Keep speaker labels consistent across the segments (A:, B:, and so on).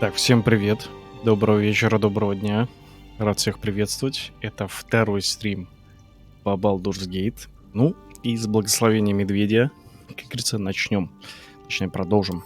A: Так, всем привет. Доброго вечера, доброго дня. Рад всех приветствовать. Это второй стрим по Baldur's Gate. Ну, и с благословения медведя, как говорится, начнем. Точнее, продолжим.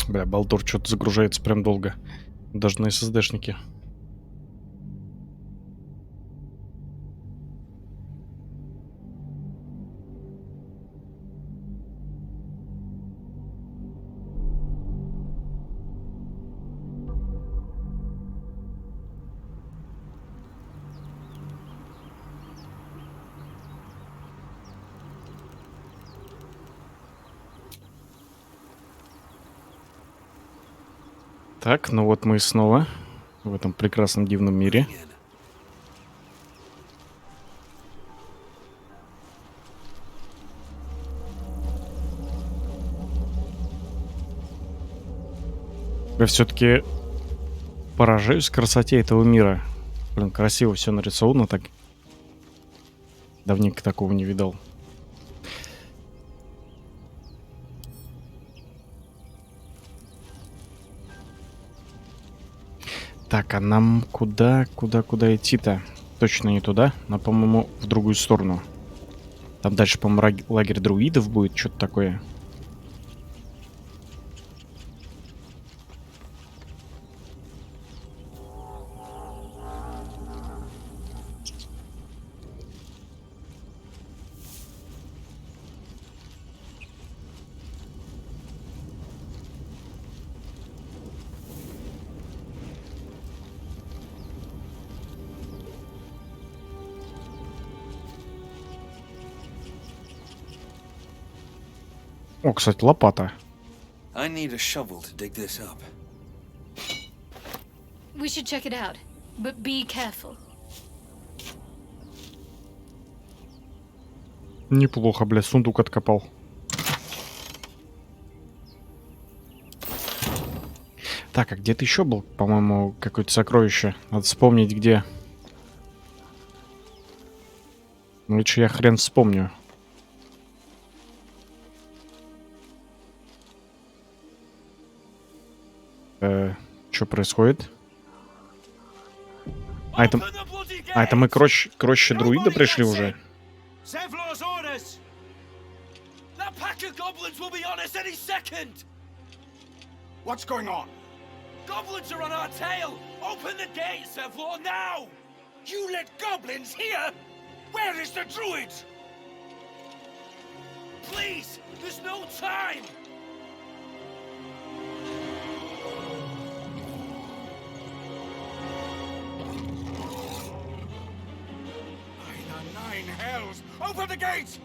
A: Бля, Baldur что-то загружается прям долго. Даже на SSD-шнике. Так, ну вот мы и снова в этом прекрасном дивном мире. Я все-таки поражаюсь красоте этого мира. Блин, красиво все нарисовано так. Давненько такого не видал. Так, а нам куда идти-то? Точно не туда, но, по-моему, в другую сторону. Там дальше, по-моему, лагерь друидов будет, что-то такое. О, кстати, лопата.
B: I need a shovel to dig this up.
C: We should check it out, but be careful.
A: Неплохо, бля, сундук откопал. Так, а где-то еще был, по-моему, какое-то сокровище. Надо вспомнить, где. Лучше я хрен вспомню. Что происходит? А это мы к роще друида пришли уже?
D: What's going on?
E: Goblins are on our tail! Open the gate, Sevlor, now!
D: You let goblins here? Where is the druid?
E: Please! There's no time!
D: By the nine hells! Open the gate!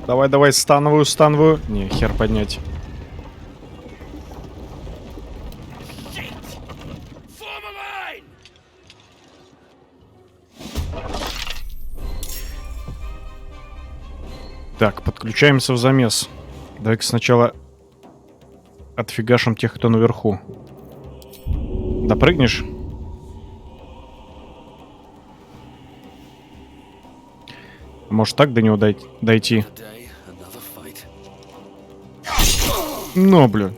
A: Давай, становую. Не, хер поднять. Так, подключаемся в замес. Давай-ка сначала отфигашим тех, кто наверху. Допрыгнешь? Может, так до него дойти? Ну, блин.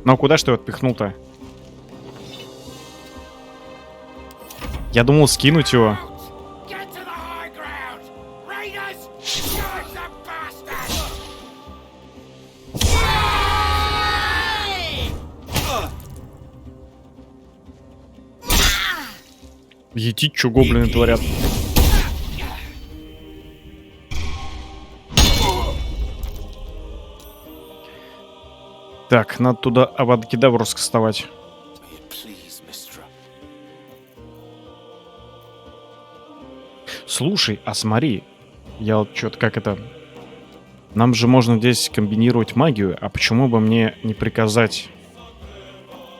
A: Ну, куда ж ты его отпихнул-то? Я думал скинуть его. Етить, что гоблины творят. Так, надо туда аванкедавру скастовать.
B: Please, mistress.
A: Слушай, а смотри, я вот что-то как это... Нам же можно здесь комбинировать магию, а почему бы мне не приказать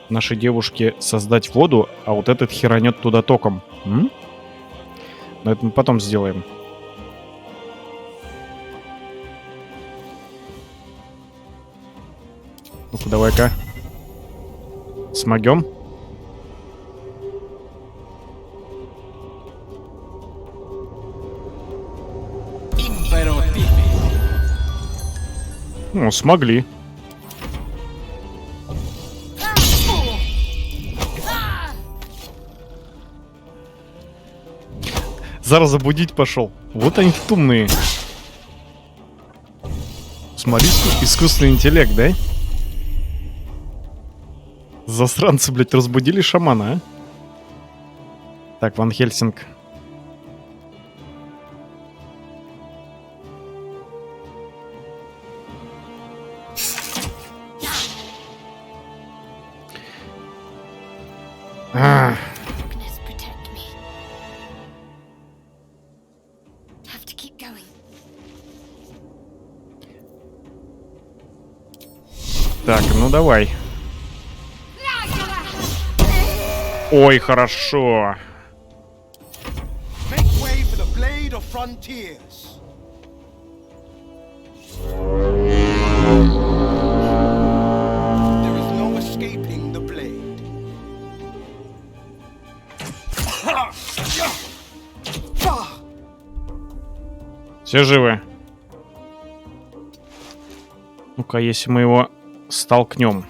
A: нашей девушке создать воду, а вот этот херанет туда током? М? Но это мы потом сделаем. Ну-ка, давай-ка. Смогем? Ну, смогли. Зараз забудить пошел. Вот они тумные. Смотри, искусственный интеллект, да? Засранцы, блядь, разбудили шамана, а? Так, Ван Хельсинг.
C: Darkness, protect me. Have to keep going.
A: Так, ну давай. Ой, хорошо.
D: Make way for the blade of frontiers. There is no escaping the blade.
A: Все живы. Ну-ка, если мы его столкнем.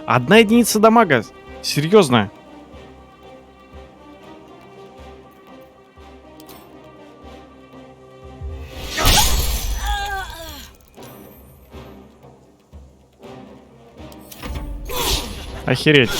A: Одна единица дамага. Серьезно. Охереть.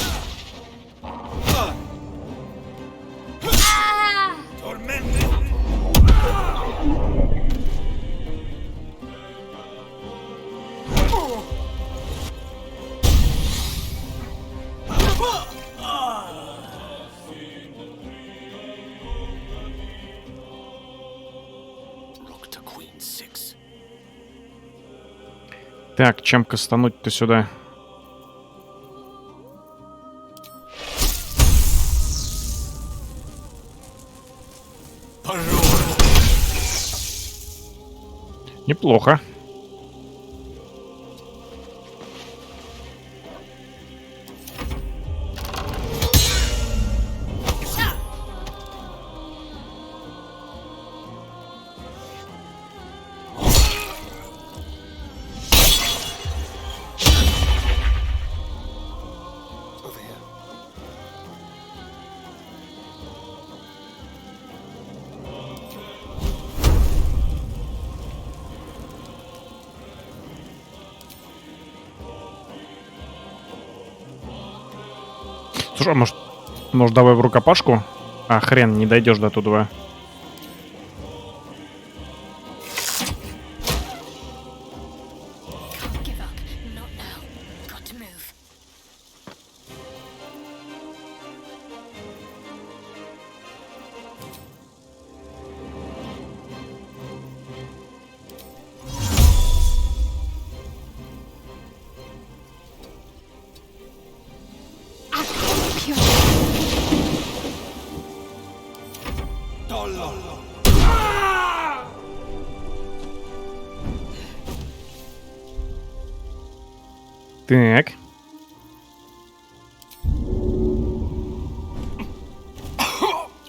A: Так, чем кастануть-то сюда? Неплохо. Слушай, а может давай в рукопашку? А, хрен, не дойдешь до туда.
C: Can't give up. Not now. Got to move.
A: Так.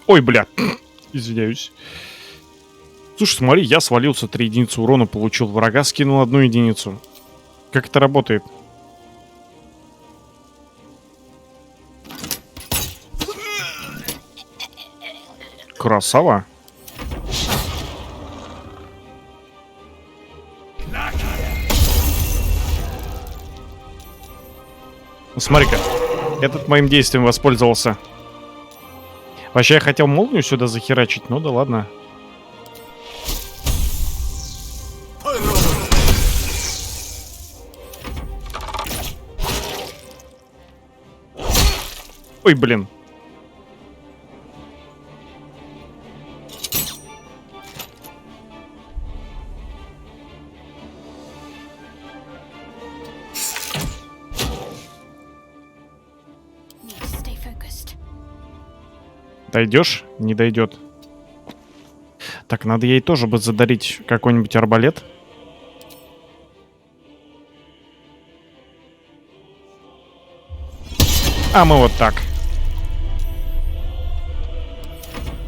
A: Ой, бля. Извиняюсь. Слушай, смотри, я свалился, 3 единицы урона получил. Врага скинул 1 единицу. Как это работает? Красава. Ну, смотри-ка. Этот моим действием воспользовался. Вообще, я хотел молнию сюда захерачить, ну да ладно. Ой, блин.
C: Need to stay focused.
A: Дойдешь? Не дойдет. Так, надо ей тоже бы задарить какой-нибудь арбалет. А мы вот так.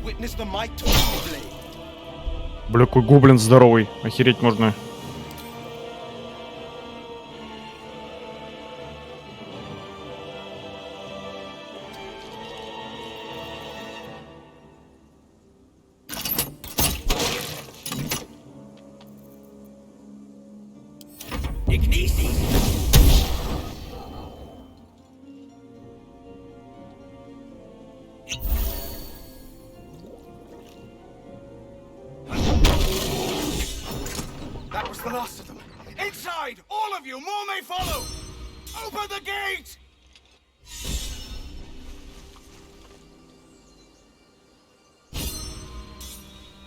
D: Witness the might of the blade.
A: Бля, какой гоблин здоровый. Охереть можно.
D: That was the last of them. Inside, all of you. More may follow. Open the gate.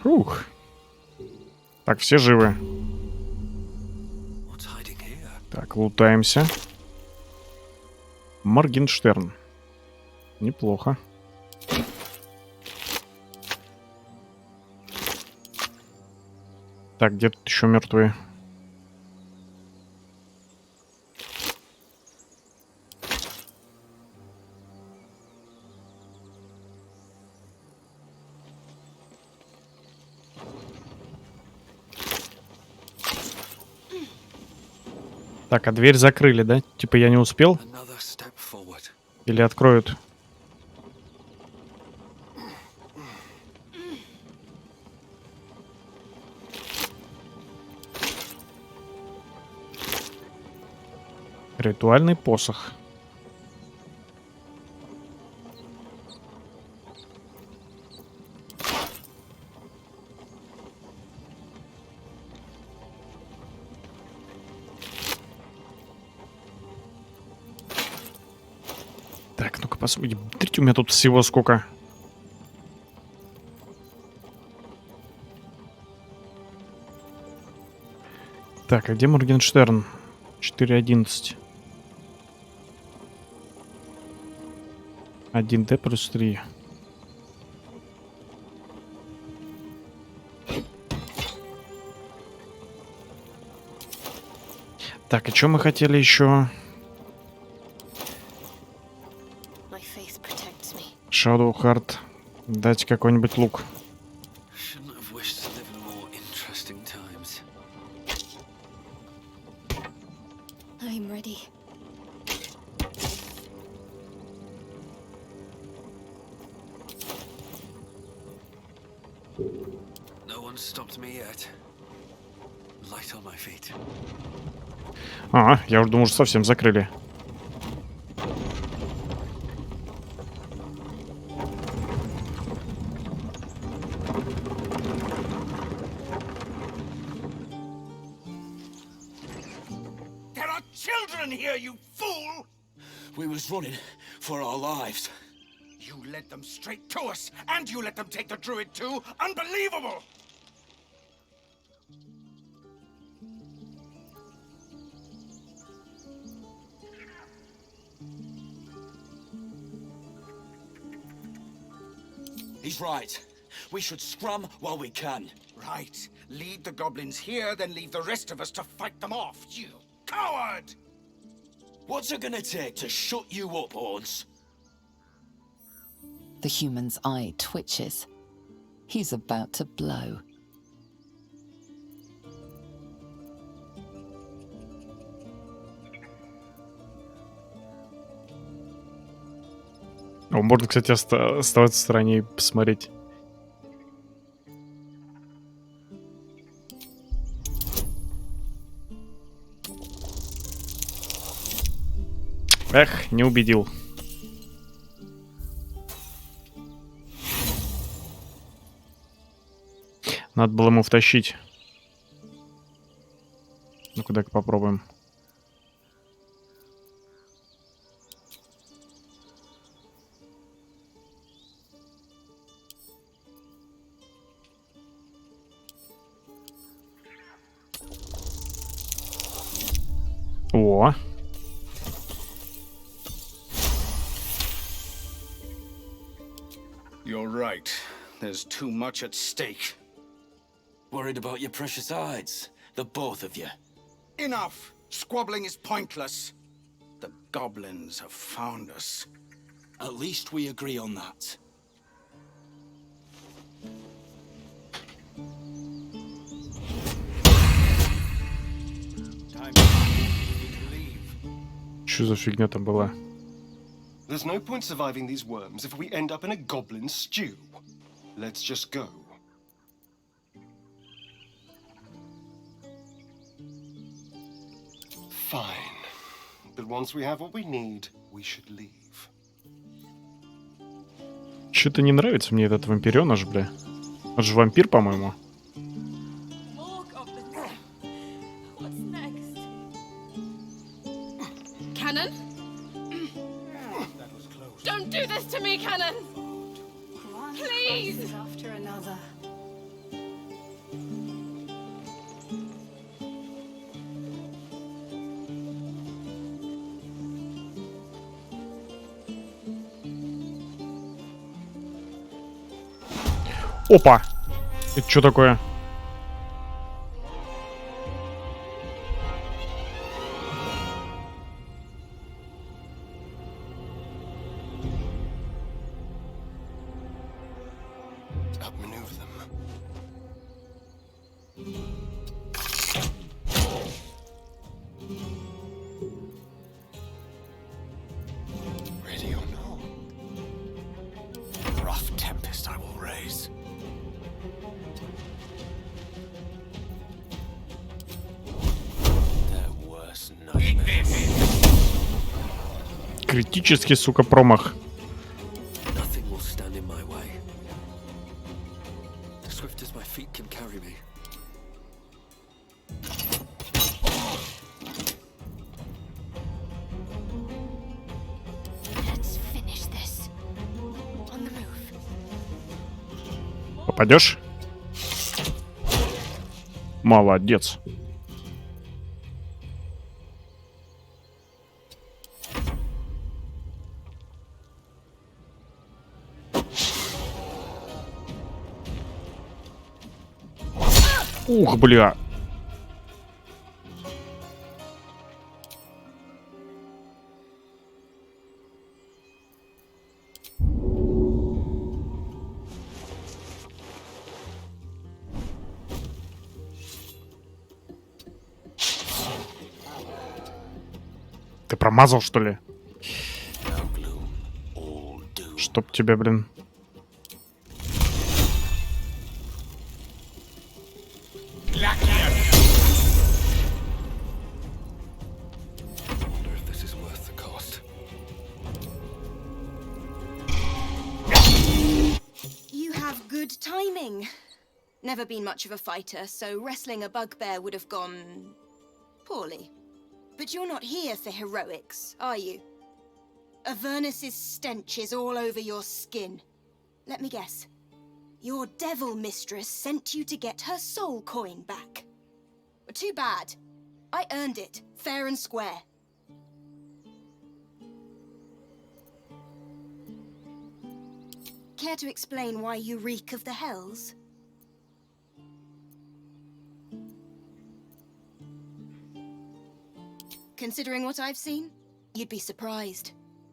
A: Фух. Так, все живы.
B: What's hiding here?
A: Так, лутаемся. Моргенштерн. Неплохо. Так, где тут еще мертвые? Так, а дверь закрыли, да? Типа я не успел?
B: Another step forward.
A: Или откроют? Ритуальный посох. Так, ну-ка посмотрим. Смотрите, у меня тут всего сколько. Так, а где Моргенштерн? 4.11. 1D плюс 3. Так, и что мы хотели еще?
C: My faith protects me.
A: Shadow Heart. Дать какой-нибудь лук.
B: Shouldn't have wished to live in more interesting times.
C: I'm ready.
B: No one stopped me yet. Light on my feet.
A: А, я уже думал, что совсем закрыли.
D: There are children here, you fool!
B: We was running for our lives.
D: You led them straight to us, and you let them take the druid too? Unbelievable!
B: He's right. We should scrum while we can.
D: Right. Lead the goblins here, then leave the rest of us to fight them off, you coward!
B: What's it gonna take to shut you up, Horns?
F: The human's eye twitches. He's about to blow.
A: О, можно, кстати, оставаться в стороне и посмотреть. Эх, не убедил. Надо было ему втащить. Ну-ка, дай-ка попробуем. О!
D: You're right. There's too much at stake.
E: Worried about your precious hides, the both of you.
D: Enough! Squabbling is pointless. The goblins have found us.
E: At least we agree on that.
D: Time to leave.
A: Что за фигня там была?
G: There's no point surviving these worms if we end up in a goblin stew. Let's just go. Fine. But once we have what we need, we should leave.
A: Что-то не нравится мне этот вампиреныш, бля. Он же вампир, по-моему.
C: More goblins. What's next? Cannon? Don't do this to me, Cannon! Please! After another.
A: Опа! Это что такое?
G: Outmaneuver them. Ready or no?
B: Rough tempest I will raise. Their worst nightmares.
A: Критический, сука, промах.
B: Nothing will stand in my way. As swift as my feet can carry me.
C: Let's finish this. On the move.
A: Попадешь? Молодец. Ух, бля. Ты промазал, что ли?
B: No gloom, all doom.
A: Чтоб тебя, блин.
B: Wonder if this is worth the cost.
H: You have good timing. Never been much of a fighter, so wrestling a bugbear would have gone poorly. But you're not here for heroics, are you? Avernus's stench is all over your skin. Let me guess. Your devil mistress sent you to get her soul coin back. Too bad. I earned it, fair and square. Care to explain why you reek of the hells? Considering what I've seen, you'd be surprised.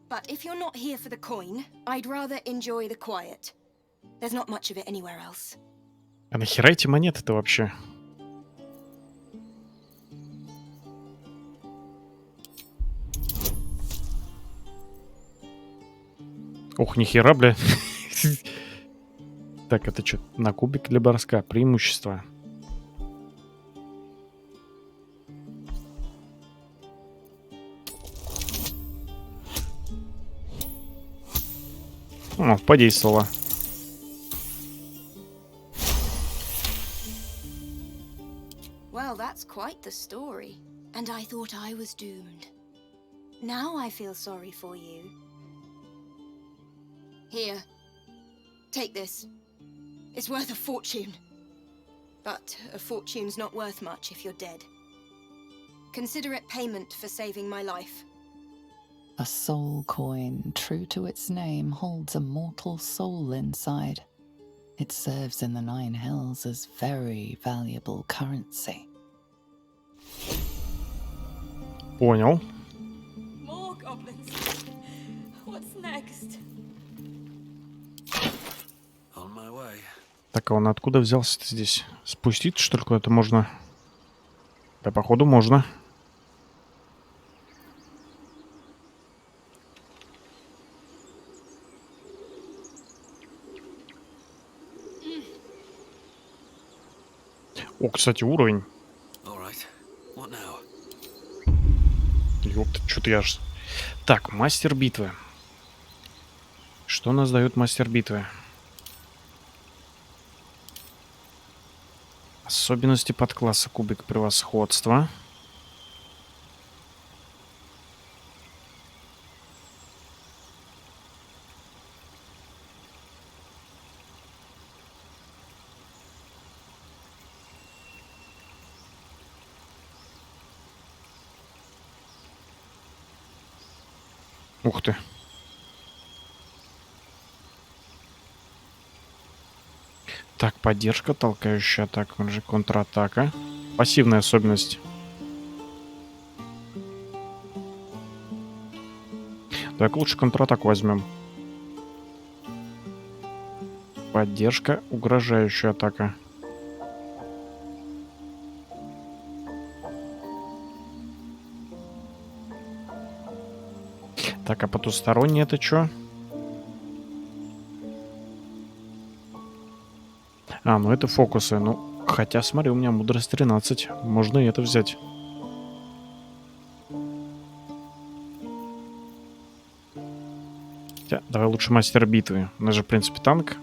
H: But if you're not here for the coin, I'd rather enjoy the quiet. There's not much of it anywhere else.
A: А нахера эти монеты-то вообще? Ух, нихера, бля. Так, это что? На кубик для броска. Преимущество. О, подействовало.
H: the story, and I thought I was doomed. Now I feel sorry for you. Here, take this. It's worth a fortune. But a fortune's not worth much if you're dead. Consider it payment for saving my life.
F: A soul coin, true to its name, holds a mortal soul inside. It serves in the Nine Hells as very valuable currency.
A: Понял.
C: More goblins. What's next?
B: On my way.
A: Так, а он откуда взялся здесь? Спустить, что ли, куда-то можно? Да, походу, можно. О, кстати, уровень.
B: All right. What now?
A: Ёпта, что-то я ж... Так, мастер битвы. Что нас дает мастер битвы? Особенности подкласса кубик превосходства. Ух ты. Так, поддержка, толкающая атака, он же контратака. Пассивная особенность. Так, лучше контратаку возьмем. Поддержка, угрожающая атака. Так, а потусторонний это что? А, ну это фокусы. Ну, хотя, смотри, у меня мудрость 13. Можно и это взять. Хотя, давай лучше мастер битвы. У нас же, в принципе, танк.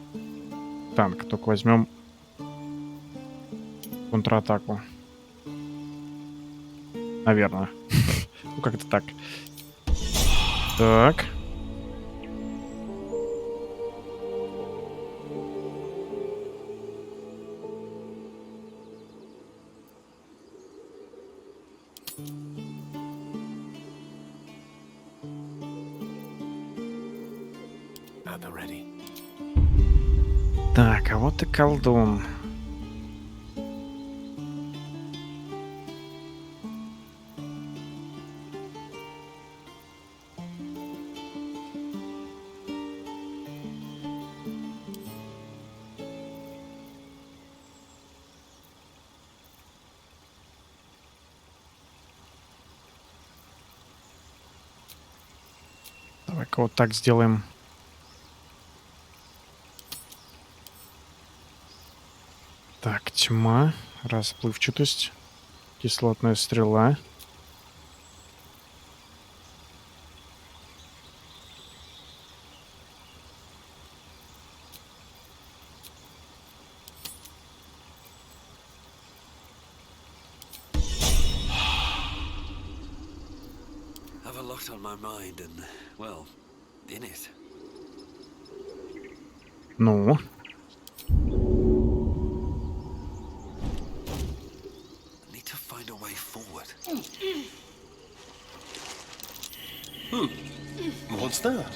A: Танк, только возьмем контратаку. Наверное. Ну, как-то так. Так.
B: At the ready.
A: Так, а вот и колдун. Давай-ка вот так сделаем. Так, тьма, расплывчатость, кислотная стрела.
B: Have a lot on my mind and, well, in it.
A: Ну,
B: Need to find a way forward.
G: What's that?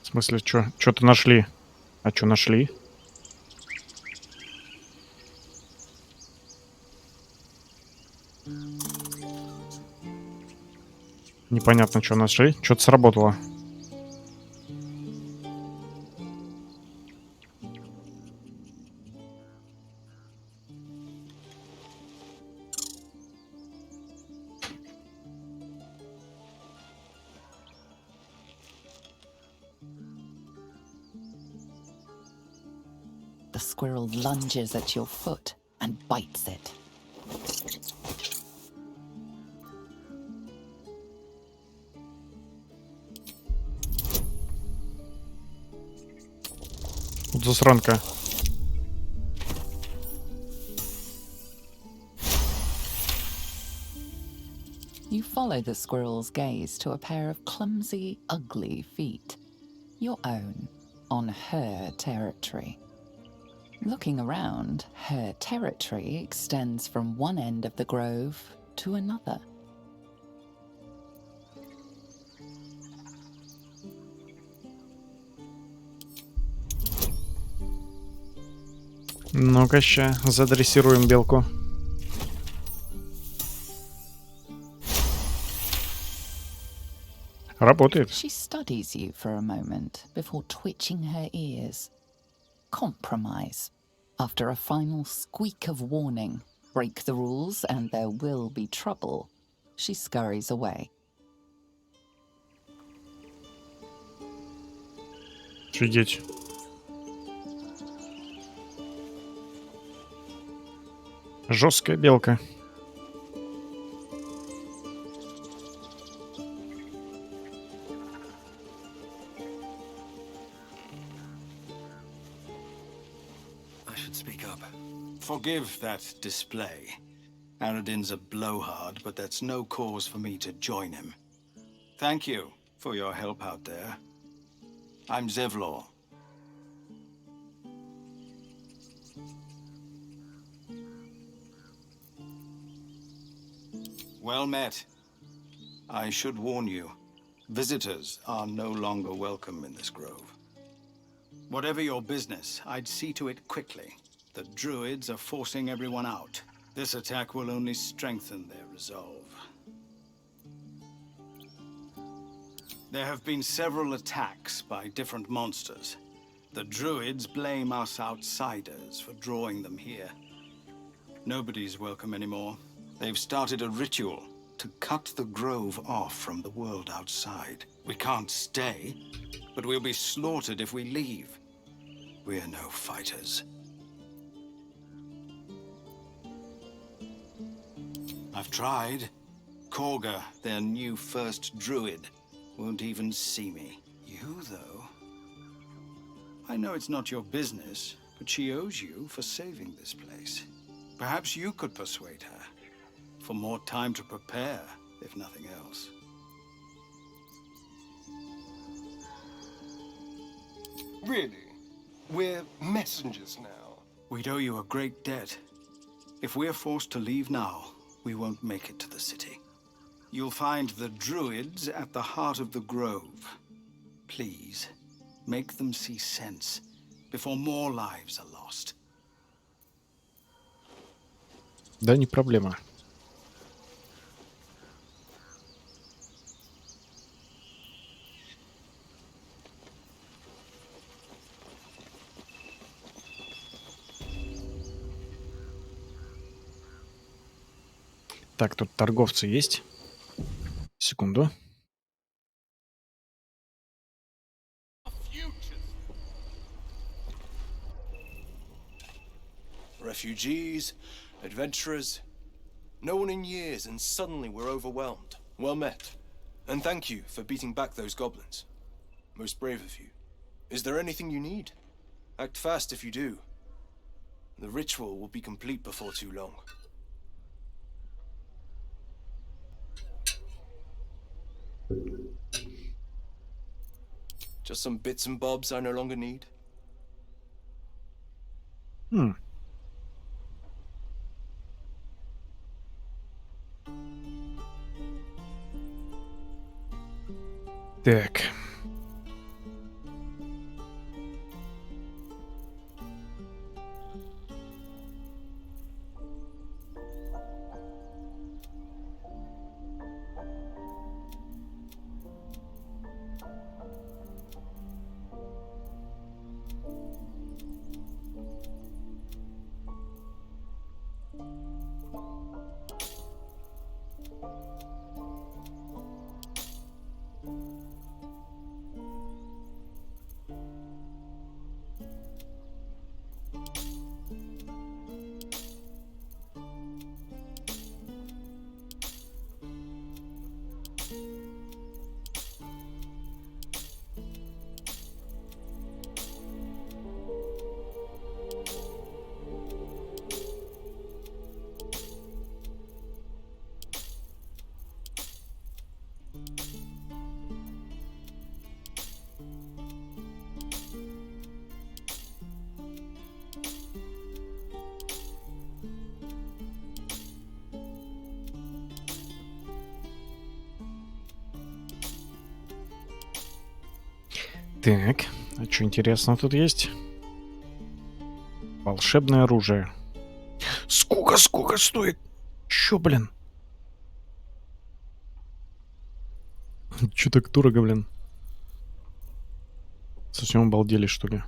A: в смысле, что-то нашли? А что нашли? Непонятно, что нашли. Что-то сработало.
F: The squirrel lunges at your foot and bites it.
A: Вот засранка.
F: You follow the squirrel's gaze to a pair of clumsy, ugly feet. Your own, on her territory. Looking around, her territory extends from one end of the grove to another.
A: Ну-ка, ща задрессируем белку. Работает.
F: She studies you for a moment before twitching her ears. Compromise. After a final squeak of warning, break the rules and there will be trouble, she scurries away.
A: Офигеть. Жесткая белка.
B: I should speak up. Forgive that display. Aradin's a blowhard, but that's no cause for me to join him. Thank you for your help out there. I'm Zevlor. Well met. I should warn you, visitors are no longer welcome in this grove. Whatever your business, I'd see to it quickly. The druids are forcing everyone out. This attack will only strengthen their resolve. There have been several attacks by different monsters. The druids blame us outsiders for drawing them here. Nobody's welcome anymore. They've started a ritual to cut the grove off from the world outside. We can't stay, but we'll be slaughtered if we leave. We're no fighters. I've tried. Korga, their new first druid, won't even see me. You, though? I know it's not your business, but she owes you for saving this place. Perhaps you could persuade her. For more time to prepare, if nothing else.
G: Really? We're messengers now.
B: We'd owe you a great debt. If we're forced to leave now, we won't make it to the city. You'll find the druids at the heart of the grove. Please, make them see sense before more lives are lost.
A: Да, не проблема. Так, тут торговцы есть. Секунду.
I: Refugees, adventurers, no one in years, and suddenly we're overwhelmed. Well met. And thank you for beating back those goblins. Most brave of you. Is there anything you need? Act fast if you do. The ritual will be complete before too long. Just some bits and bobs I no longer need.
A: Так. Так, а что интересно тут есть? Волшебное оружие. Сколько стоит? Чё, блин? Чё так дорого, блин? Совсем обалдели, что ли?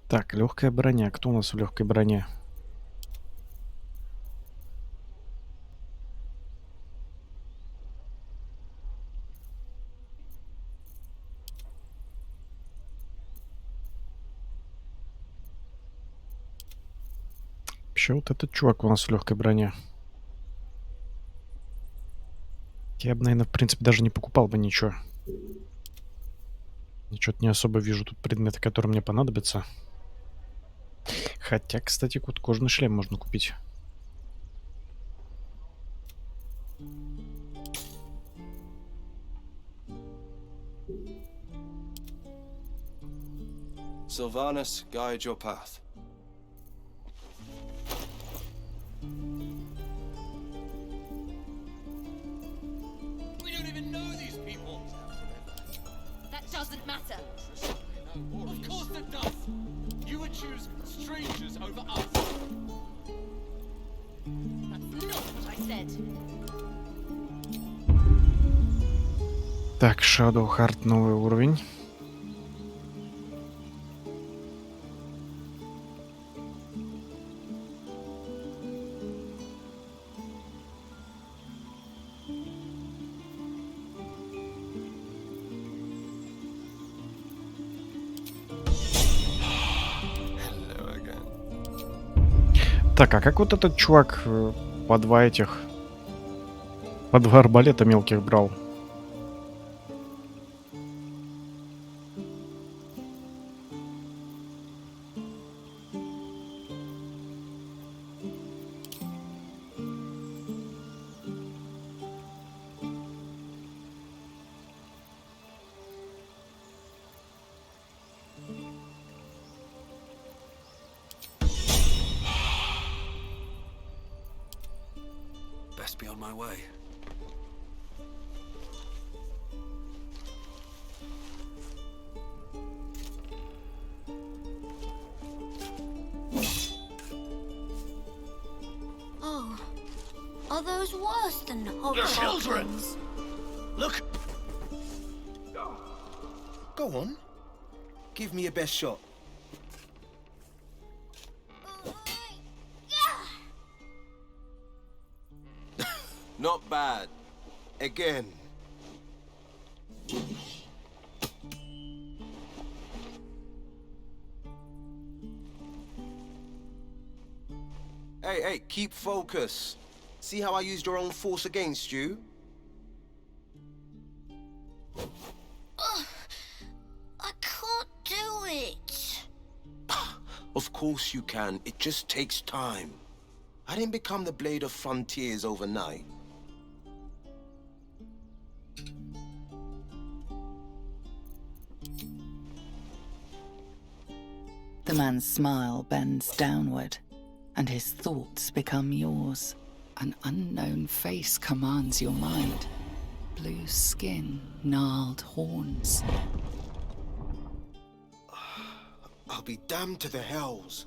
A: Так, легкая броня. Кто у нас в легкой броне? Вообще вот этот чувак у нас в легкой броне. Я бы, наверное, в принципе, даже не покупал бы ничего. Я что-то не особо вижу тут предметы, которые мне понадобятся. Хотя, кстати, вот кожаный шлем можно купить.
I: Sylvanus, guide your path.
E: We don't even know these people.
C: That doesn't matter.
E: Of course it does. You would choose strangers over us.
C: That's not what I said.
A: Так, Shadow Heart новый уровень. Так, а как вот этот чувак по два арбалета мелких брал?
E: Best be on my way.
C: Oh, are those worse than
D: Children!
C: hobgoblins?
D: Look! Go on. Give me your best shot.
I: Not bad.
D: Again.
J: Hey, keep focus. See how I used your own force against you?
C: I can't do it.
J: Of course you can. It just takes time. I didn't become the Blade of Frontiers overnight.
F: The man's smile bends downward, and his thoughts become yours. An unknown face commands your mind. Blue skin, gnarled horns.
J: I'll be damned to the hells.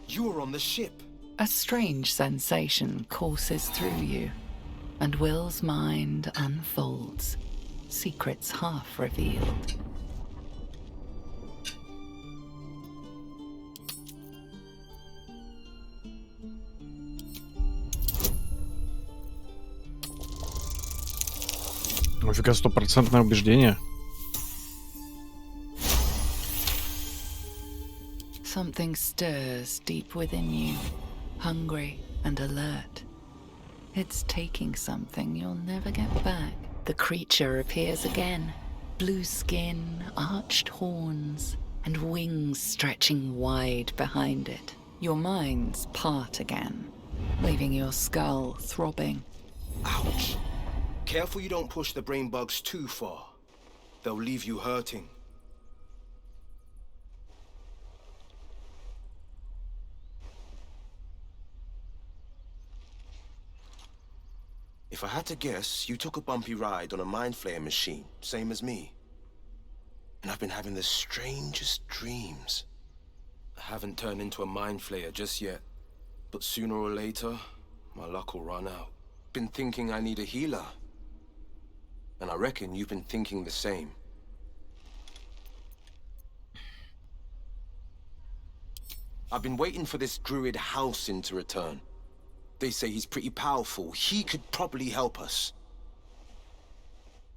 J: You were on the ship.
F: A strange sensation courses through you, and Will's mind unfolds, secrets half revealed.
A: Нафига стопроцентное убеждение.
F: Something stirs deep within you, hungry and alert. It's taking something you'll never get back. The creature appears again. Blue skin, arched horns, and wings stretching wide behind it. Your minds part again, leaving your skull throbbing.
J: Ouch. Careful you don't push the brain bugs too far. They'll leave you hurting. If I had to guess, you took a bumpy ride on a mind flayer machine, same as me. And I've been having the strangest dreams. I haven't turned into a mind flayer just yet. But sooner or later, my luck will run out. Been thinking I need a healer. And I reckon you've been thinking the same. I've been waiting for this druid Halsin to return. They say he's pretty powerful. He could probably help us.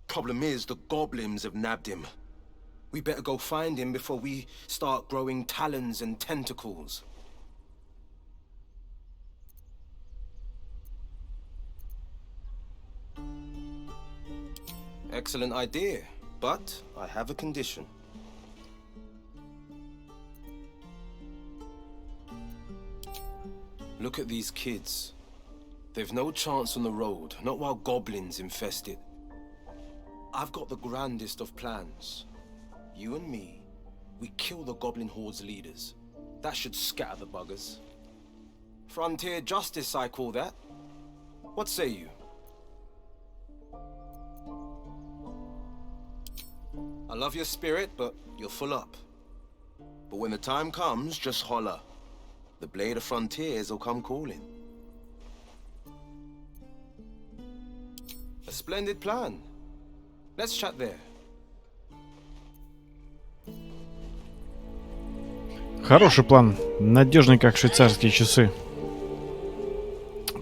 J: Problem is, the goblins have nabbed him. We better go find him before we start growing talons and tentacles. Excellent idea, but I have a condition. Look at these kids. They've no chance on the road, not while goblins infest it. I've got the grandest of plans. You and me, we kill the goblin horde's leaders. That should scatter the buggers. Frontier justice, I call that. What say you? I love your spirit, but you're full up. But when the time comes, just holler. The blade of frontiers will come calling. A splendid plan. Let's chat there.
A: Хороший план. Надежный, как швейцарские часы.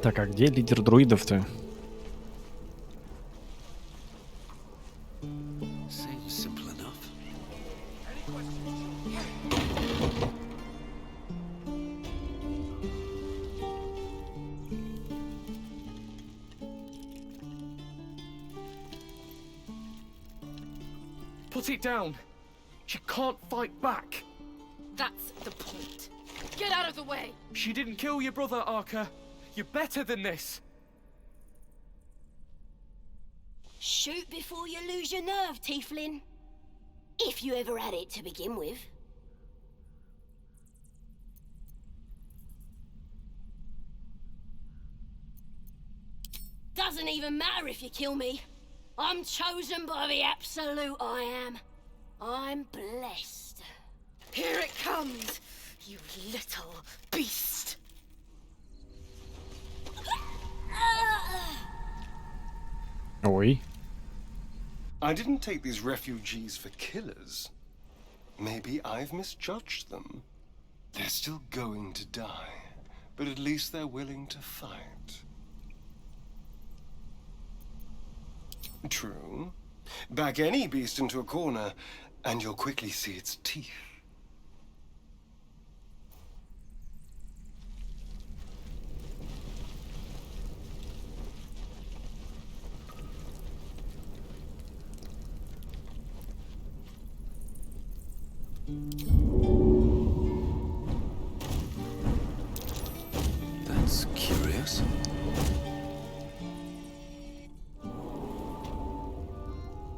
A: Так, а где лидер друидов-то?
E: Put it down. She can't fight back.
K: That's the point. Get out of the way.
E: She didn't kill your brother, Arca. You're better than this.
C: Shoot before you lose your nerve, Tieflin. If you ever had it to begin with. Doesn't even matter if you kill me. I'm chosen by the absolute I am. I'm blessed.
K: Here it comes, you little beast.
A: Ой.
G: I didn't take these refugees for killers. Maybe I've misjudged them. They're still going to die, but at least they're willing to fight. True. Back any beast into a corner, and you'll quickly see its teeth.
J: That's curious.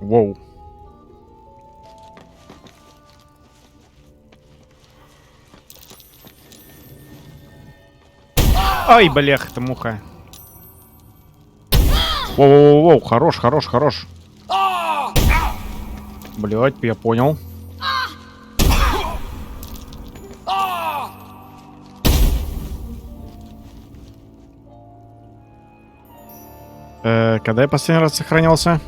A: Воу. Ай, блях, это муха. Воу-воу-воу, хорош, хорош, хорош. Блять, я понял. Когда я последний раз сохранялся?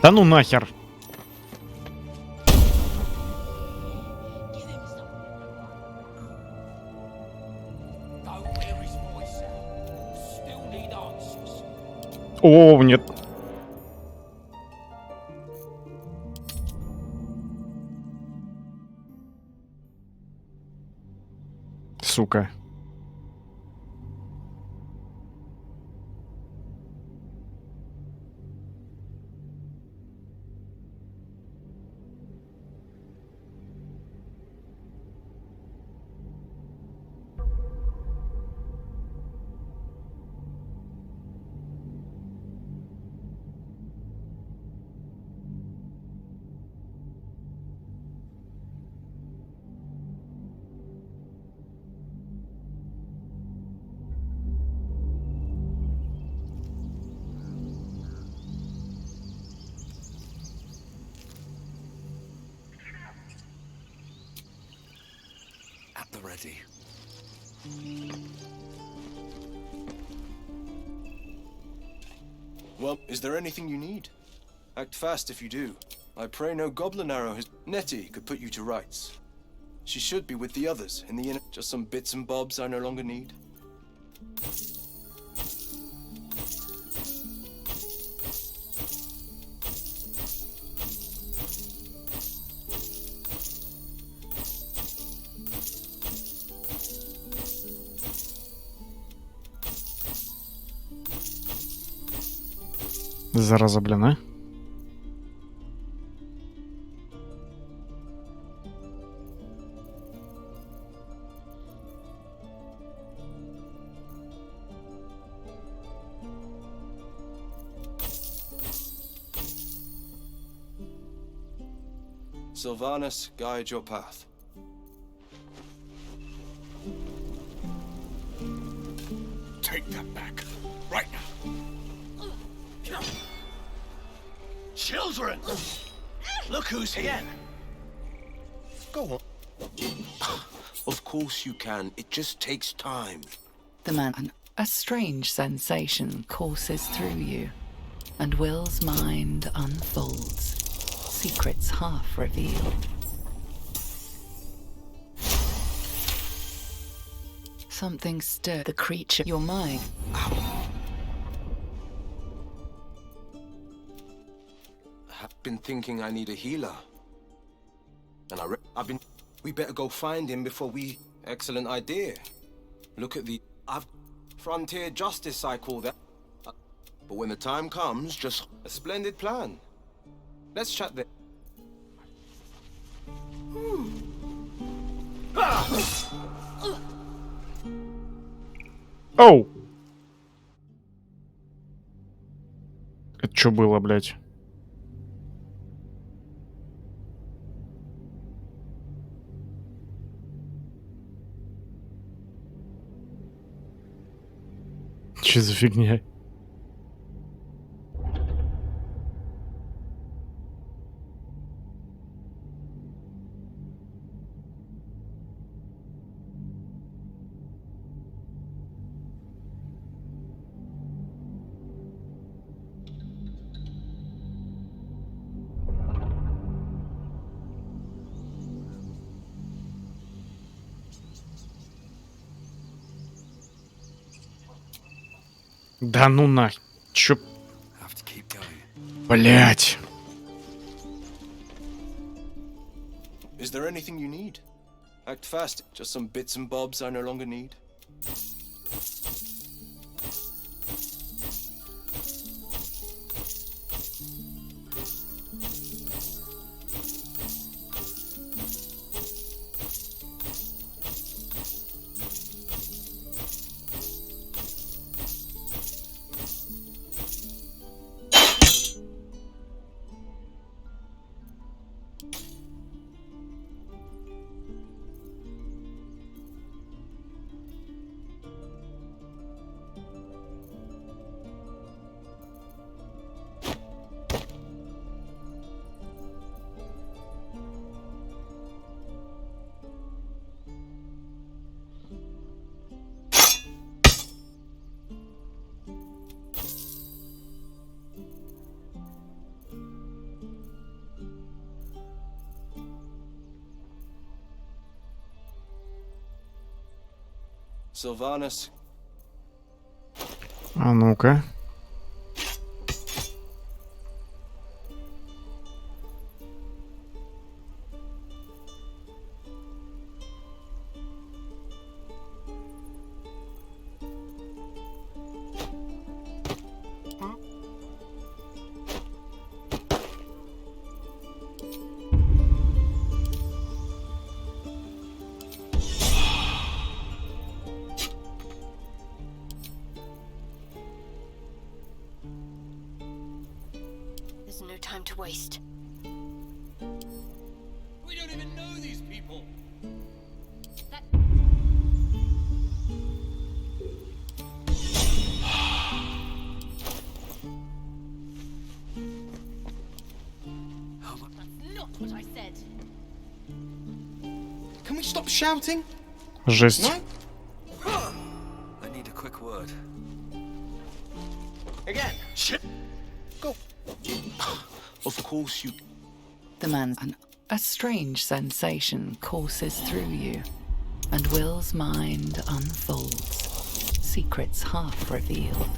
A: Да ну нахер. О, нет. сука.
E: At the ready.
I: Well, is there anything you need? Act fast if you do. I pray no goblin arrow has... Nettie could put you to rights. She should be with the others in the inn. Just some bits and bobs I no longer need.
A: Зараза, блин, а?
I: Sylvanus, guide your path.
D: Take that back. Right now.
J: Children! Look who's here! Go on. Of course you can. It just takes time.
F: The man, a strange sensation courses through you, and Will's mind unfolds, secrets half revealed. Something stirred the creature, your mind.
J: I've been thinking I need a healer. And I've been... We better go find him before we... Excellent idea. Look at the... Frontier justice, I call that. But when the time comes, just a splendid plan. Let's chat there.
A: Оу! Это что было, блядь? Что за фигня? Да ну нахер. Чё? Блять.
I: Is there anything you need? Act fast. Just some bits and bobs I no longer need. Sylvanus.
A: А ну-ка.
C: no time to waste.
E: We don't even know these people.
K: That's not what I said.
J: Can we stop shouting?
A: Жесть.
J: No?
I: I need a quick word.
J: Again. Shit. Go. Of course you...
F: The man's a strange sensation courses through you, and Will's mind unfolds, secrets half revealed.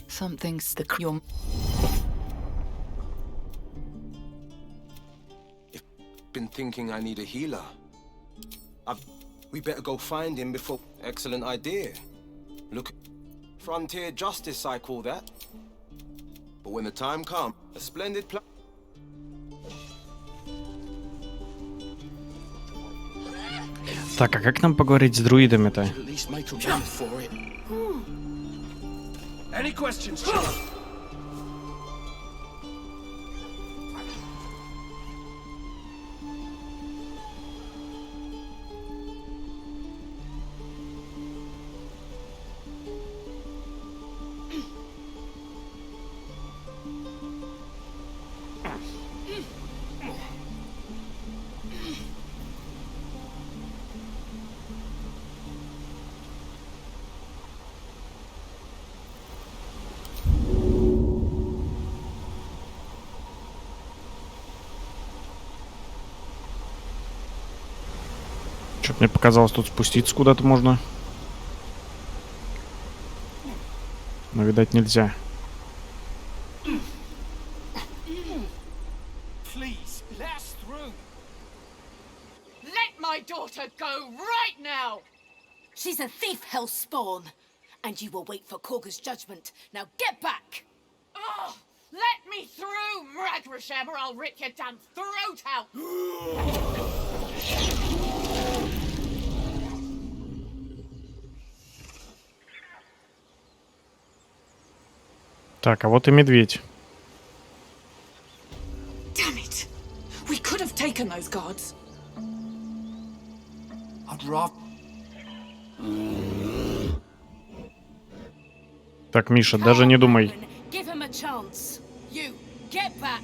F: Something's your...
J: Been thinking I need a healer. We better go find him before... Excellent idea. Look, frontier justice I call that. But when the time comes, a splendid plan...
A: Так, а как нам поговорить с друидами-то?
J: At least make a run for it.
E: Any questions?
A: Что-то мне показалось, тут спуститься куда-то можно. Но, видать, нельзя.
E: Please, let us through.
K: Let my daughter go right now!
C: She's a thief, hellspawn, and you will wait for Korga's judgment. Now get back!
K: Oh, let me through, Mragrashem, or I'll rip your damn throat out!
A: Так, а вот и медведь.
K: Damn it! We could have taken those guards.
E: I'd rather...
A: Так, Миша, даже не думай.
C: Give him a chance. You, get back!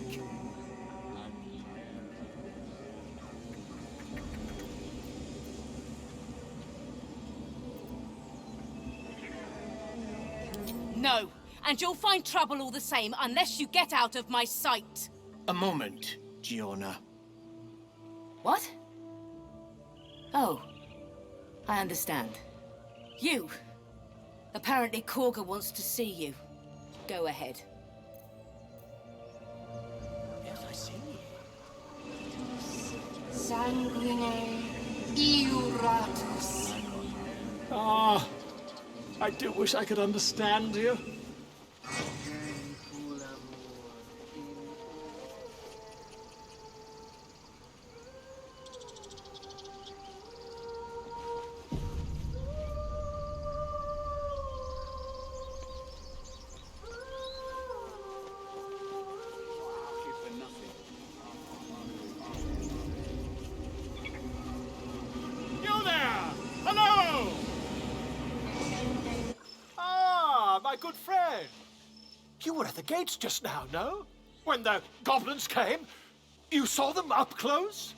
C: No, and you'll find trouble all the same unless you get out of my sight.
D: A moment, Giona.
C: What? Oh, I understand. You. Apparently Korga wants to see you. Go ahead.
D: Yes, I see.
K: Sanguine iuratus.
E: Ah, I do wish I could understand you. You there! Hello! Ah, my good friend. You were at the gates just now, no? When the goblins came? You saw them up close?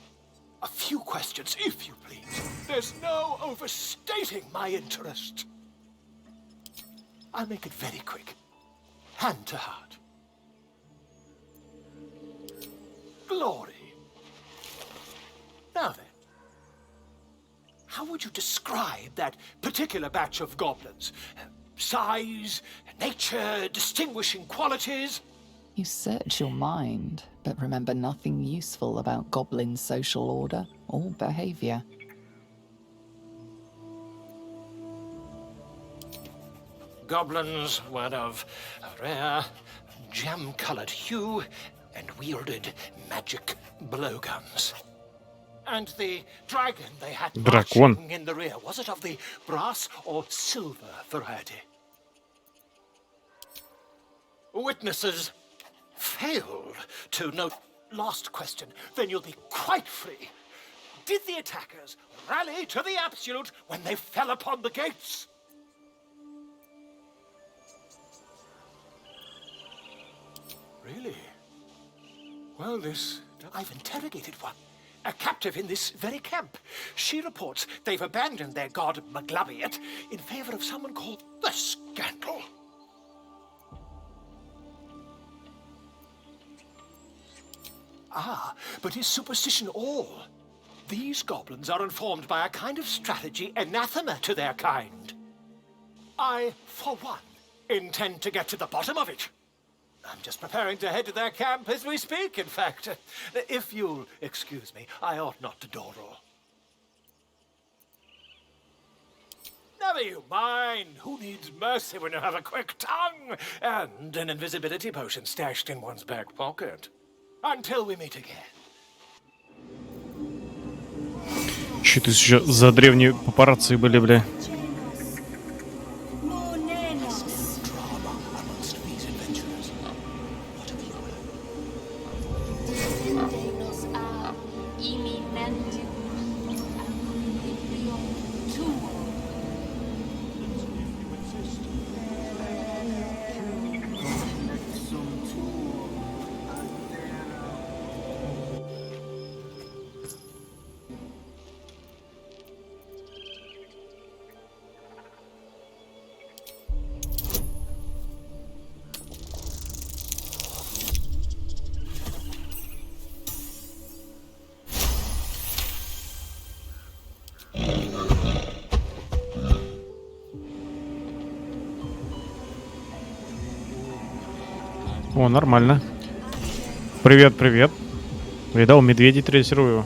E: A few questions, if you please. There's no overstating my interest. I'll make it very quick. Hand to heart. Glory. Now then. How would you describe that particular batch of goblins? Size, nature, distinguishing qualities?
F: You search your mind, but remember nothing useful about goblin social order or behavior.
D: Goblins were of a rare, jam-colored hue and wielded magic blowguns. And the dragon they had
A: Дракон.
D: marching in the rear, was it of the brass or silver variety?
E: witnesses failed to note. Last question, then you'll be quite free. Did the attackers rally to the absolute when they fell upon the gates? Really? Well, I've interrogated one. A captive in this very camp. She reports they've abandoned their god Maglabiet in favor of someone called the Scandal. Ah, but is superstition all? These goblins are informed by a kind of strategy anathema to their kind. I, for one, intend to get to the bottom of it. I'm just preparing to head to their camp as we speak, in fact. If you'll excuse me, I ought not to dawdle. Never you mind. Who needs mercy when you have a quick tongue and an invisibility potion stashed in one's back pocket? Until we meet again.
A: Чё-то еще за древние папарацци были, бля. О, нормально. Привет, привет. Видал, медведей дрессирую.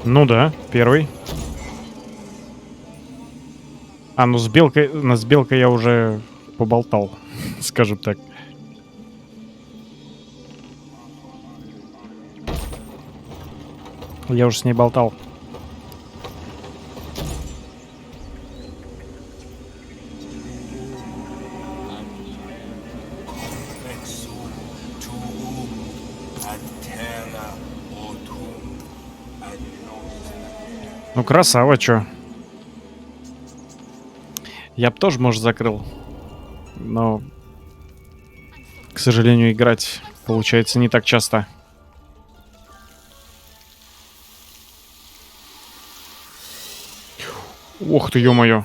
A: Ну да, первый. А, ну с белкой я уже поболтал, скажем так. Я уже с ней болтал. Ну, красава, чё. Я б тоже, может, закрыл. Но, к сожалению, играть получается не так часто. Ох ты, ё-моё.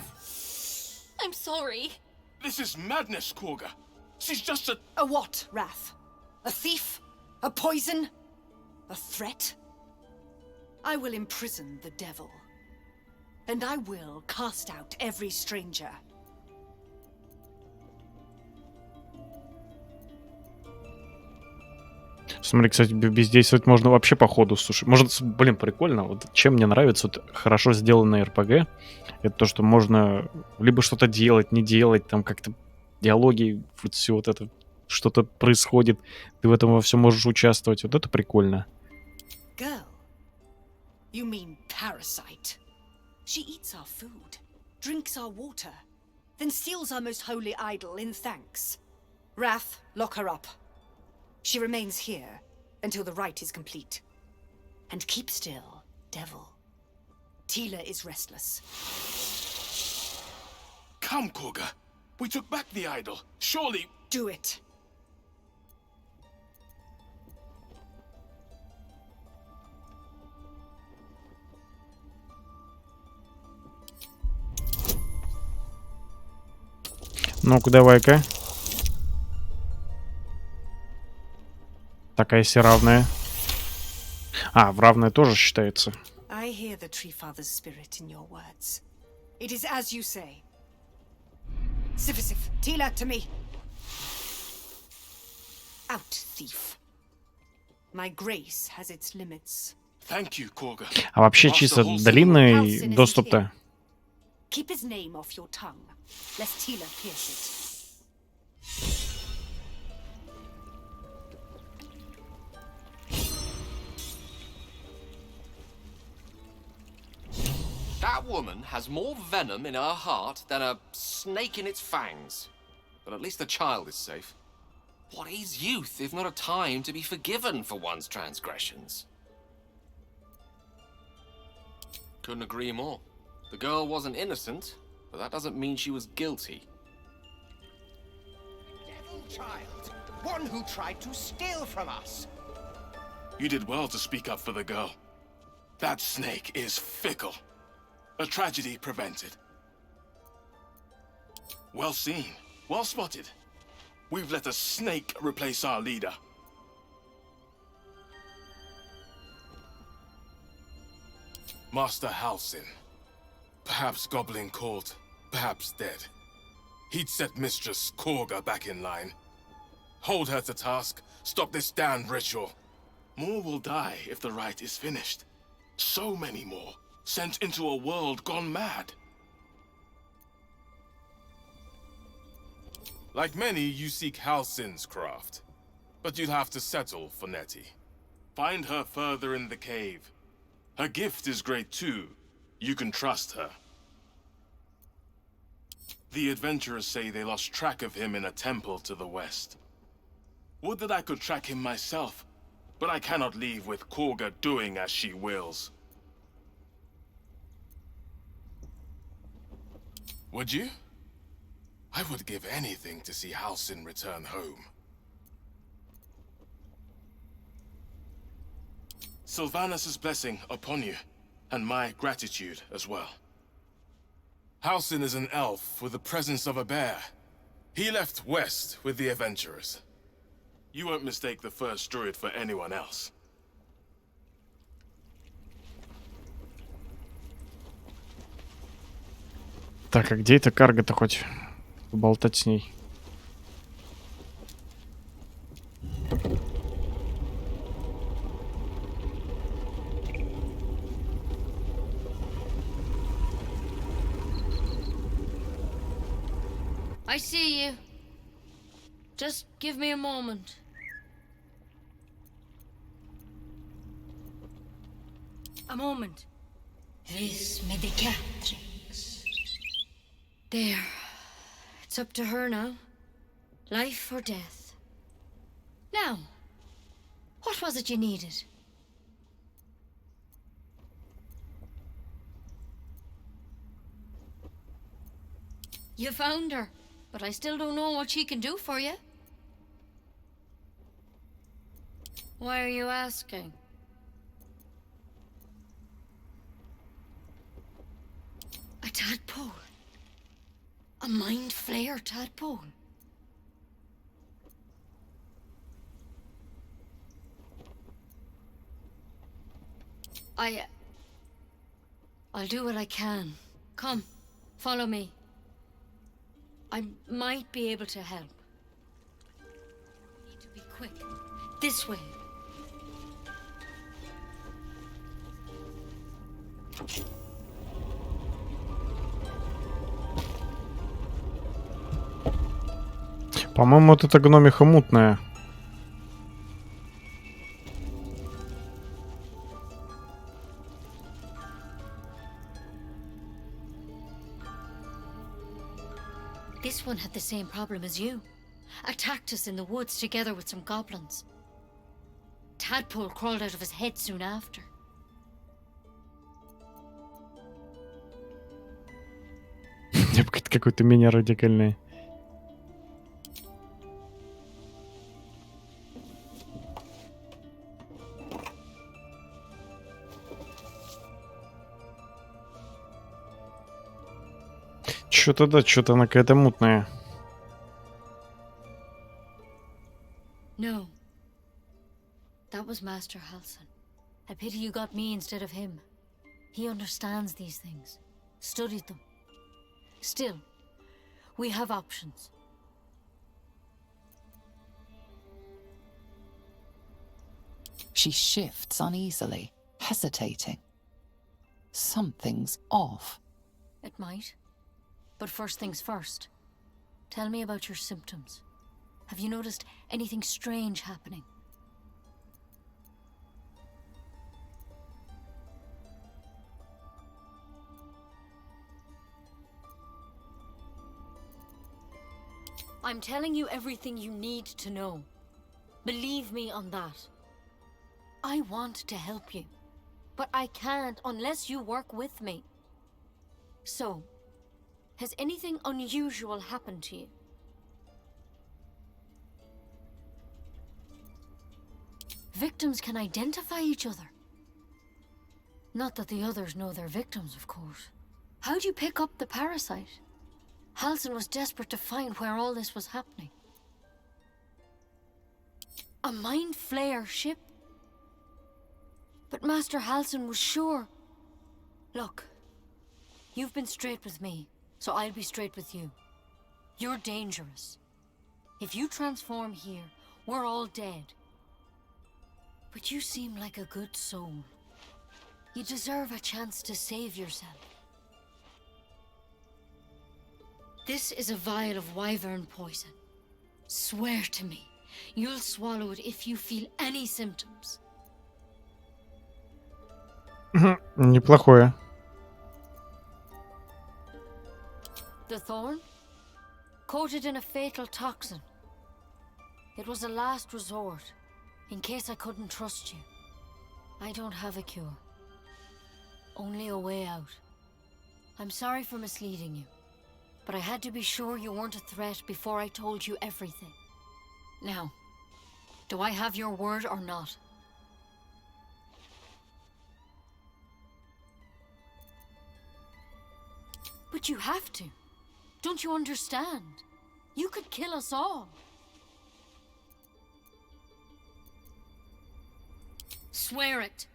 C: I'm sorry.
J: This is madness, Korga. She's just a...
L: A what, Wrath? A thief? A poison? A threat? I will imprison the devil. And I will cast out every stranger.
A: Смотри, кстати, бездействовать можно вообще по ходу, слушай. Может, блин, прикольно. Вот чем мне нравится вот хорошо сделанное РПГ, это то, что можно либо что-то делать, не делать, там как-то диалоги, вот все вот это, что-то происходит, ты в этом во всем можешь участвовать. Вот это прикольно.
L: Girl, you mean parasite? She eats our food, drinks our water, then steals our most holy idol in thanks. Wrath, lock her up. She remains here until the rite is complete. And keep still, devil. Tila is restless.
J: Come, Korga. We took back the idol. Surely...
L: Do it.
A: Ну-ка, давай-ка. Такая си равная. А, в равное тоже считается.
L: I hear the Tree Father's spirit in your words. It is as you say. Sifisif, Tila, to me. Out, thief. My grace has its limits.
J: Thank you, Korga.
A: А вообще чисто длинный доступ-то.
L: Keep his name off your tongue, lest Tila pierce it.
M: woman has more venom in her heart than a snake in its fangs. But at least the child is safe. What is youth if not a time to be forgiven for one's transgressions? Couldn't agree more. The girl wasn't innocent, but that doesn't mean she was guilty.
D: Devil child! One who tried to steal from us!
J: You did well to speak up for the girl. That snake is fickle. A tragedy prevented. Well seen. Well spotted. We've let a snake replace our leader. Master Halsin. Perhaps goblin caught, perhaps dead. He'd set Mistress Korga back in line. Hold her to task, stop this damned ritual. More will die if the rite is finished. So many more, sent into a world gone mad. Like many, you seek Halsin's craft. But you'll have to settle for Nettie. Find her further in the cave. Her gift is great too. You can trust her. The adventurers say they lost track of him in a temple to the west. Would that I could track him myself, but I cannot leave with Korga doing as she wills. Would you? I would give anything to see Halsin return home. Sylvanus' blessing upon you, and my gratitude as well. Halsin is an elf with the presence of a bear. He left west with the adventurers. You won't mistake the first druid for anyone else.
A: Так, а где эта карга-то хоть? Поболтать с ней.
C: I see you. Just give me a moment. A moment. Vis medicatrix. There. It's up to her now. Life or death. Now, what was it you needed? You found her, but I still don't know what she can do for you. Why are you asking? A tadpole. A mind flayer tadpole. I'll do what I can. Come, follow me. I might be able to help. Need to be quick. This way.
A: По-моему, вот эта гномиха мутная.
C: This one had the same problem as you. Attacked us in the woods together with some goblins. Tadpole crawled out of his head soon after.
A: Какой-то менее радикальный. Что-то да, что-то она какая-то мутная.
C: No. That was Master Halsin. I pity you got me instead of him. He understands these things. Studied them. Still, we have options.
F: She shifts uneasily, hesitating. Something's off.
C: It might. But first things first. Tell me about your symptoms. Have you noticed anything strange happening? I'm telling you everything you need to know. Believe me on that. I want to help you, but I can't unless you work with me. So, has anything unusual happened to you? Victims can identify each other. Not that the others know they're victims, of course. How'd you pick up the parasite? Halsin was desperate to find where all this was happening. A mind flayer ship? But Master Halsin was sure. Look, you've been straight with me, so I'll be straight with you. You're dangerous. If you transform here, we're all dead. But you seem like a good soul. You deserve a chance to save yourself. This is a vial of wyvern poison. Swear to me, you'll swallow it if you feel any symptoms.
A: Неплохое.
C: The thorn? Coated in a fatal toxin. It was a last resort, in case I couldn't trust you. I don't have a cure. Only a way out. I'm sorry for misleading you, but I had to be sure you weren't a threat before I told you everything. Now, do I have your word or not? But you have to. Don't you understand? You could kill us all. Swear it.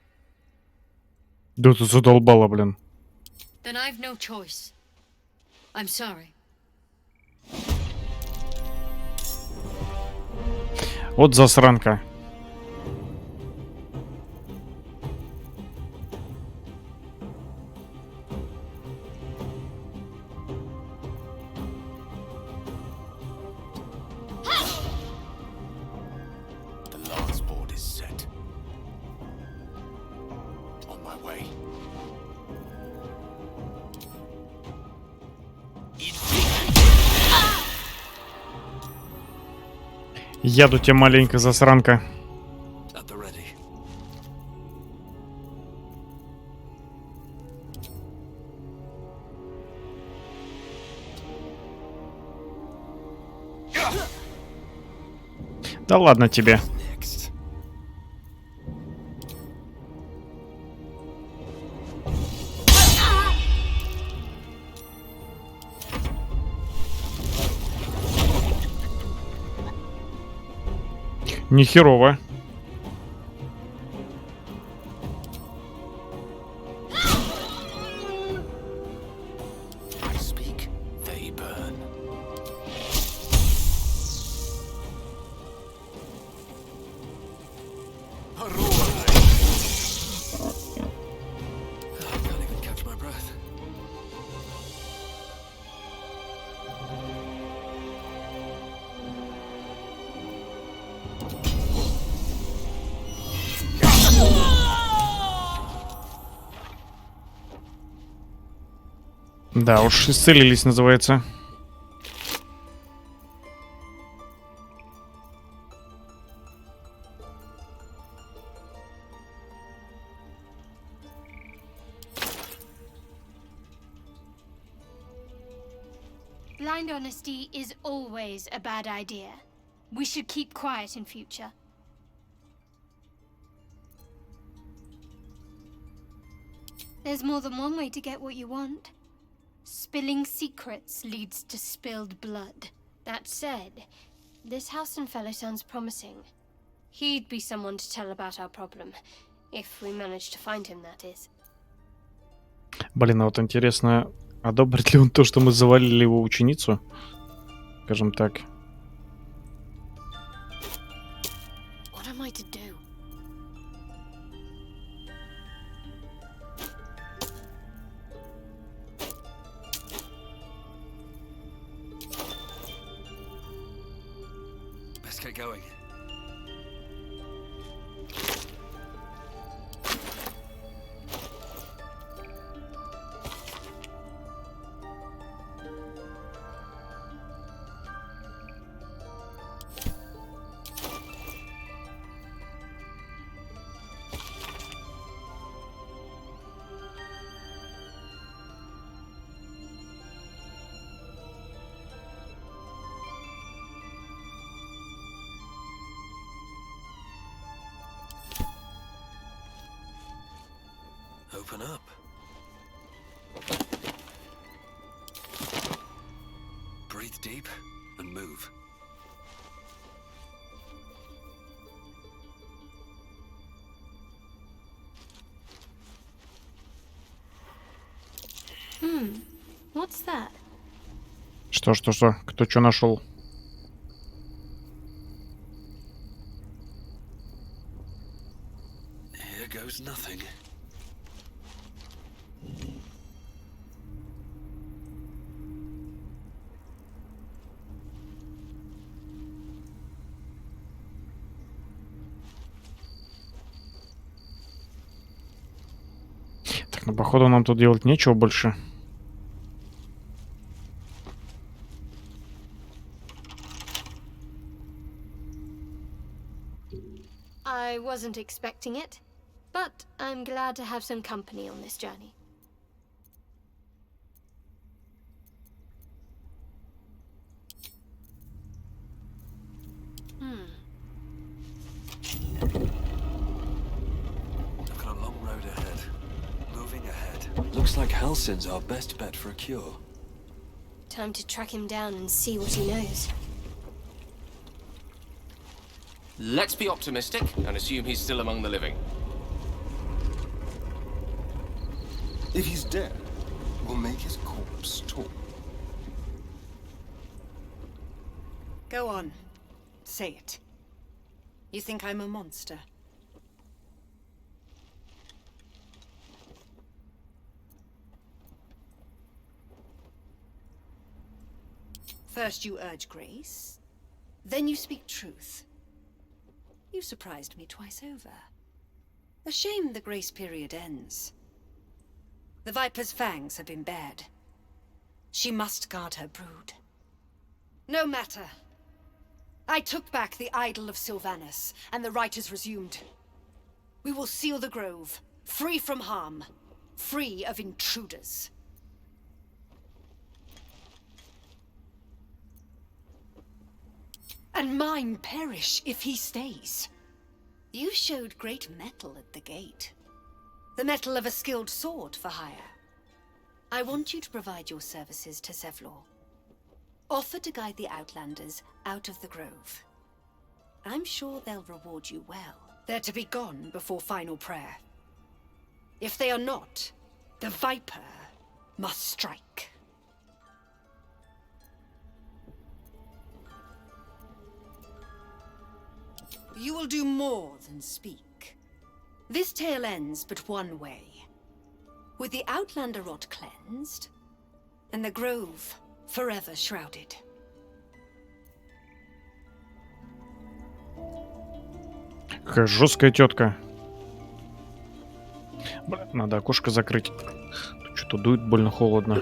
A: Да ты задолбала, блин.
C: Then I've no choice. I'm sorry.
A: Вот засранка. Яду тебе, маленькая засранка. Да ладно тебе. Нехерово. Да уж, исцелились, называется.
N: Blind honesty is always a bad idea. We should keep quiet in future. There's more than one way to get what you want. Spilling secrets leads to spilled blood. That said, this Halsin fellow sounds promising. He'd be someone to tell about our problem. If we manage to find him, that is.
A: Блин, а вот интересно, одобрит ли он то, что мы завалили его ученицу? Скажем так.
C: What am I to do?
M: Let's get going.
O: open up. Breathe deep and move.
N: What's that?
A: Что? Кто что нашел?
O: Here goes nothing.
A: Так, ну походу нам тут делать нечего больше.
N: I wasn't expecting it, but I'm glad to have some company on this journey.
O: I've got a long road ahead. Moving ahead. Looks like Halsin's our best bet for a cure.
N: Time to track him down and see what he knows.
M: Let's be optimistic and assume he's still among the living.
G: If he's dead, we'll make his corpse talk.
L: Go on. Say it. You think I'm a monster? First you urge grace, then you speak truth. You surprised me twice over. A shame the grace period ends. The Viper's fangs have been bared. She must guard her brood. No matter. I took back the idol of Sylvanus, and the rite is resumed. We will seal the grove, free from harm, free of intruders. And mine perish if he stays. You showed great mettle at the gate. The mettle of a skilled sword for hire. I want you to provide your services to Zevlor. Offer to guide the Outlanders out of the grove. I'm sure they'll reward you well. They're to be gone before final prayer. If they are not, the Viper must strike. You will do more than speak. This tale ends but one way. With the Outlander rot cleansed, and the grove forever shrouded.
A: Какая жесткая тетка. Бля, надо окошко закрыть. Тут что-то дует больно холодно.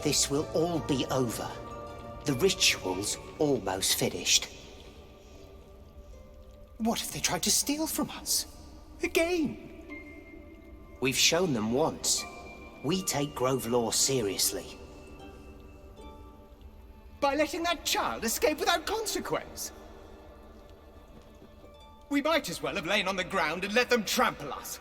P: This will all be over. The ritual's almost finished.
D: What if they tried to steal from us? Again?
P: We've shown them once. We take Grove law seriously.
D: By letting that child escape without consequence? We might as well have lain on the ground and let them trample us.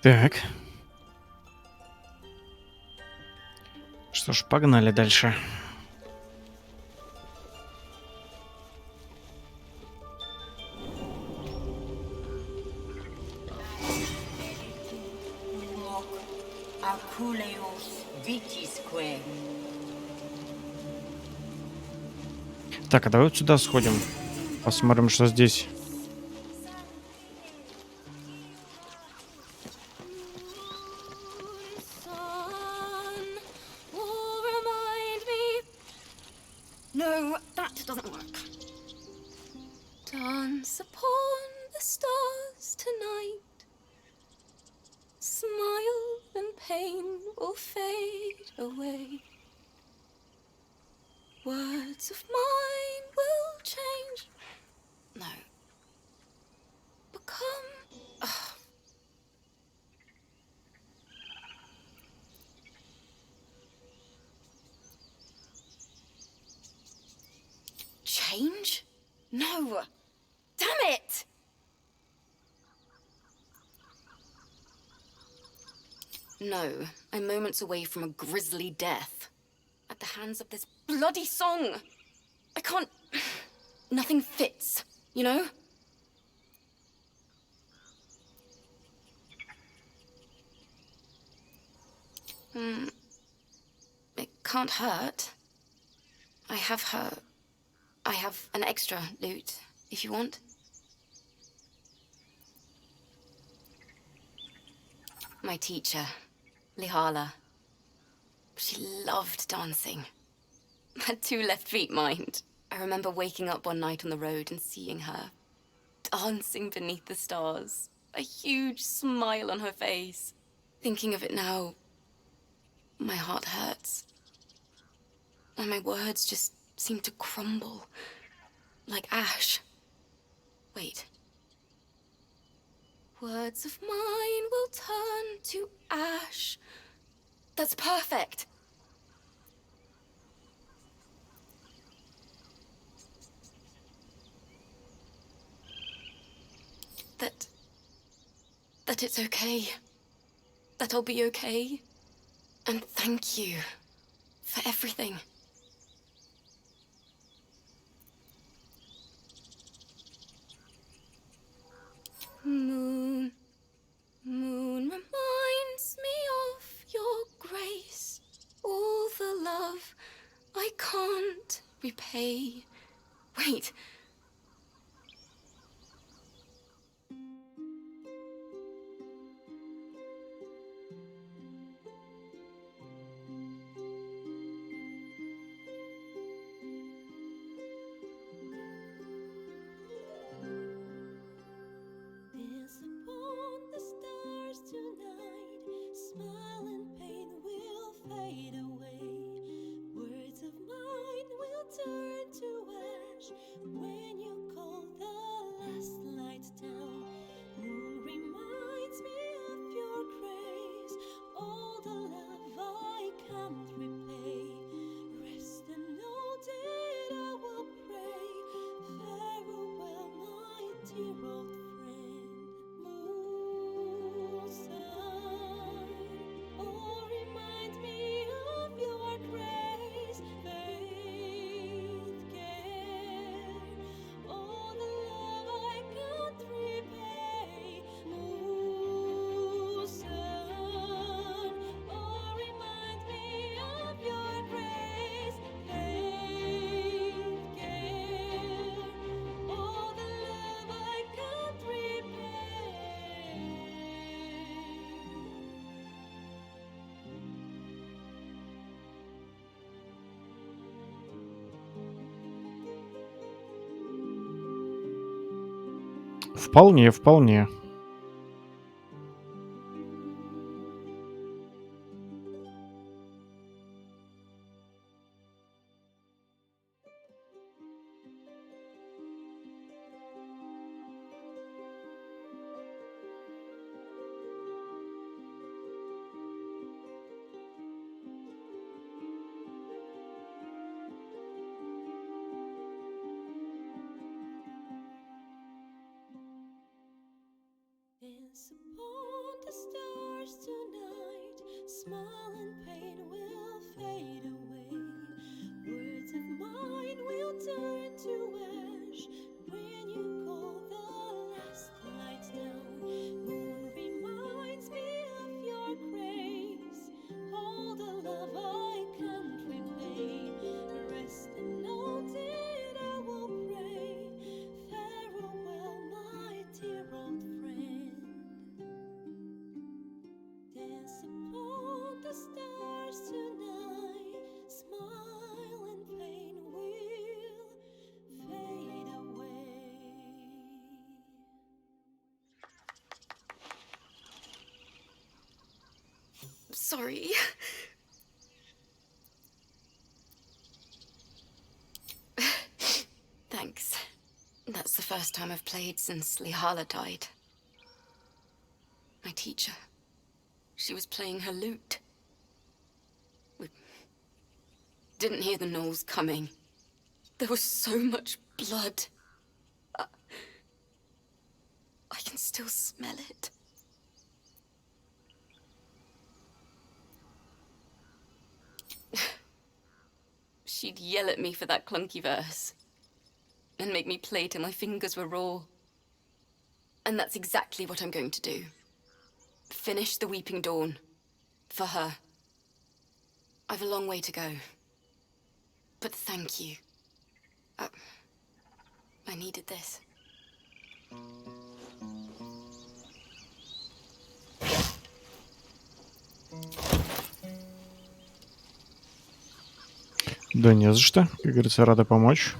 A: Так. Что ж, погнали дальше. Так, а давай вот сюда сходим. Посмотрим, что здесь.
H: No, that doesn't work. Dance upon the stars tonight. Smile and pain will fade away. Words of mine will change. No. Become. Change? No. Damn it! No, I'm moments away from a grisly death. At the hands of this bloody song. I can't... Nothing fits, you know? It can't hurt. I have an extra loot, if you want. My teacher, Lihala. She loved dancing. Had 2 left feet, mind. I remember waking up one night on the road and seeing her dancing beneath the stars. A huge smile on her face. Thinking of it now, my heart hurts. And my words just seem to crumble. Like ash. Wait. Words of mine will turn to ash. That's perfect. That it's okay. That I'll be okay. And thank you for everything. Moon, moon reminds me of your grace. All the love I can't repay. Wait.
A: Вполне, вполне.
Q: sorry. Thanks. That's the first time I've played since Lihala died. My teacher. She was playing her lute. We didn't hear the gnolls coming. There was so much blood. I can still smell it. She'd yell at me for that clunky verse. And make me play till my fingers were raw. And that's exactly what I'm going to do. Finish the Weeping Dawn. For her. I've a long way to go. But thank you. I needed this.
A: Да не за что. Как говорится, рада помочь.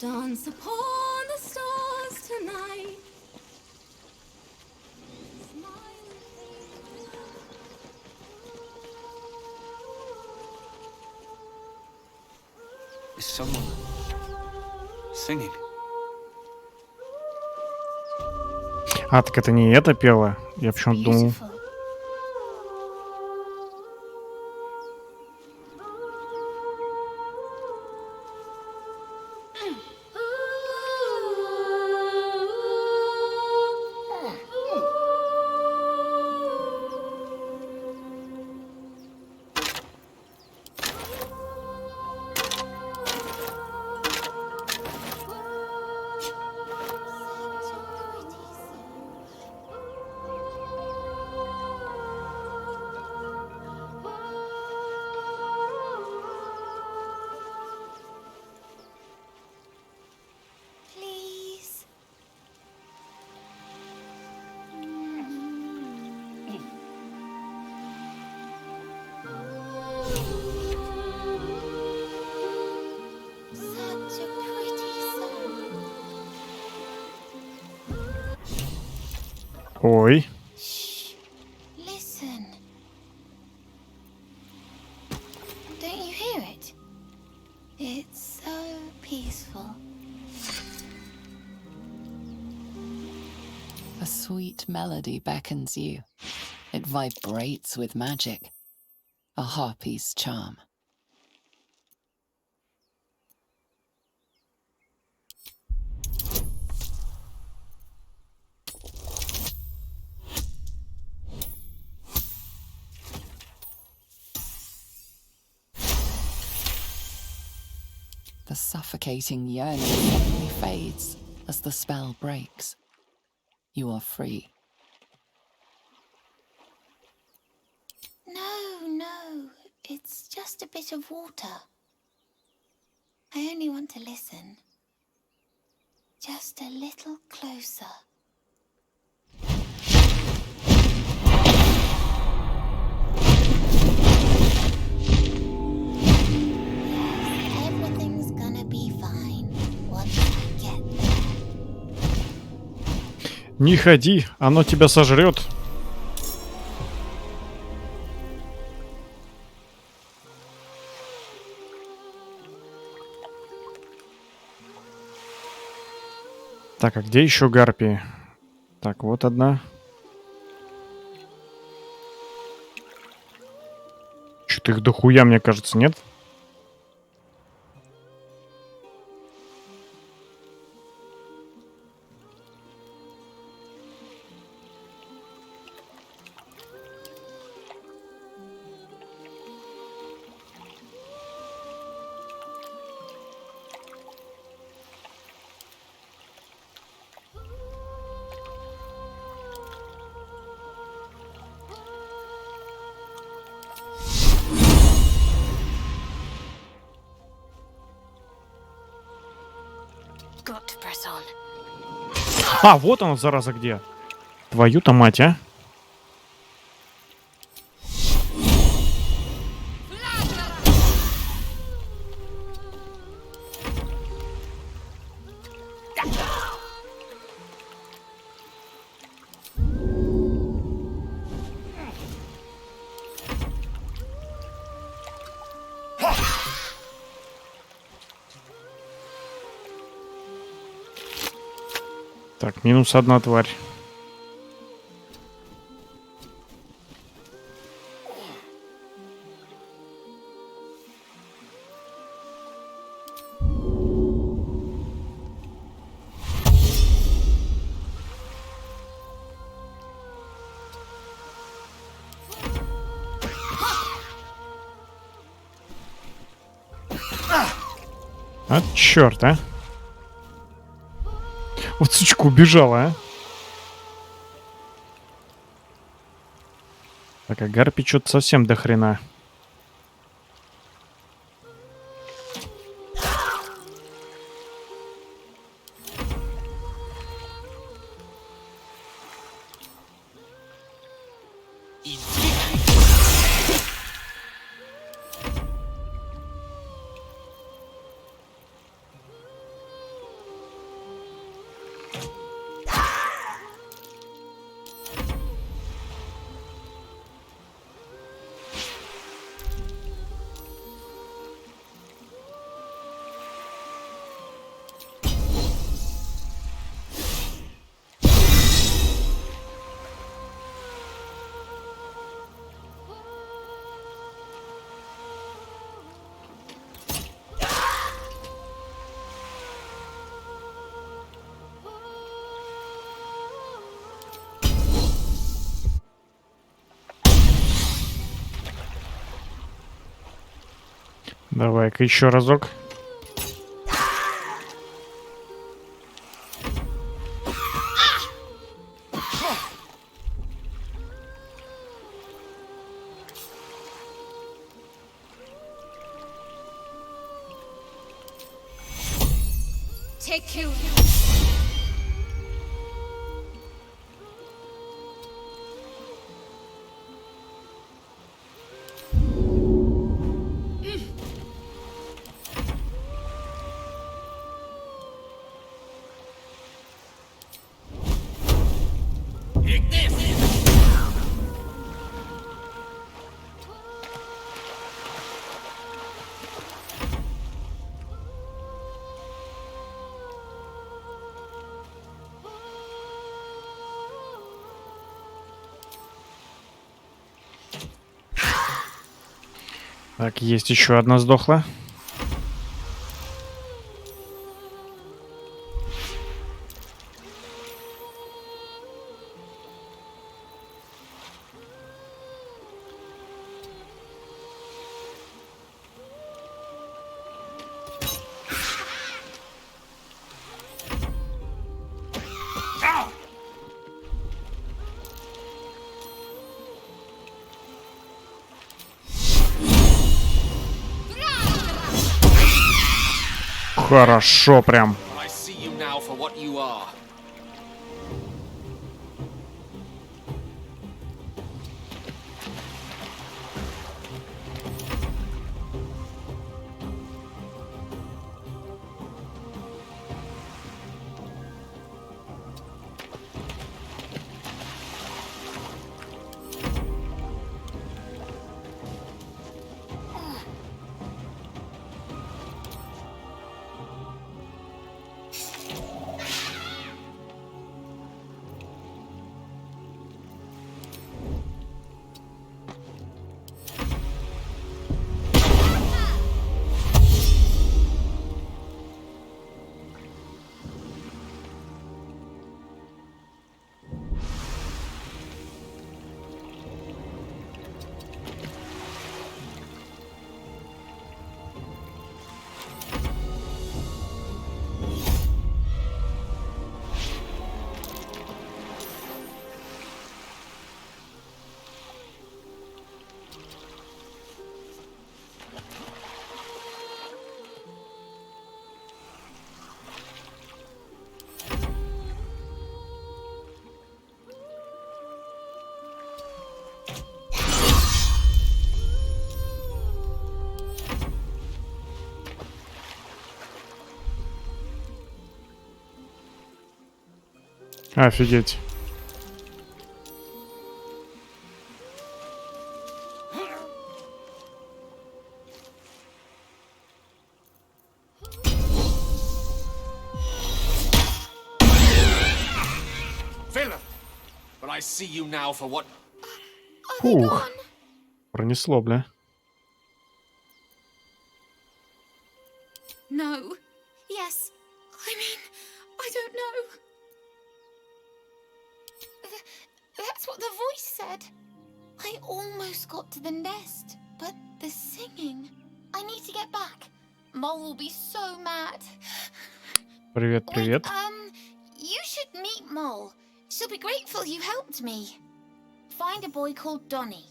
Q: Dance upon the stars tonight.
O: Is someone singing?
A: А, так это не это пела? Я почему-то думал... Ой.
N: Listen. Don't you hear it? It's so peaceful.
F: A sweet melody beckons you. It vibrates with magic. A harpy's charm. The suffocating yearning suddenly fades as the spell breaks. You are free.
N: No, it's just a bit of water. I only want to listen. Just a little closer. Everything's gonna be fine once I get there.
A: Не ходи, оно тебя сожрет. Так, а где еще гарпии? Так, вот одна. Что-то их дохуя, мне кажется, нет? А, вот она, зараза, где. Твою-то мать, а. Так, минус одна тварь. А, черт, а? Вот сучка убежала, а? Так, а гарпий что-то совсем до хрена. Давай-ка еще разок. Так, есть еще одна сдохла. Хорошо прям. Офигеть.
M: I see you now for what...
A: Фух. Пронесло, бля.
R: No. Yes. I mean, I don't know. That's what the voice said. I almost got to the nest, but the singing... I need to get back. Mole will be so mad.
A: Привет, привет.
R: You should meet Mole. She'll be grateful you helped me. Find a boy called Donny.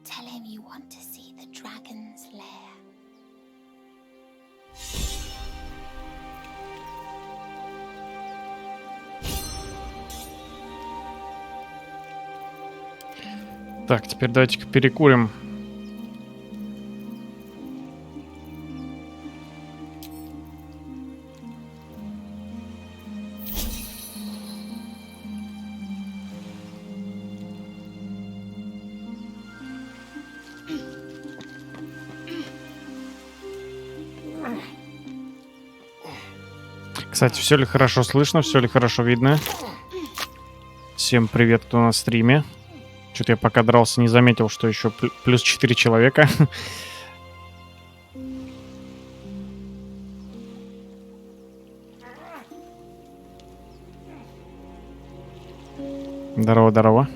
R: Tell him you want to see the dragon's lair.
A: Так, теперь давайте-ка перекурим. Кстати, все ли хорошо слышно, все ли хорошо видно? Всем привет, кто на стриме. Что-то я пока дрался, не заметил, что еще плюс 4 человека. Здорово, здорово.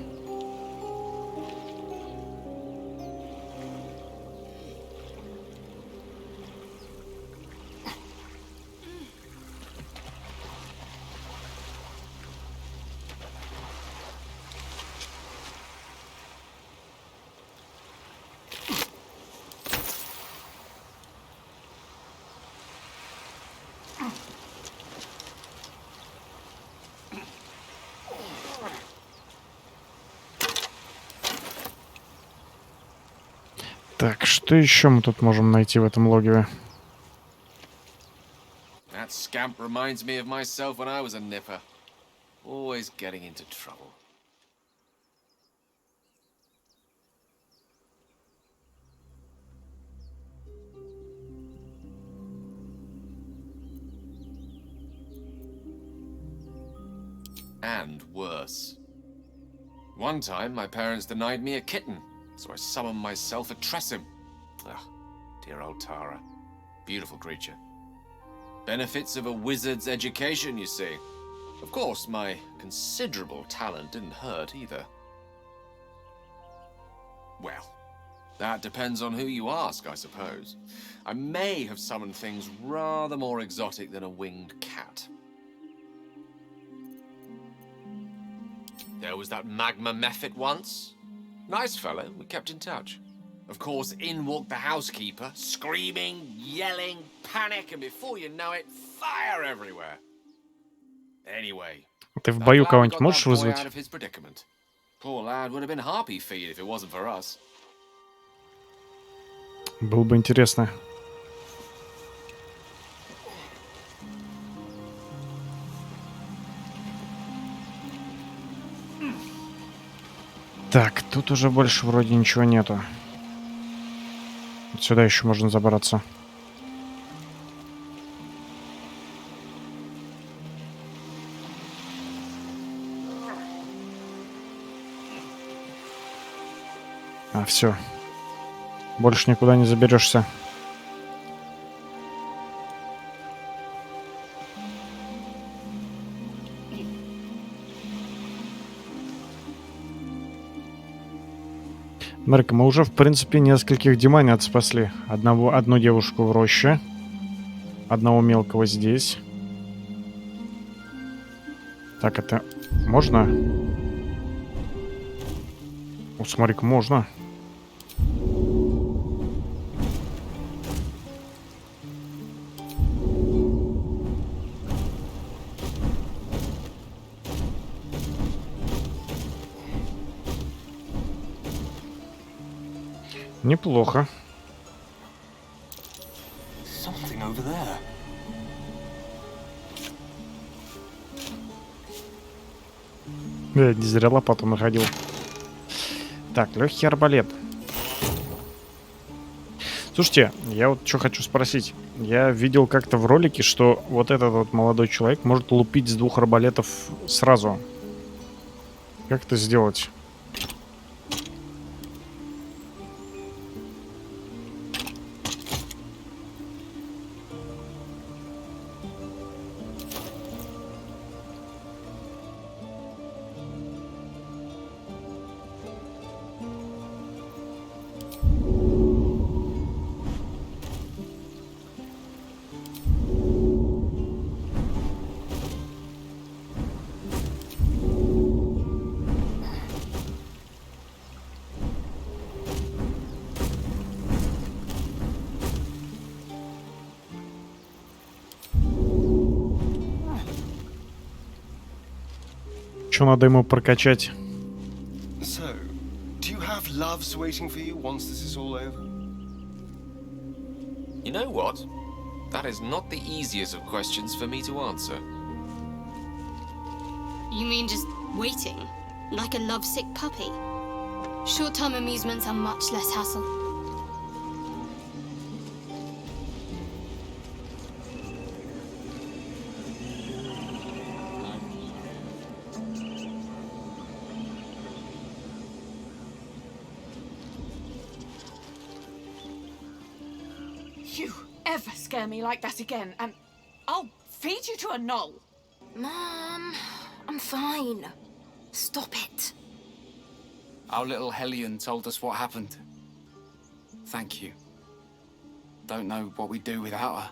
A: Так, что еще мы тут можем найти в этом логове?
M: That scamp reminds me of myself when I was a nipper. Always getting into trouble. And worse. One time, my parents denied me a kitten, so I summoned myself a Tressim. Ugh, dear old Tara. Beautiful creature. Benefits of a wizard's education, you see. Of course, my considerable talent didn't hurt either. Well, that depends on who you ask, I suppose. I may have summoned things rather more exotic than a winged cat. There was that magma mephit once. Nice fellow, we kept in touch. Of course, in walked the housekeeper, screaming, yelling, panic, and before you know it, fire everywhere. Anyway,
A: Ты в бою кого-нибудь можешь вызвать?
M: Poor lad would have been harpy feed if it wasn't for us.
A: Было бы интересно. Так, тут уже больше вроде ничего нету. Вот сюда еще можно забраться. А, все. Больше никуда не заберешься. Смотри-ка, мы уже, в принципе, нескольких демонят спасли. Одну девушку в роще. Одного мелкого здесь. Так, это можно? О, смотри-ка, можно. Неплохо.
O: Something over there.
A: Я не зря лопату находил. Так, легкий арбалет. Слушайте, я вот что хочу спросить. Я видел как-то в ролике, что вот этот вот молодой человек может лупить с 2 арбалетов сразу. Как это сделать? Что надо ему прокачать?
G: So, do you have loves waiting for you once this is all over?
M: You know what? That is not the easiest of questions for me to answer.
N: You mean just waiting? Like a lovesick puppy? Short-term amusements are much less hassle.
K: You ever scare me like that again, and I'll feed you to a knoll.
Q: Mom, I'm fine. Stop it.
S: Our little Hellion told us what happened. Thank you. Don't know what we'd do without her.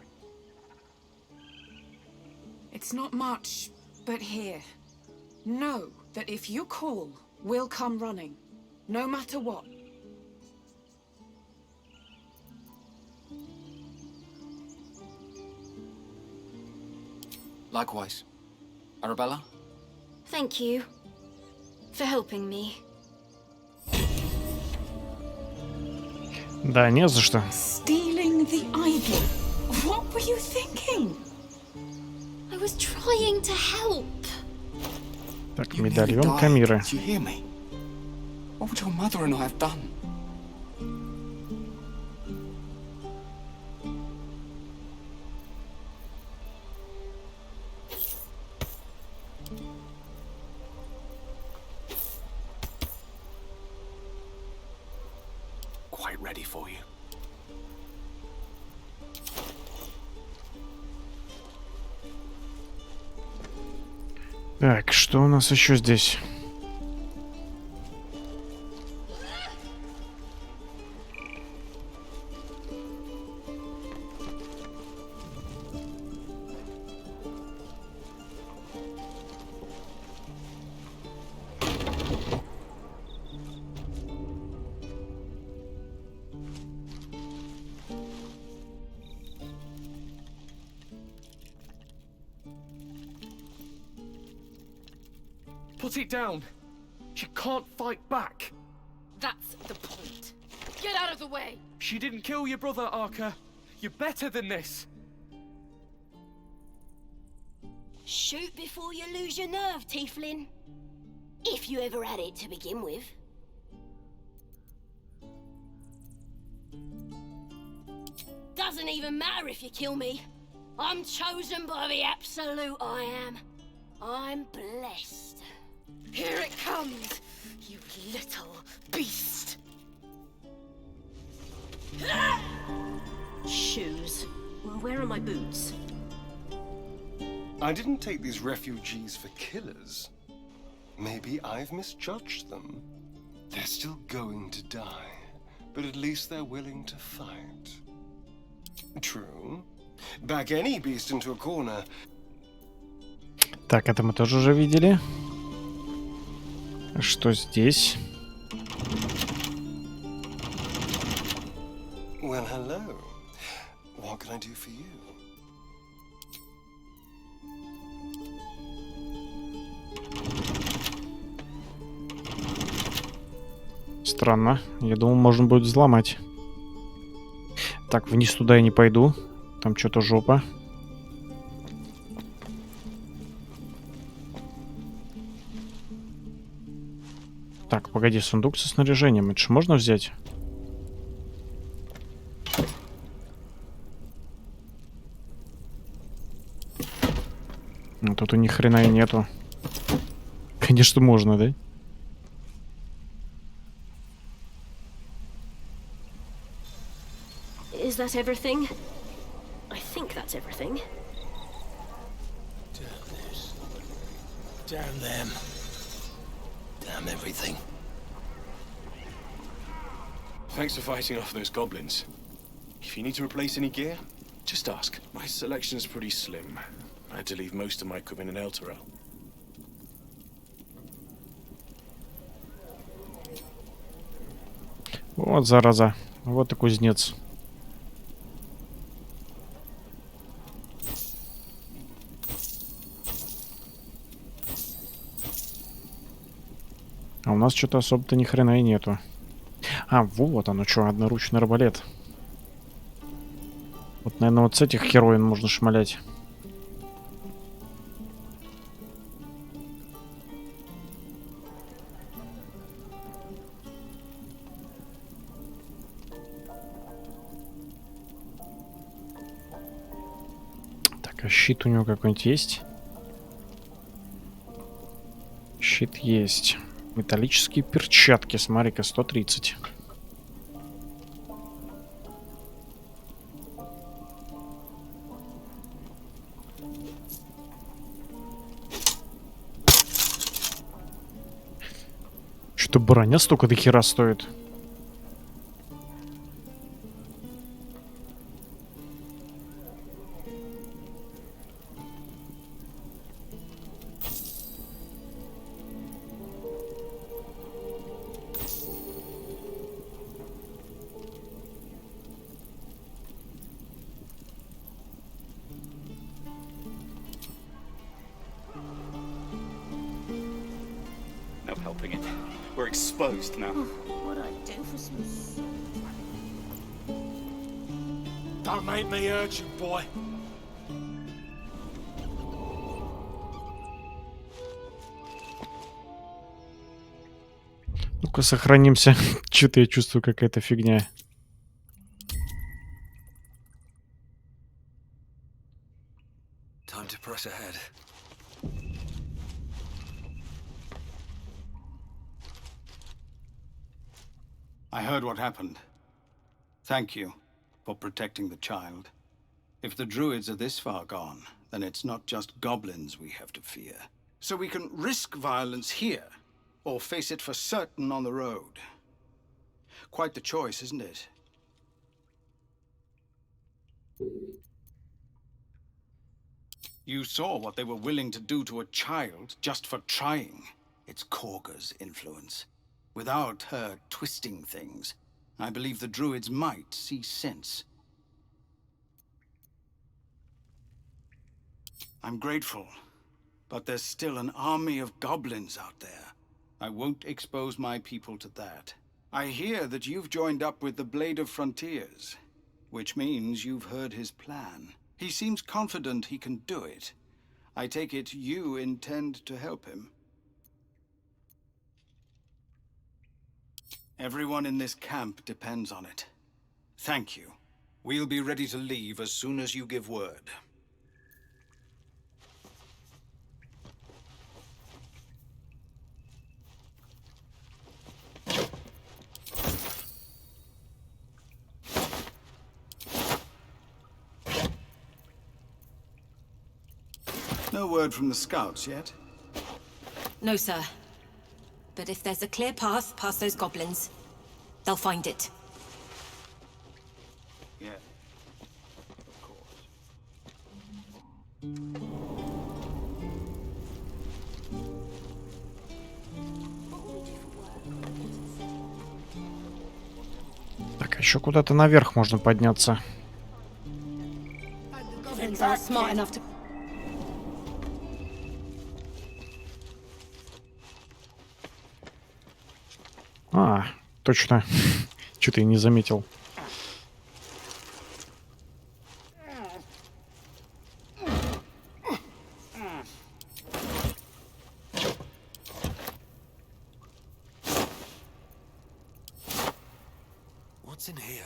K: It's not much, but here. Know that if you call, we'll come running. No matter what.
S: Likewise. Arabella?
Q: Thank you for helping me.
A: Да, не за что.
K: Stealing the idol. What were you thinking?
Q: I was trying to help.
A: Так, медальон Камиры.
S: Did you hear me? What would your mother and I have done? Quite ready for you.
A: Так, что у нас еще здесь?
E: Put it down. She can't fight back.
K: That's the point. Get out of the way.
E: She didn't kill your brother, Arca. You're better than this.
T: Shoot before you lose your nerve, Tiefling. If you ever had it to begin with. Doesn't even matter if you kill me. I'm chosen by the Absolute, I am. I'm blessed.
K: Here it comes, you little beast.
T: Shoes. Where are my boots?
G: I didn't take these refugees for killers. Maybe I've misjudged them. They're still going to die, but at least they're willing to fight. True. Back any beast into a corner.
A: Так, это мы тоже уже видели. Что здесь?
G: Well, hello. What can I do for you?
A: Странно. Я думал, можно будет взломать. Так, вниз туда я не пойду. Там что-то жопа. Так, погоди, сундук со снаряжением. Это же можно взять? Ну, тут у них хрена и нету. Конечно, можно, да?
T: that everything? I think that's everything.
J: Damn this. Damn them. Damn everything.
I: Thanks for fighting off those goblins. If you need to replace any gear, just ask. My selection's pretty slim. I had to leave most of my equipment in Elturel.
A: Вот зараза. Вот и кузнец. А у нас что-то особо-то ни хрена и нету. А, вот оно что, одноручный арбалет. Вот, наверное, вот с этих хероин можно шмалять. Так, а щит у него какой-нибудь есть? Щит есть. Металлические перчатки, смотри-ка, 130. Что броня столько до хера стоит?
U: No helping it. We're exposed now.
T: What I do for some soup?
E: Don't make me urge you, boy.
A: Ну-ка, сохранимся. Что-то я чувствую, какая-то фигня.
O: Time to press ahead.
B: I heard what happened. Thank you for protecting the child. If the druids are this far gone, then it's not just goblins we have to fear. So we can risk violence here, or face it for certain on the road. Quite the choice, isn't it? You saw what they were willing to do to a child just for trying. It's Korga's influence. Without her twisting things, I believe the druids might see sense. I'm grateful, but there's still an army of goblins out there. I won't expose my people to that. I hear that you've joined up with the Blade of Frontiers, which means you've heard his plan. He seems confident he can do it. I take it you intend to help him. Everyone in this camp depends on it. Thank you. We'll be ready to leave as soon as you give word. No word from the scouts yet?
T: No, sir. But if there's a clear path past those goblins, they'll find it.
B: Yeah. Of course.
A: Так, а еще куда-то наверх можно подняться.
T: Goblins aren't smart enough to...
A: А, точно. Что-то я не заметил.
O: What's in here?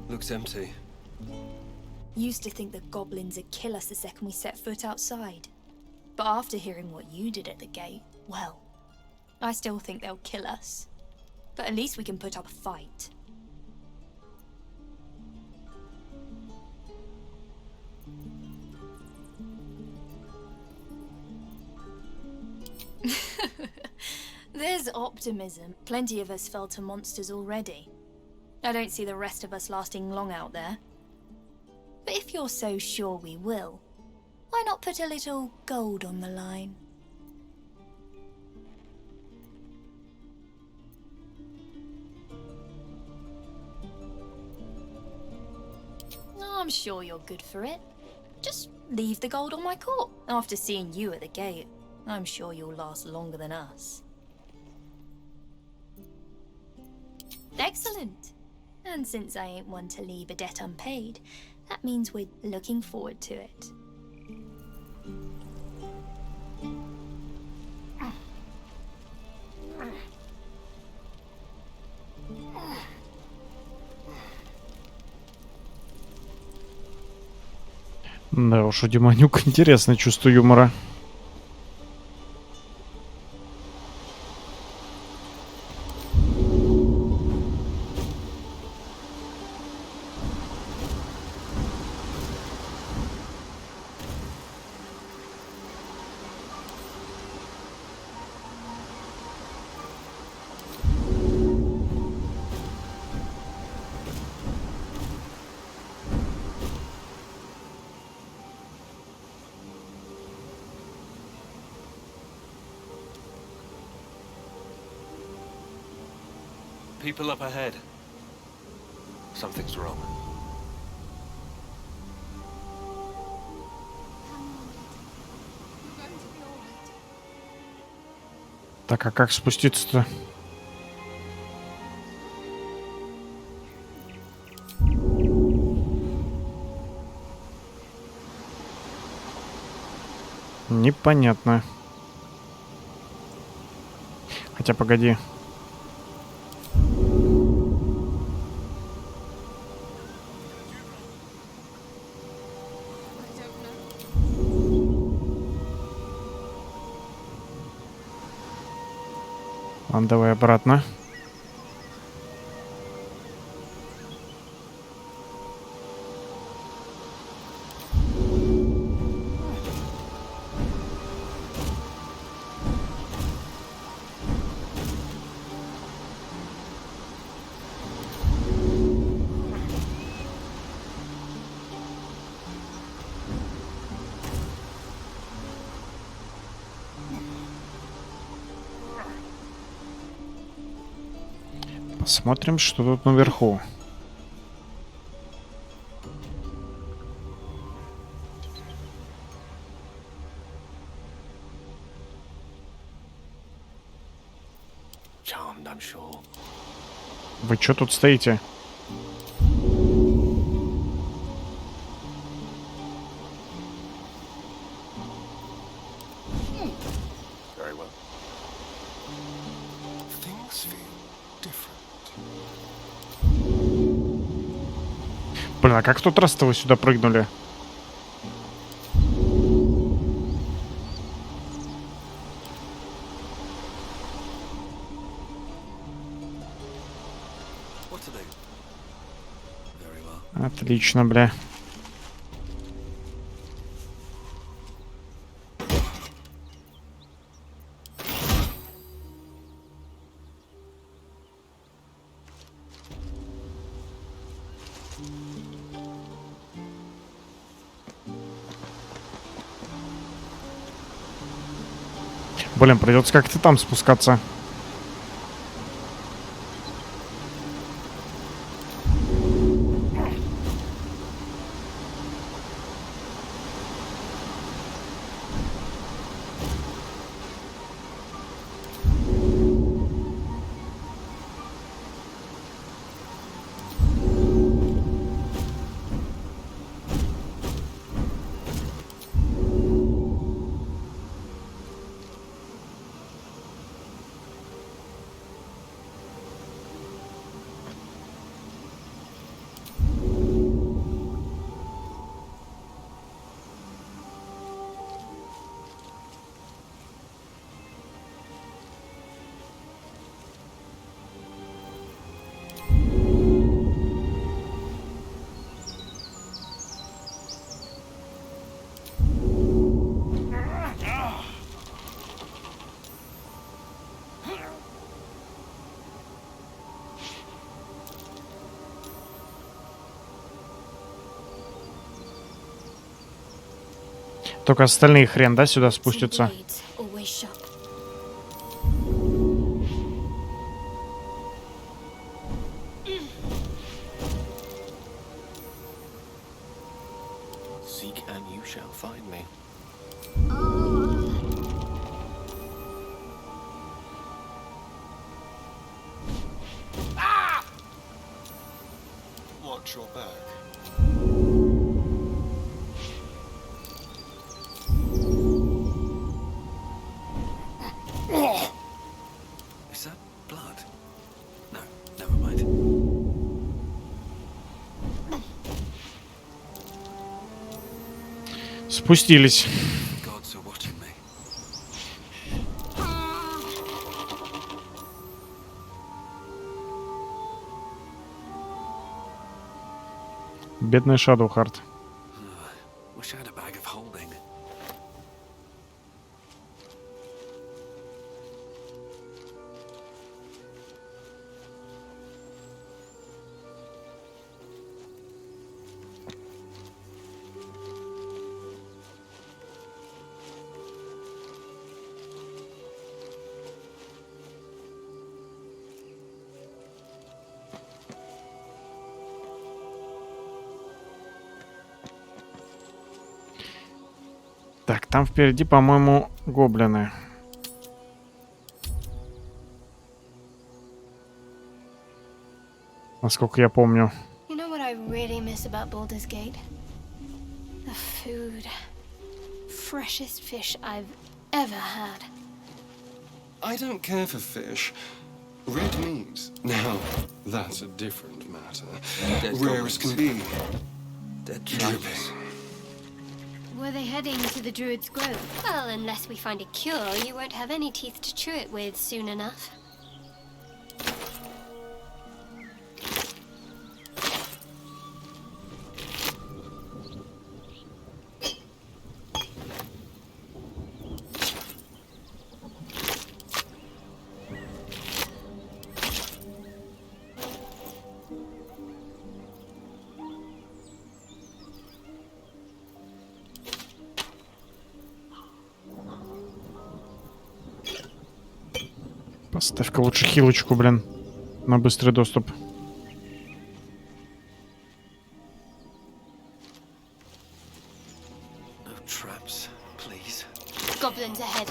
O: Looks empty.
C: Used to think that goblins would kill us the second we set foot outside. But after hearing what you did at the gate, well, I still think they'll kill us. But at least we can put up a fight. There's optimism. Plenty of us fell to monsters already. I don't see the rest of us lasting long out there. But if you're so sure we will, why not put a little gold on the line? I'm sure you're good for it. Just leave the gold on my court. After seeing you at the gate, I'm sure you'll last longer than us. Excellent. And since I ain't one to leave a debt unpaid, that means we're looking forward to it.
A: Да уж, у Демонюк интересное чувство юмора.
O: People up ahead. Something's wrong.
A: Так, а как спуститься-то? Непонятно. Хотя, погоди. Ладно, давай обратно. Посмотрим, что тут наверху. Вы что тут стоите? Блин, а как в тот раз-то вы сюда прыгнули? Отлично, бля. Блин, придется как-то там спускаться. Только остальные хрен, да, сюда спустятся?
N: Always shop.
J: Seek and you shall find me.
G: Ah! Watch your back.
O: Is that blood? No, never mind.
A: Спустились.
O: Gods are watching me.
A: Бедный Шадоухарт.
O: Wish I had a bag of holding.
A: Так, там впереди, по-моему, гоблины. Насколько я помню.
N: You know what I really miss about Baldur's Gate? The food. Freshest fish I've ever had.
G: I don't care for fish. Red meat. Now, that's a different matter. Rare as can be. Dripping.
N: Were they heading to the Druid's Grove? Well, unless we find a cure, you won't have any teeth to chew it with soon enough.
A: Поставь-ка лучше хилочку, блин, на быстрый доступ.
O: No traps, please.
N: Goblins ahead.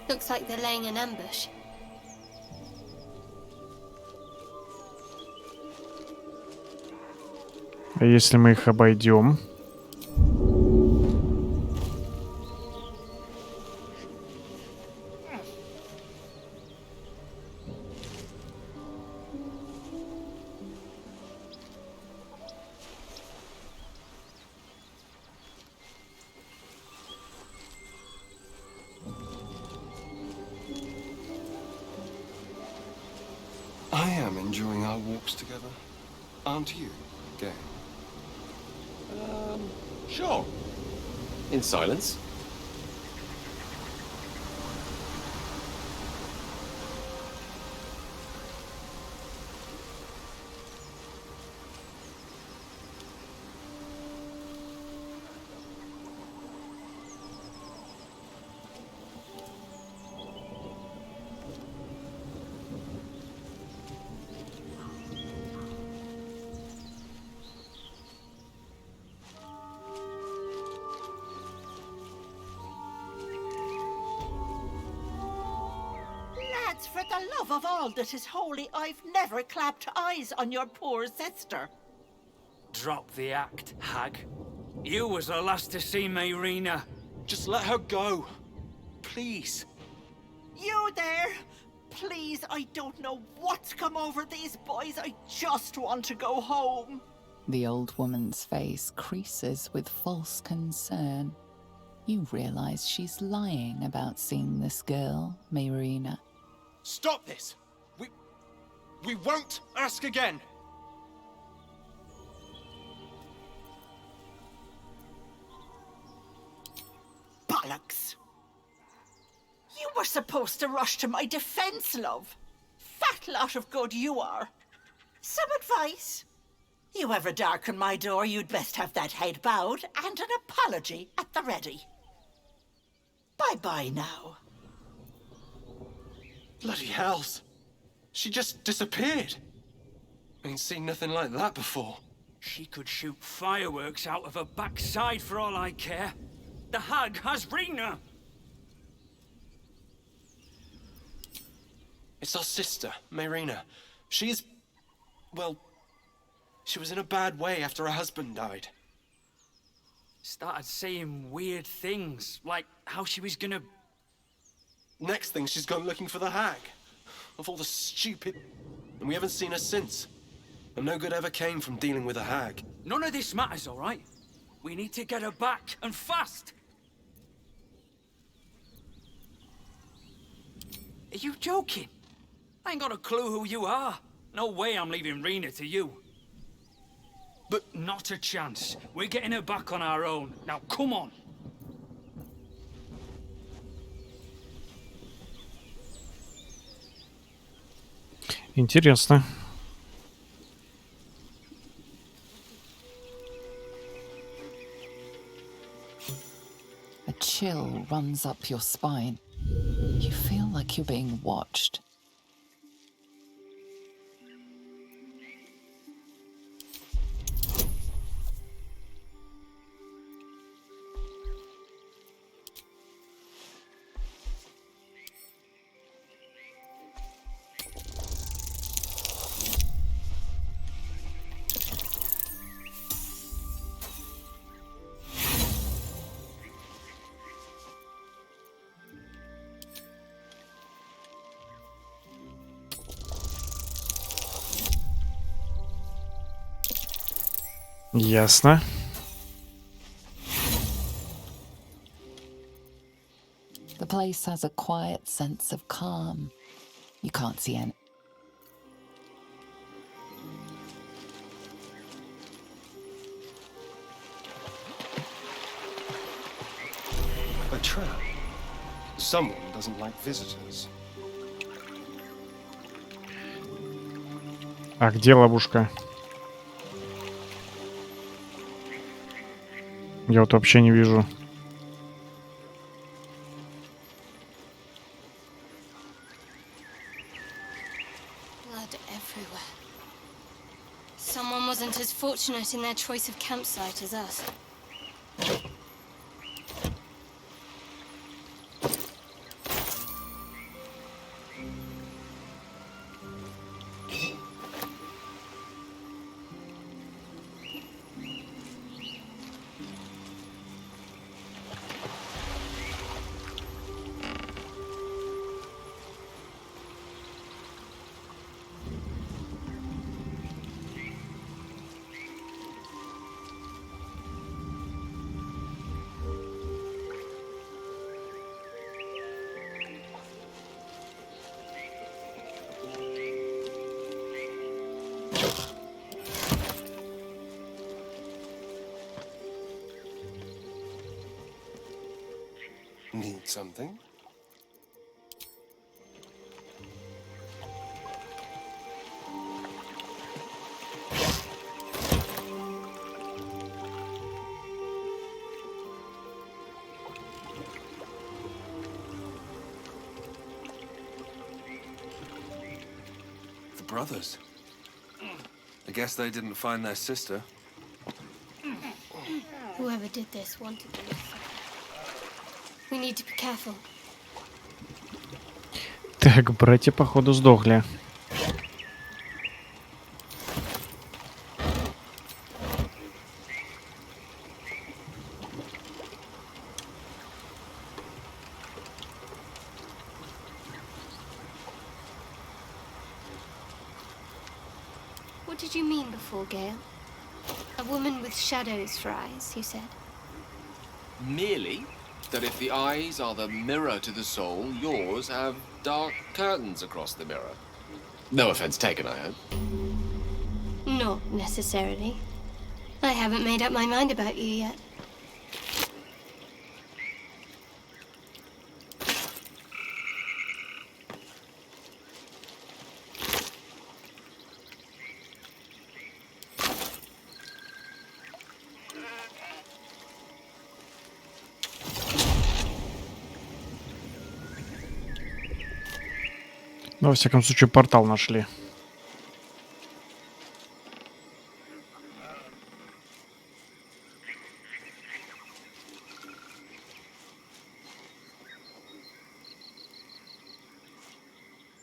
N: Looks like they're laying an ambush.
A: А если мы их обойдем?
G: I am enjoying our walks together. Aren't you, Gay?
M: Sure. In silence.
L: Lads, for the love of all that is holy, I've never clapped eyes on your poor sister.
V: Drop the act, hag. You was the last to see me, Rena.
I: Just let her go. Please.
L: You there? Please, I don't know what's come over these boys. I just want to go home.
F: The old woman's face creases with false concern. You realize she's lying about seeing this girl, Mayrina.
I: Stop this! We won't ask again!
L: Bollocks! You were supposed to rush to my defense, love. Fat lot of good you are. Some advice? You ever darken my door, you'd best have that head bowed and an apology at the ready. Bye-bye now.
I: Bloody hells. She just disappeared. I ain't seen nothing like that before.
V: She could shoot fireworks out of her backside for all I care. The hag has Rena.
I: It's our sister, Mayrina. She's... well... she was in a bad way after her husband died.
V: Started saying weird things, like how she was gonna...
I: Next thing, she's gone looking for the hag. Of all the stupid... And we haven't seen her since. And no good ever came from dealing with a hag.
V: None of this matters, all right? We need to get her back, and fast! Are you joking? I ain't got a clue who you are. No way I'm leaving Rena to you. But not a chance. We're getting her back on our own. Now, come on.
A: Интересно.
F: A chill runs up your spine. You feel like you're being watched.
A: Ясно.
F: The place has a quiet sense of calm. You can't see any.
G: A trap. Someone doesn't like visitors.
A: А где ловушка? Я вот вообще не вижу.
N: Blood everywhere. Someone wasn't as fortunate in their choice of campsite as us.
G: Need something?
O: The brothers. I guess they didn't find their sister.
N: Whoever did this wanted them. We need to be careful.
A: Так, братья, походу, сдохли.
N: What did you mean before, Gale? A woman with shadows for eyes, you said.
M: Merely that if the eyes are the mirror to the soul, yours have dark curtains across the mirror. No offense taken, I hope.
N: Not necessarily. I haven't made up my mind about you yet.
A: Ну, во всяком случае, портал нашли.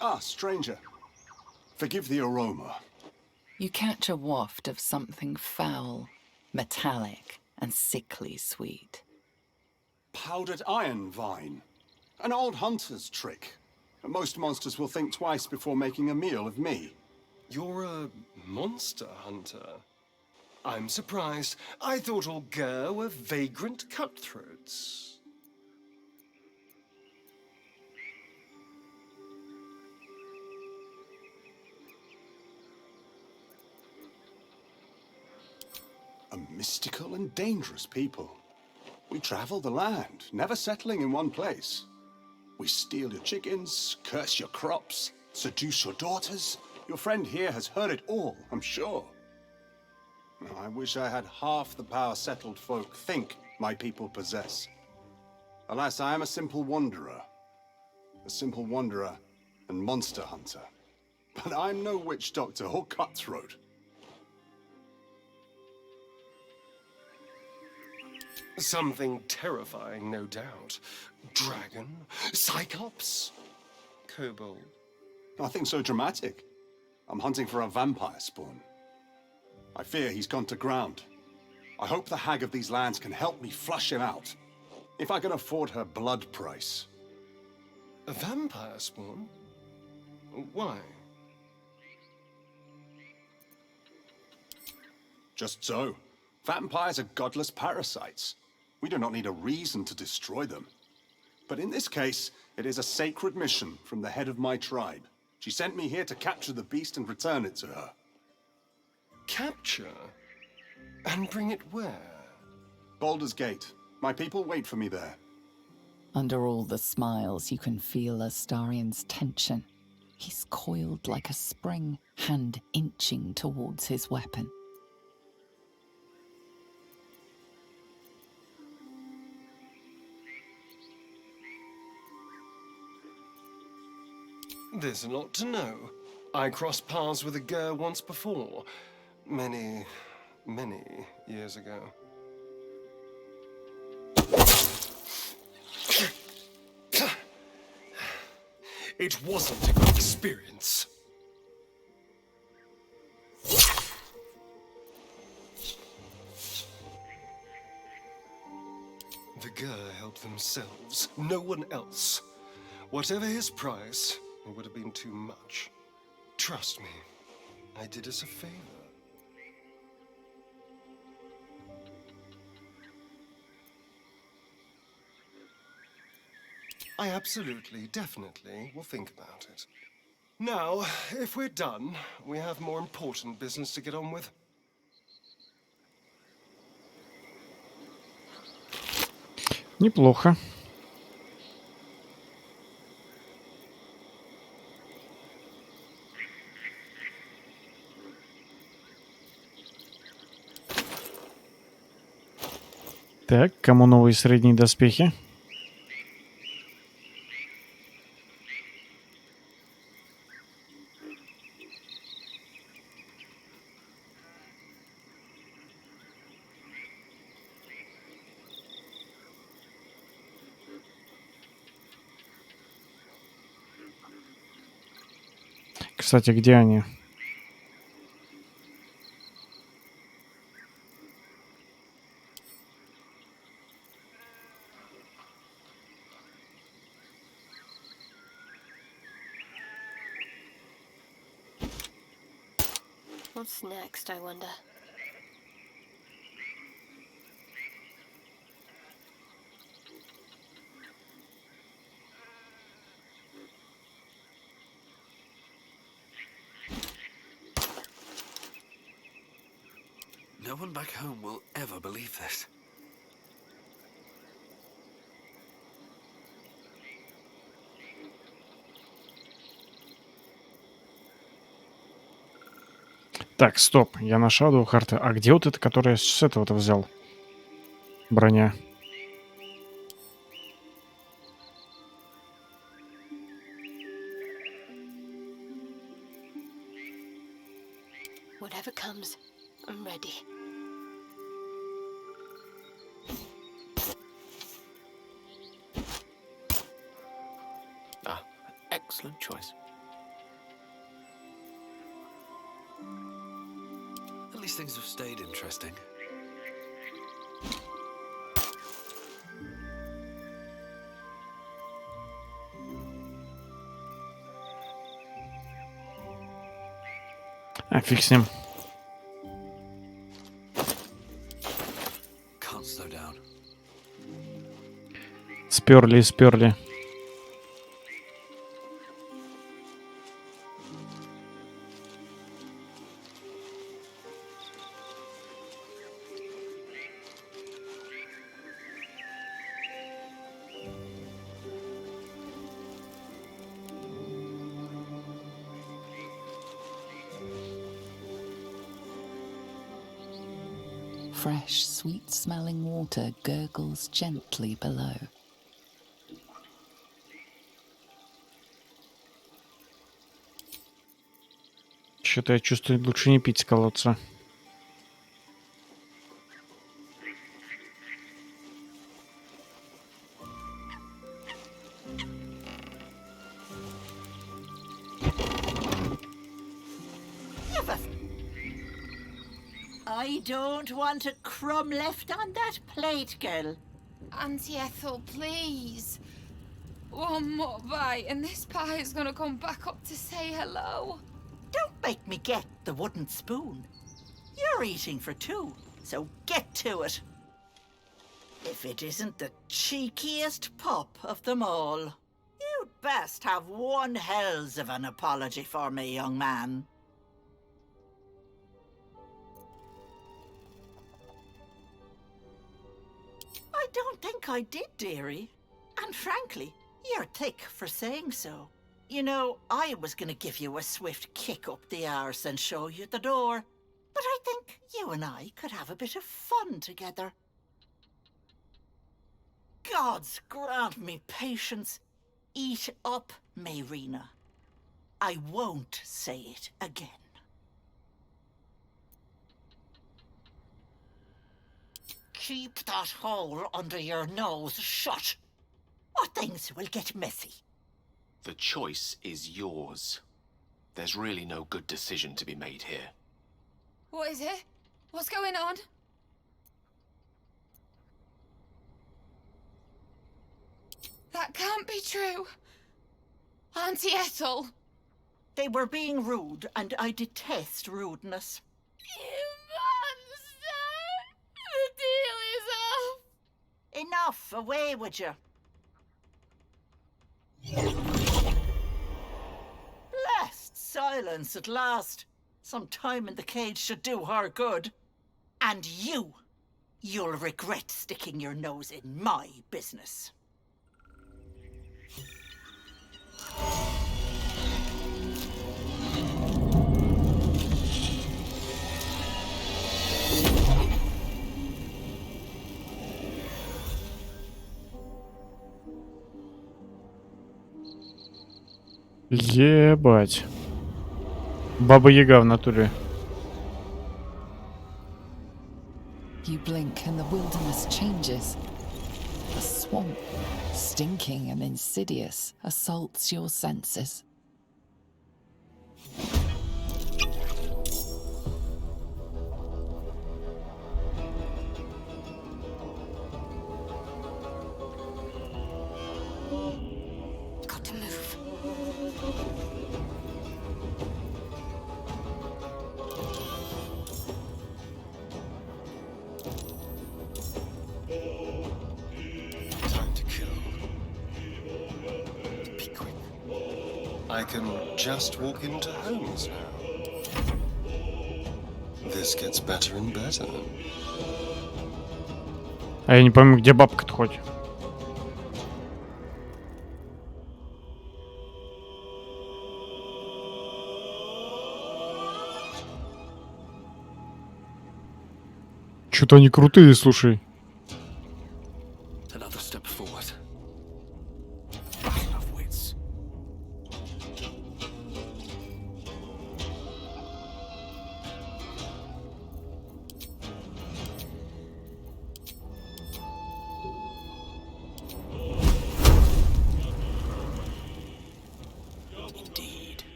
D: Ah, stranger. Forgive the aroma.
F: You catch a waft of something foul, metallic, and sickly sweet.
D: Powdered iron vine. An old hunter's trick. Most monsters will think twice before making a meal of me.
G: You're a monster hunter? I'm surprised. I thought all Ger were vagrant cutthroats.
D: A mystical and dangerous people. We travel the land, never settling in one place. We steal your chickens, curse your crops, seduce your daughters. Your friend here has heard it all, I'm sure. I wish I had half the power settled folk think my people possess. Alas, I am a simple wanderer. A simple wanderer and monster hunter. But I'm no witch doctor or cutthroat.
G: Something terrifying, no doubt. Dragon? Cyclops? Kobold?
D: Nothing so dramatic. I'm hunting for a vampire spawn. I fear he's gone to ground. I hope the hag of these lands can help me flush him out. If I can afford her blood price.
G: A vampire spawn? Why?
D: Just so. Vampires are godless parasites. We do not need a reason to destroy them. But in this case, it is a sacred mission from the head of my tribe. She sent me here to capture the beast and return it to her.
G: Capture? And bring it where?
D: Baldur's Gate. My people wait for me there.
F: Under all the smiles, you can feel Astarion's tension. He's coiled like a spring, hand inching towards his weapon.
G: There's a lot to know. I crossed paths with a Ger once before. Many years ago. It wasn't a good experience. The Ger helped themselves, no one else. Whatever his price, it would have been too much. Trust me, I did us a favor. I absolutely, definitely will think about it. Now, if we're done, we have more important business to get on with.
A: Неплохо. Так, кому новые средние доспехи? Кстати, где они?
N: What's next, I wonder?
O: No one back home will ever believe this.
A: Так, стоп, я на Shadow карты. А где вот это, которое с этого-то взял? Броня.
T: already.
I: Ah, excellent choice.
O: At least things have stayed interesting.
A: А, фиг с ним.
O: Can't slow down.
A: Сперли.
F: Fresh, sweet-smelling water gurgles gently below.
A: Что-то я чувствую, лучше не пить с колодца.
L: I don't want a crumb left on that plate, girl.
R: Auntie Ethel, please. One more bite and this pie is gonna come back up to say hello.
L: Don't make me get the wooden spoon. You're eating for two, so get to it. If it isn't the cheekiest pup of them all. You'd best have one hells of an apology for me, young man. I don't think I did, dearie. And frankly, you're thick for saying so. You know, I was gonna give you a swift kick up the arse and show you the door. But I think you and I could have a bit of fun together. Gods grant me patience. Eat up, Mayrina. I won't say it again. Keep that hole under your nose shut, or things will get messy.
J: The choice is yours. There's really no good decision to be made here.
R: What is it? What's going on? That can't be true. Auntie Ethel.
L: They were being rude, and I detest rudeness.
R: You monster! The deal is off!
L: Enough, away with you. Blessed silence at last. Some time in the cage should do her good. And you'll regret sticking your nose in my business.
A: Ебать. Баба-яга в натуре.
F: You blink and the wilderness changes. A swamp, stinking and insidious, assaults your senses.
L: Got to move.
G: Time to kill. Be quick. I can just walk into homes now. This gets better and better.
A: А я не пойму, где бабка-то хоть. Что-то они крутые, слушай.
O: Another step forward. Battle of wits.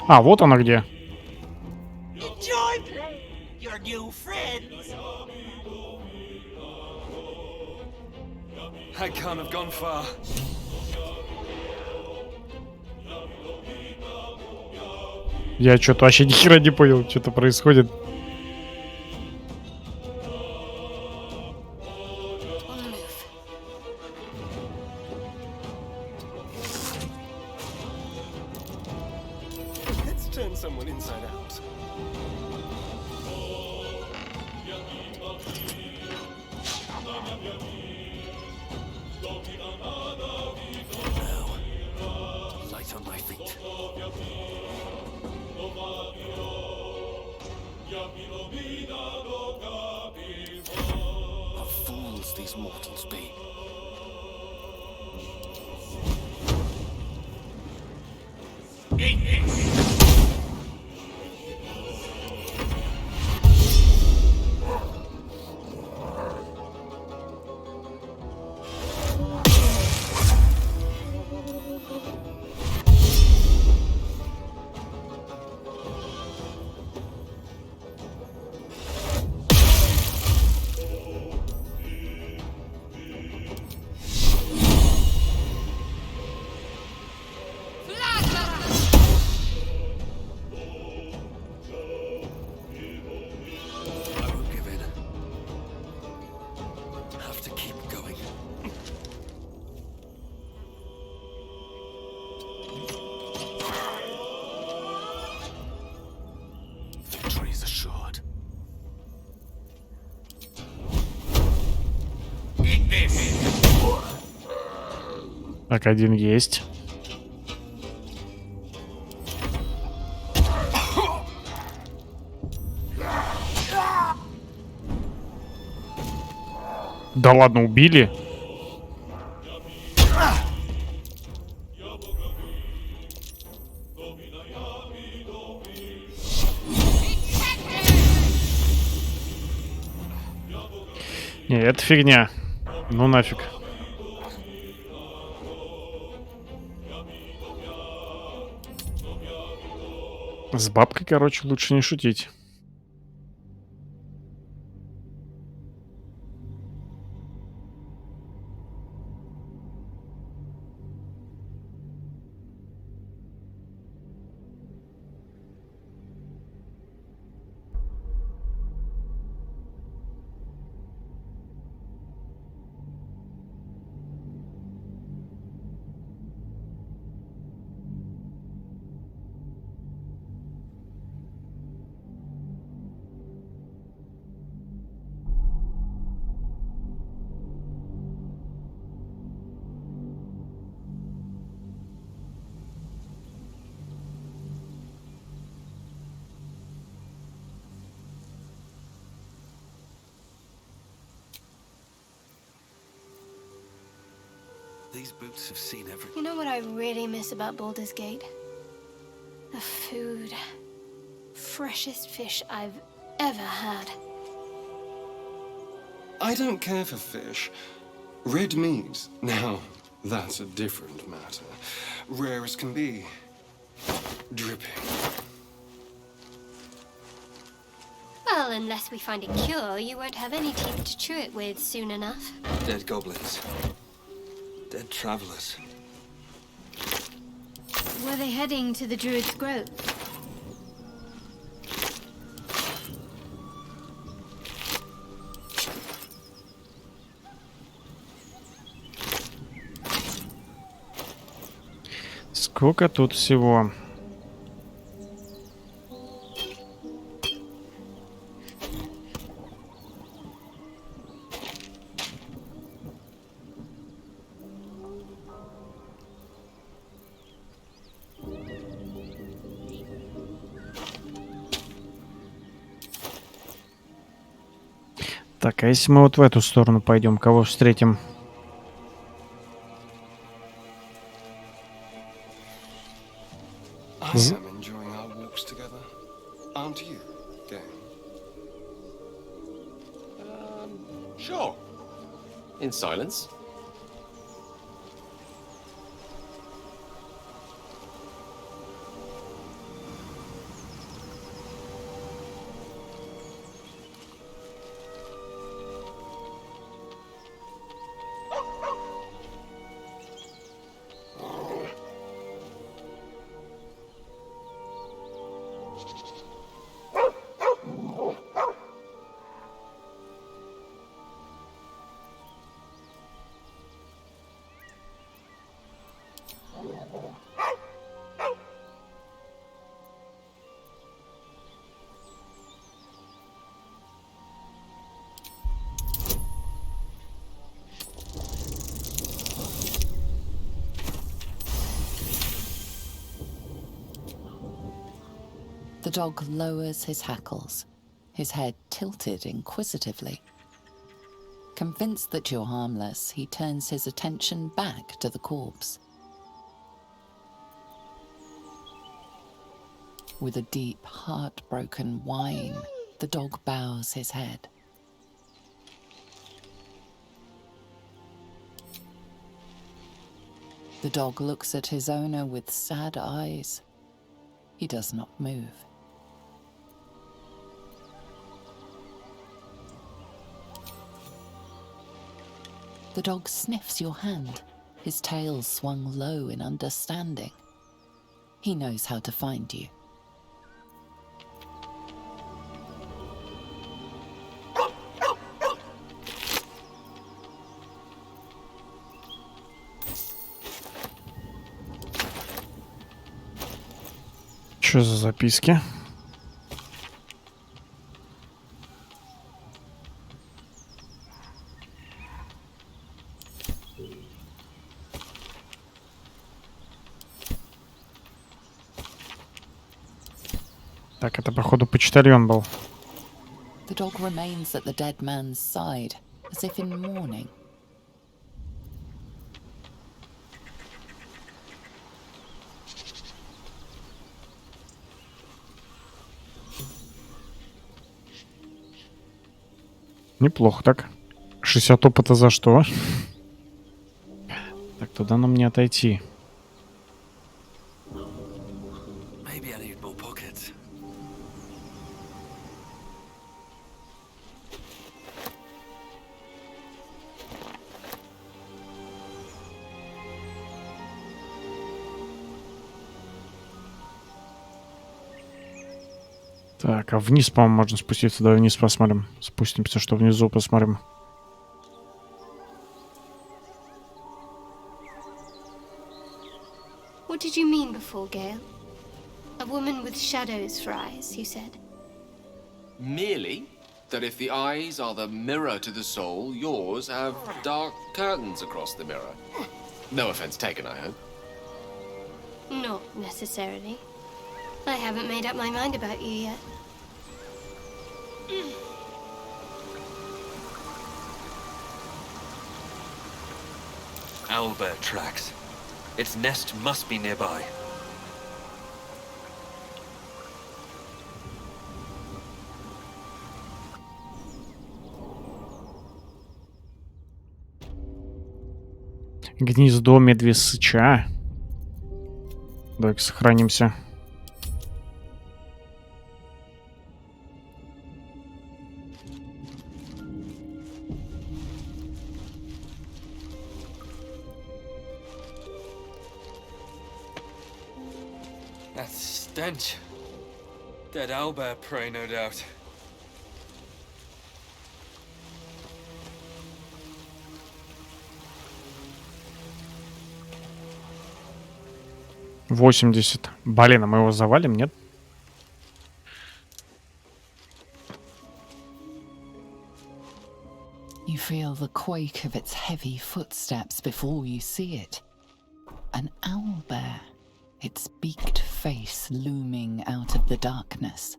A: А, вот она где.
L: Enjoy playing your new friends.
O: I can't have gone far.
A: Я что-то вообще ни хера не понял, что-то происходит.
G: Let's turn someone inside out.
O: Light on my feet. What fools these mortals be.
A: Так, один есть. Да ладно, убили? Не, это фигня. Ну нафиг. С бабкой, короче, лучше не шутить.
O: These boots have seen everything.
N: You know what I really miss about Baldur's Gate? The food. Freshest fish I've ever had.
G: I don't care for fish. Red meat, now, that's a different matter. Rare as can be. Dripping.
N: Well, unless we find a cure, you won't have any teeth to chew it with soon enough.
O: Dead goblins. Dead travelers.
N: Were they heading to the Druid's Grove?
A: Сколько тут всего? Так, а если мы вот в эту сторону пойдем, кого встретим?
G: I am enjoying our walks together. Aren't you, game?
M: Sure. In silence.
F: The dog lowers his hackles, his head tilted inquisitively. Convinced that you're harmless, he turns his attention back to the corpse. With a deep, heartbroken whine, the dog bows his head. The dog looks at his owner with sad eyes. He does not move. The dog sniffs your hand, his tail swung low in understanding. He knows how to find you.
A: Что за записки? Так, это, походу, почтальон был.
F: The dog remains at the dead man's side, as if in mourning.
A: Неплохо так. 60 опыта за что? Так, туда нам не отойти.
O: Maybe I need more pockets.
A: Так, а вниз, по-моему, можно спуститься. Давай вниз посмотрим. Спустимся, что внизу посмотрим.
N: What did you mean before, Gale? A woman with shadows for eyes, you said.
M: Merely that if the eyes are the mirror to the soul, yours have dark curtains across the mirror. No offense taken, I hope.
N: Not necessarily. I haven't made up my mind about you yet.
O: Owlbear tracks. Its nest must be nearby.
A: Гнездо Медвесыча. Давай-ка сохранимся.
O: That stench. Dead owlbear prey, no doubt.
A: $80. Блин, а мы его завалим, нет?
F: You feel the quake of its heavy footsteps before you see it. An owlbear, its beaked face looming out of the darkness.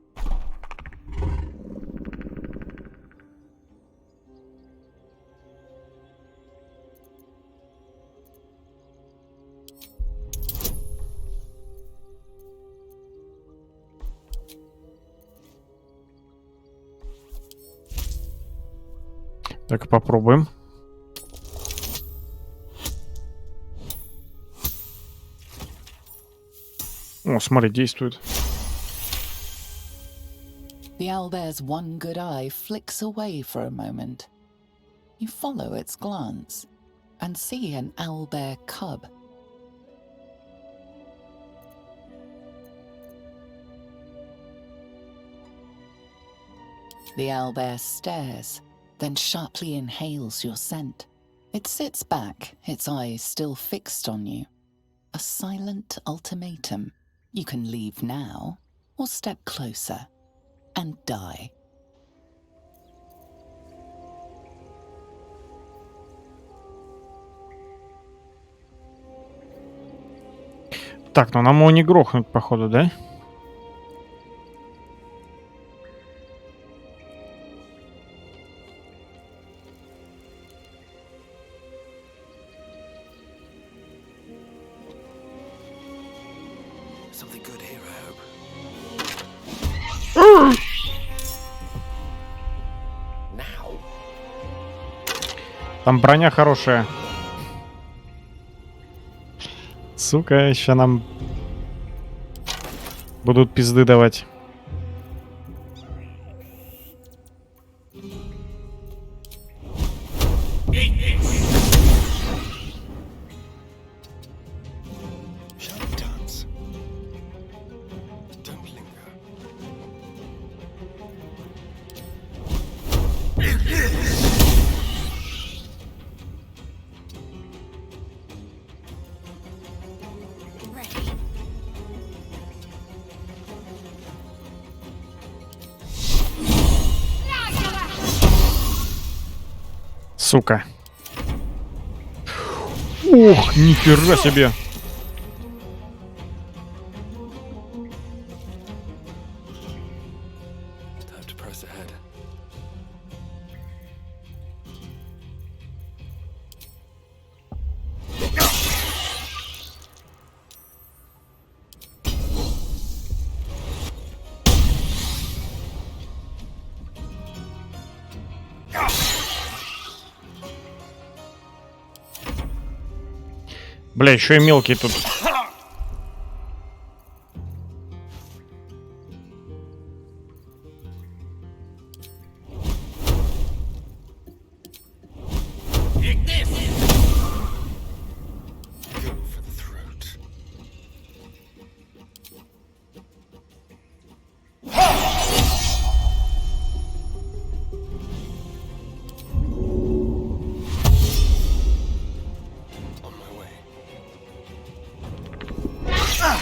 A: Так, попробуем. О, смотри, действует.
F: The owlbear's one good eye flicks away for a moment. You follow its glance and see an owlbear cub. The owlbear stares, then sharply inhales your scent. It sits back, its eyes still fixed on you. A silent ultimatum. You can leave now, or step closer and die.
A: Так, ну нам его не грохнуть, походу, да? Там броня хорошая. Сука, ща нам будут пизды давать. Сука. Ух, нихера себе. Бля, еще и мелкий тут.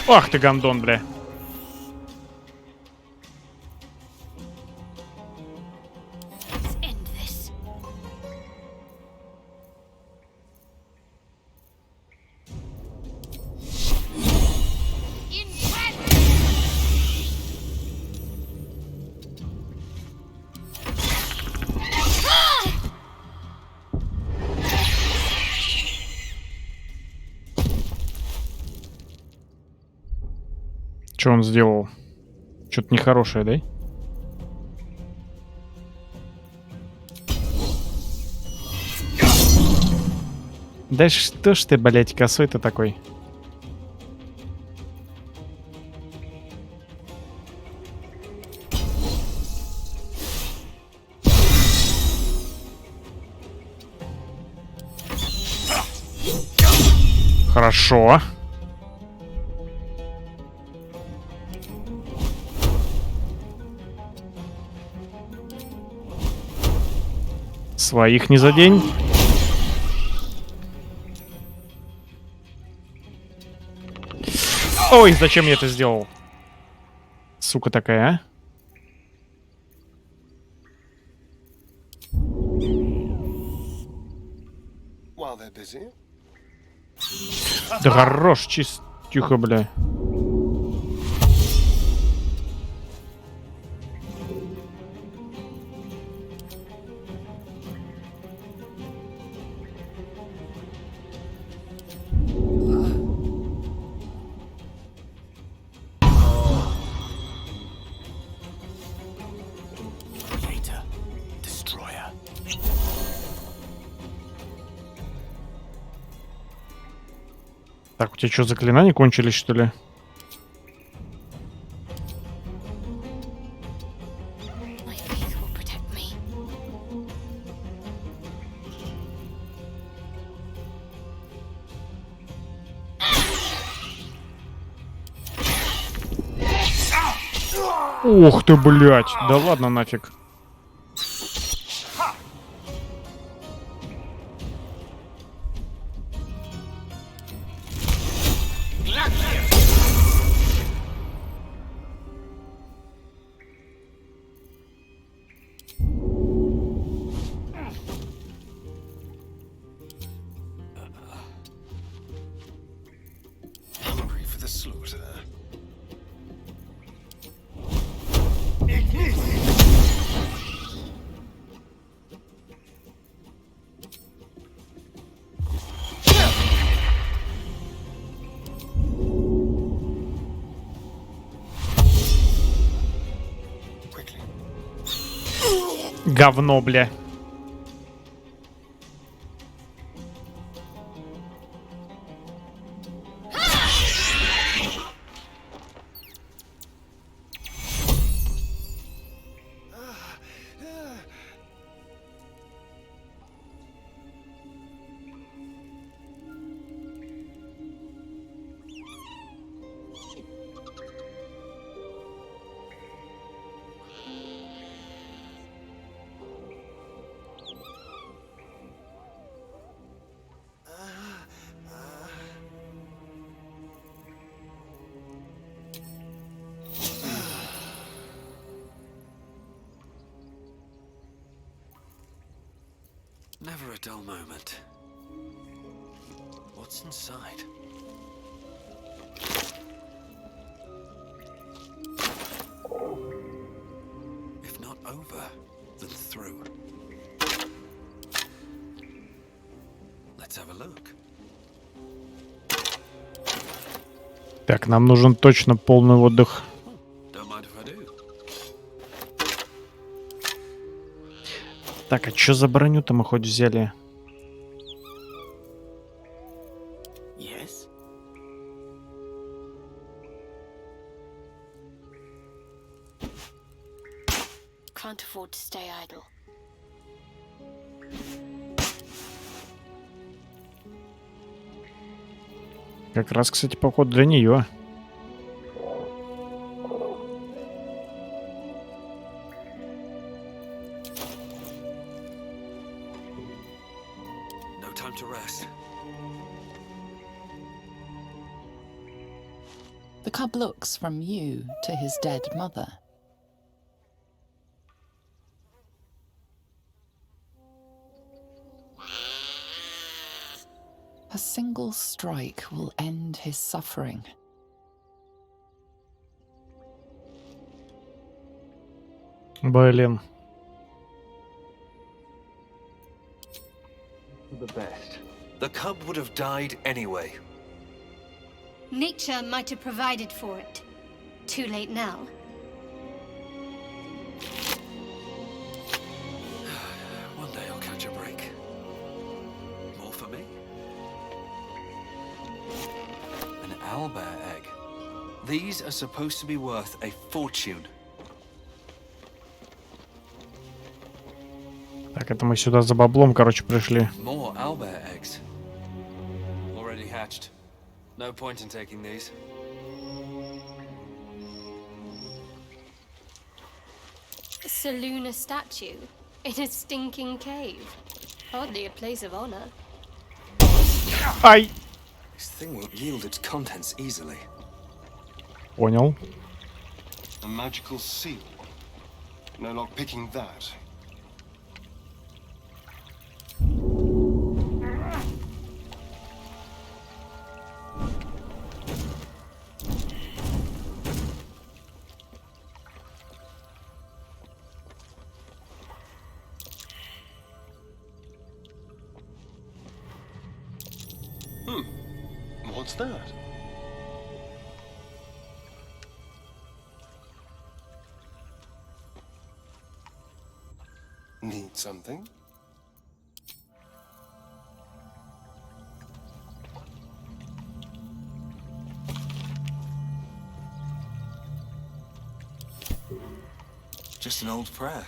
A: Ах ты гандон, бля. Что он сделал? Что-то нехорошее, да? Да что ж ты, блять, косой-то такой? Хорошо. Своих не задень. Ой, зачем я это сделал? Сука такая, а? Да хорош, тихо, бля. Так, у тебя что, заклинания кончились, что ли? Ух ты, блядь. Да ладно нафиг. Говно, бля.
O: Never a dull moment. What's inside? If not over, then through. Let's have a look.
A: Так, нам нужен точно полный отдых.
O: Don't mind if I do.
A: Так, а чё за броню-то мы хоть взяли?
J: Yes?
N: Can't afford to stay idle.
A: Как раз, кстати, поход для нее.
O: No time to rest.
F: The cub looks from you to his dead mother. A single strike will end his suffering.
A: Блин.
O: The best. The cub would have died anyway.
N: Nature might have provided for it. Too late now.
O: One day I'll catch a break. More for me? An owlbear egg. These are supposed to be worth a fortune.
A: Так, это мы сюда за баблом, короче, пришли.
O: More owlbear eggs. Already hatched. No point in taking these.
N: It's a lunar statue in a stinking cave. Hardly a place of honor.
A: Ай!
O: This thing won't yield its contents easily.
A: Понял.
G: A magical seal. No lock picking that. What's that? Need something?
O: Just an old prayer.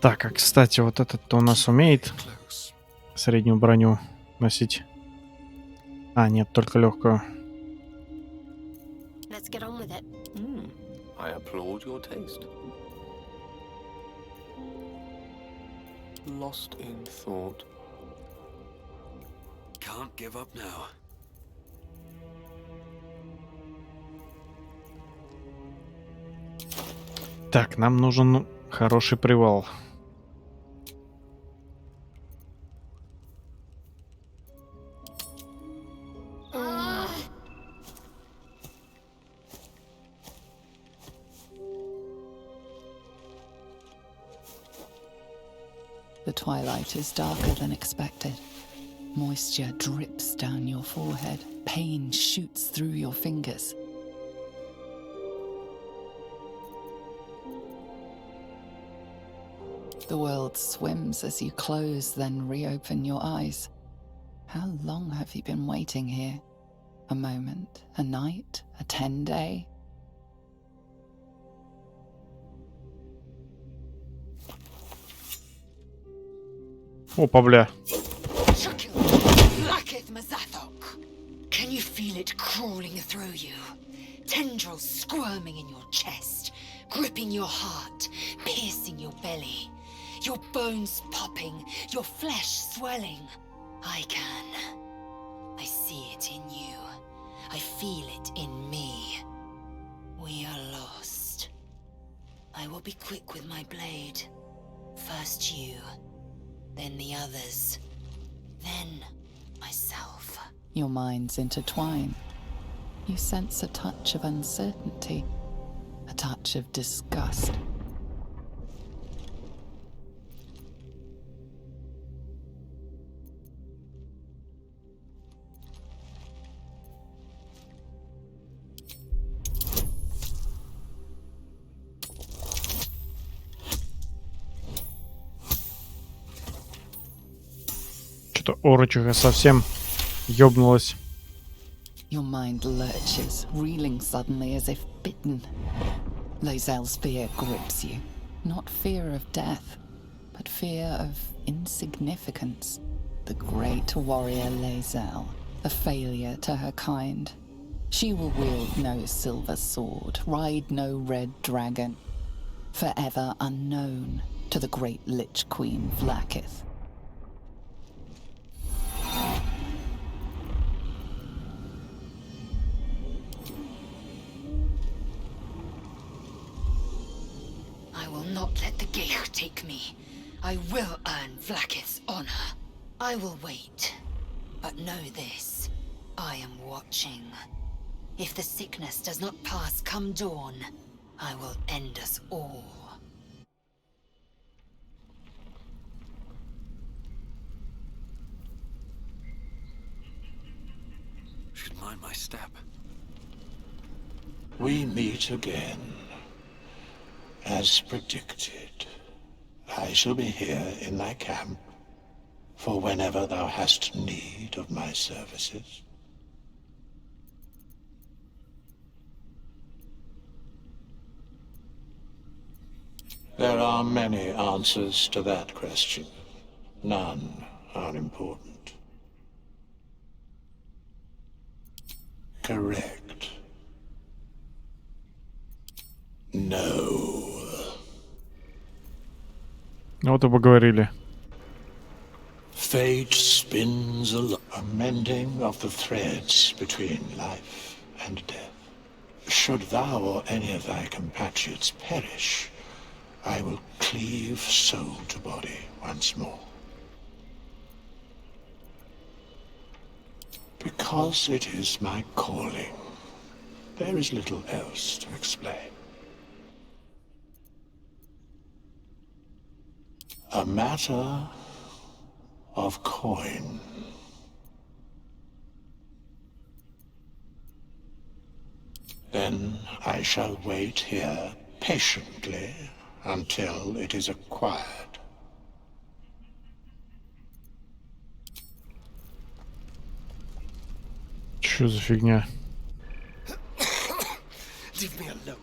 A: Так, а кстати, вот этот-то у нас умеет среднюю броню носить. А, нет, только легкую.
N: Let's get on with it.
J: I applaud your taste. Lost in thought.
O: Can't give up now.
A: Так, нам нужен хороший привал.
F: The twilight is darker than expected. Moisture drips down your forehead. Pain shoots through your fingers. The world swims as you close, then reopen your eyes. How long have you been waiting here? A moment, a night, a 10-day?
A: Опа, бля.
H: Can you feel it crawling through you? Tendrils squirming in your chest, gripping your heart, piercing your belly. Your bones popping, your flesh swelling. I can. I see it in you. I feel it in me. We are lost. I will be quick with my blade. First you, then the others, then myself.
F: Your minds intertwine. You sense a touch of uncertainty, a touch of disgust.
A: Что-то орочиха совсем ёбнулась.
F: Your mind lurches, reeling suddenly as if bitten. Lae'zel's fear grips you. Not fear of death, but fear of insignificance. The great warrior Lae'zel, a failure to her kind. She will wield no silver sword, ride no red dragon. Forever unknown to the great Lich Queen Vlaakith.
H: I will not let the Geich take me. I will earn Vlaakith's honor. I will wait. But know this, I am watching. If the sickness does not pass come dawn, I will end us all.
O: Should mind my step.
P: We meet again. As predicted, I shall be here in thy camp for whenever thou hast need of my services. There are many answers to that question. None are important. Correct. No.
A: Вот и поговорили.
P: Fate spins a mending of the threads between life and death. Should thou or any of thy compatriots perish, I will cleave soul to body once more. Because it is my calling, there is little else to explain. A matter of coin. Then I shall wait here patiently until it is acquired.
A: Что за фигня?
G: Leave me alone.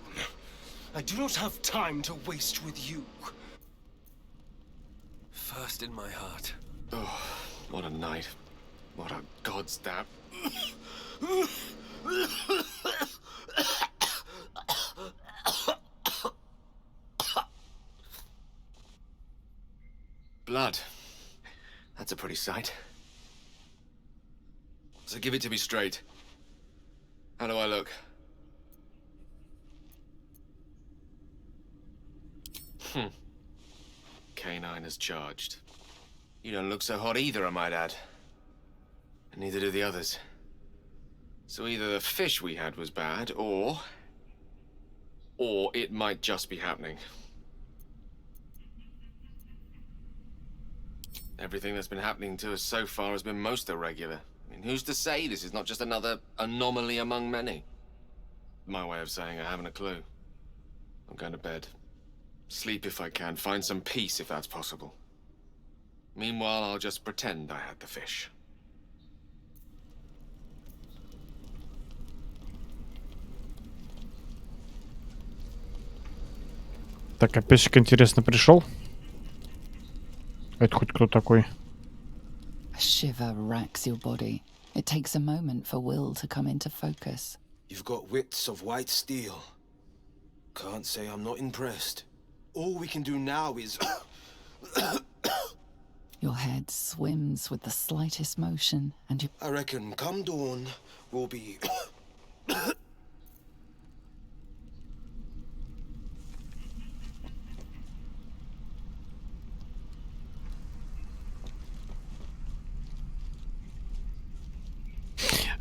G: I do not have time to waste with you.
O: First in my heart.
M: Oh, what a night. What a god's dab. Blood. That's a pretty sight. So give it to me straight. How do I look? Canine is charged. You don't look so hot either, I might add. And neither do the others. So either the fish we had was bad, or it might just be happening. Everything that's been happening to us so far has been most irregular. I mean, who's to say this is not just another anomaly among many? My way of saying I haven't a clue. I'm going to bed. Sleep if I can, find some peace if that's possible. Meanwhile, I'll just pretend I had the fish.
A: Так, а песик, интересно, пришел? Это хоть кто такой?
F: shiver racks your body. It takes a moment for will to come into focus.
J: You've got wits of white steel. Can't say I'm not impressed. All we can do now is...
F: Your head swims with the slightest motion, and you...
J: I reckon come dawn, we'll be...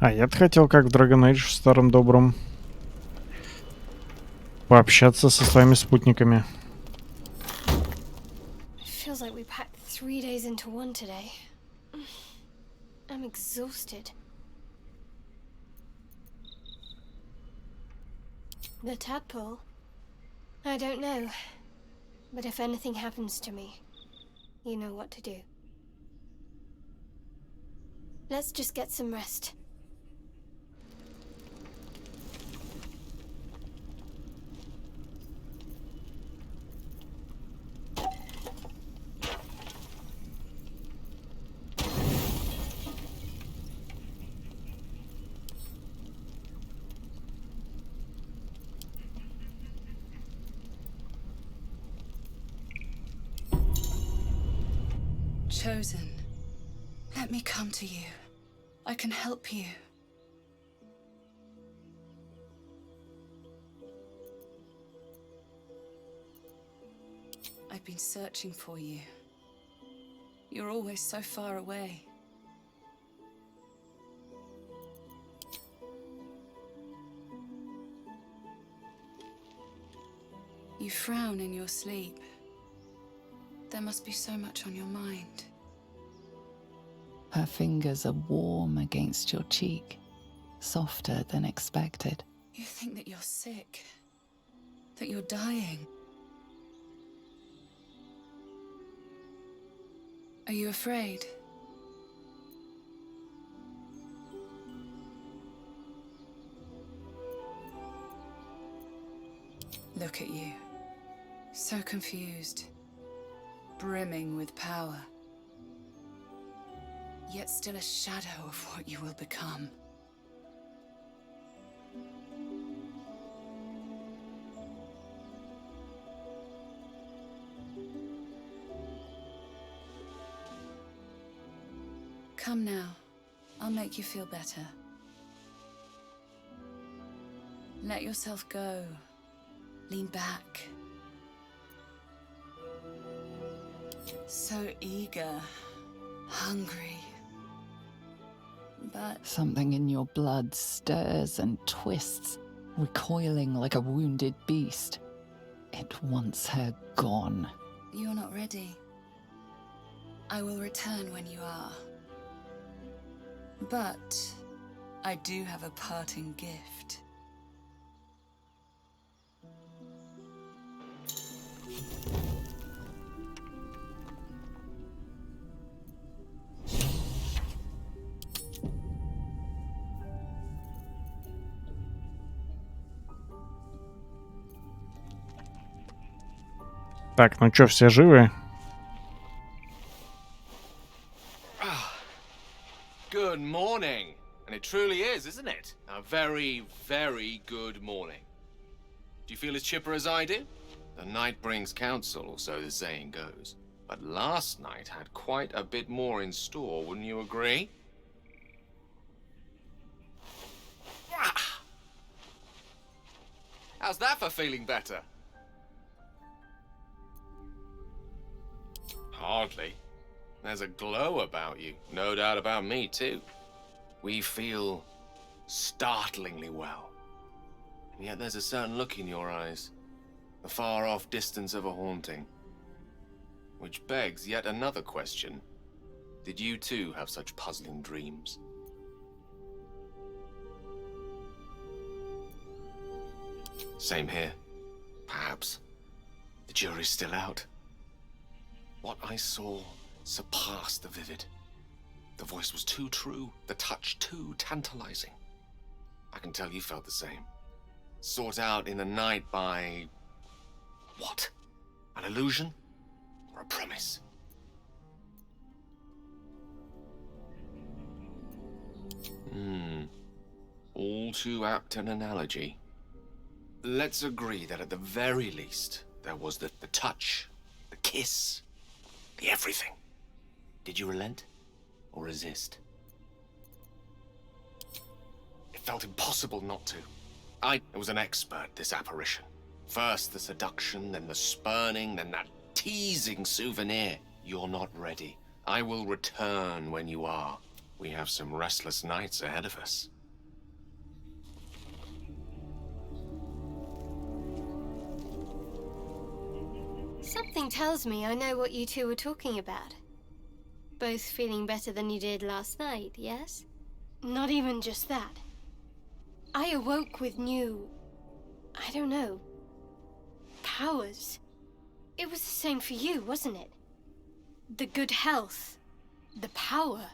A: А я-то хотел, как в Dragon Age, в старом добром, пообщаться со своими спутниками.
N: Feels like we packed 3 days into one today. I'm exhausted. The tadpole? I don't know. But if anything happens to me, you know what to do. Let's just get some rest.
K: Chosen, let me come to you. I can help you. I've been searching for you. You're always so far away. You frown in your sleep. There must be so much on your mind.
F: Her fingers are warm against your cheek, softer than expected.
K: You think that you're sick, that you're dying. Are you afraid? Look at you, so confused, brimming with power. Yet still a shadow of what you will become. Come now, I'll make you feel better. Let yourself go. Lean back. So eager, hungry. But
F: something in your blood stirs and twists, recoiling like a wounded beast. It wants her gone.
K: You're not ready. I will return when you are. But I do have a parting gift.
A: Так, ну чё, все живы?
M: Good morning. And it truly is, isn't it? A very, very good morning. Do you feel as chipper as I do? The night brings counsel, or so the saying goes. But last night had quite a bit more in store, wouldn't you agree? How's that for feeling better? Hardly. There's a glow about you. No doubt about me, too. We feel startlingly well. And yet there's a certain look in your eyes. The far-off distance of a haunting. Which begs yet another question. Did you too have such puzzling dreams? Same here. Perhaps. The jury's still out. What I saw surpassed the vivid. The voice was too true, the touch too tantalizing. I can tell you felt the same. Sought out in the night by... what? An illusion? Or a promise? All too apt an analogy. Let's agree that at the very least, there was the touch, the kiss, the everything. Did you relent or resist? It felt impossible not to. I was an expert, this apparition. First the seduction, then the spurning, then that teasing souvenir. You're not ready. I will return when you are. We have some restless nights ahead of us.
N: Something tells me I know what you two were talking about. Both feeling better than you did last night, yes? Not even just that. I awoke with new... I don't know... powers. It was the same for you, wasn't it? The good health, the power,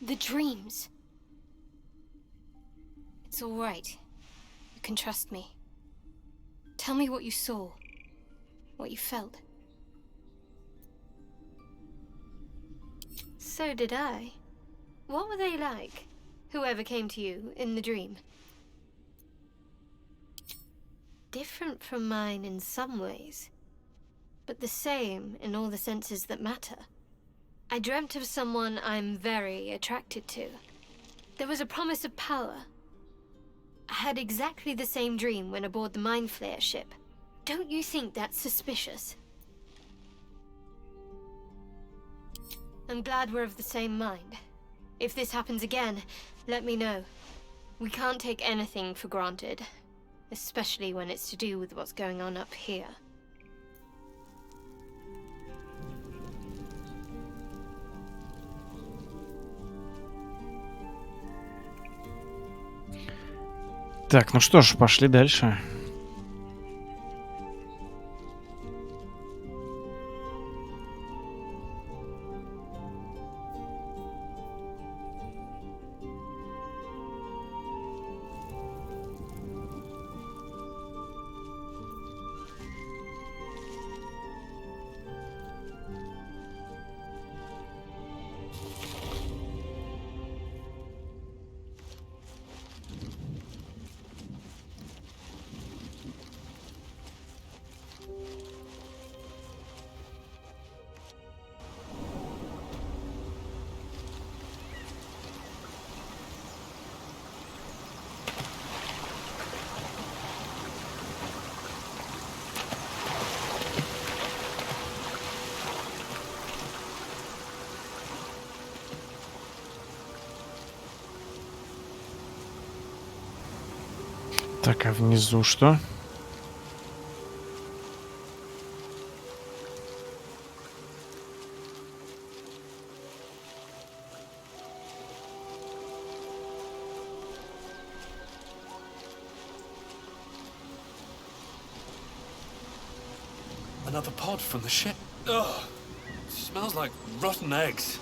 N: the dreams. It's all right. You can trust me. Tell me what you saw, what you felt. So did I. What were they like? Whoever came to you in the dream? Different from mine in some ways, but the same in all the senses that matter. I dreamt of someone I'm very attracted to. There was a promise of power. I had exactly the same dream when aboard the Mind Flayer ship. Don't you think that's suspicious? I'm glad we're of the same mind. If this happens again, let me know. We can't take anything for granted, especially when it's to do with what's going on up here.
A: Так, ну что ж, пошли дальше. Так, а внизу что?
O: Another pod from the ship. Ugh. Smells like rotten eggs.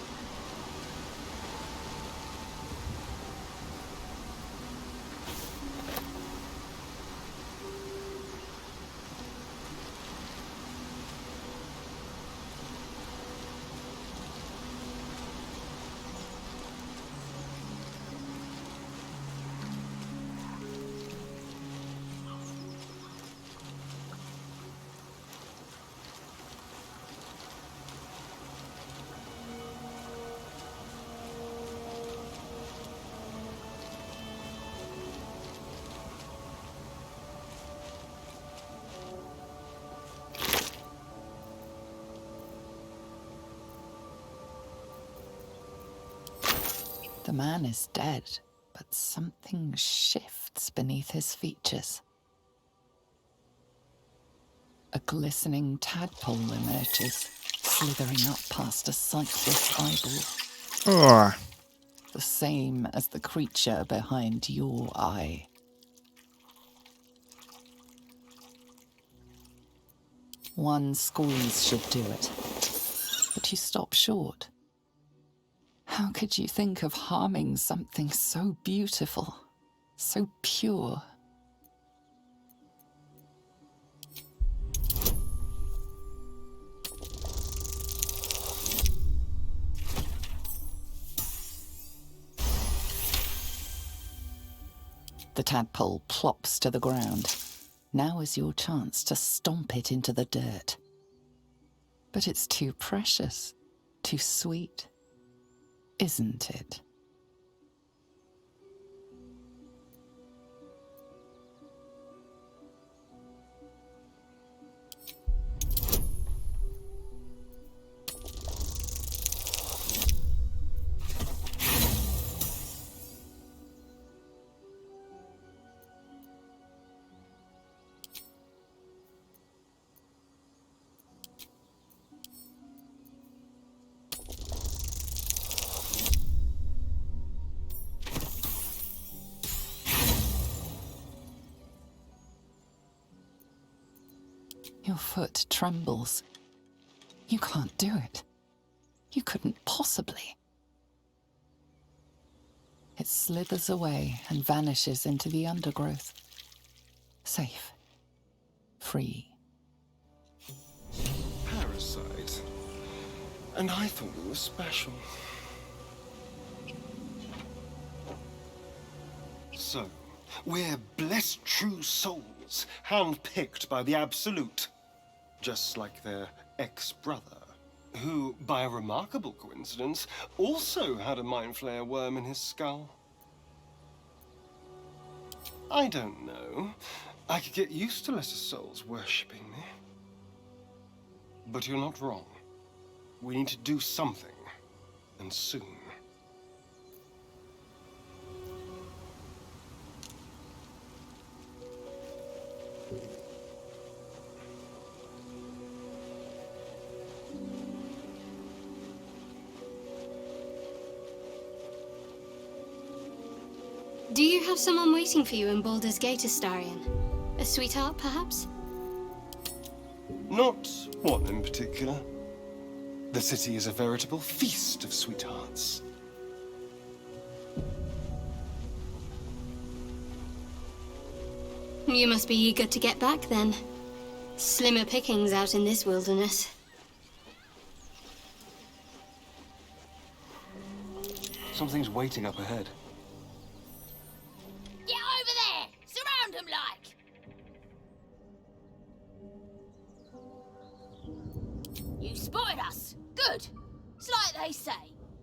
F: The man is dead, but something shifts beneath his features. A glistening tadpole emerges, slithering up past a sightless eyeball.
A: Oh.
F: The same as the creature behind your eye. One squeeze should do it, but you stop short. How could you think of harming something so beautiful, so pure? The tadpole plops to the ground. Now is your chance to stomp it into the dirt. But it's too precious, too sweet, isn't it? Your foot trembles. You can't do it. You couldn't possibly. It slithers away and vanishes into the undergrowth. Safe. Free.
G: Parasite. And I thought we were special. So, we're blessed true souls, handpicked by the Absolute. Just like their ex-brother, who, by a remarkable coincidence, also had a Mind Flayer worm in his skull. I don't know. I could get used to lesser souls worshipping me. But you're not wrong. We need to do something, and soon.
N: Do you have someone waiting for you in Baldur's Gate, Astarion? A sweetheart, perhaps?
G: Not one in particular. The city is a veritable feast of sweethearts.
N: You must be eager to get back, then. Slimmer pickings out in this wilderness.
O: Something's waiting up ahead.
T: Get over there! Surround them like! You spotted us. Good. It's like they say.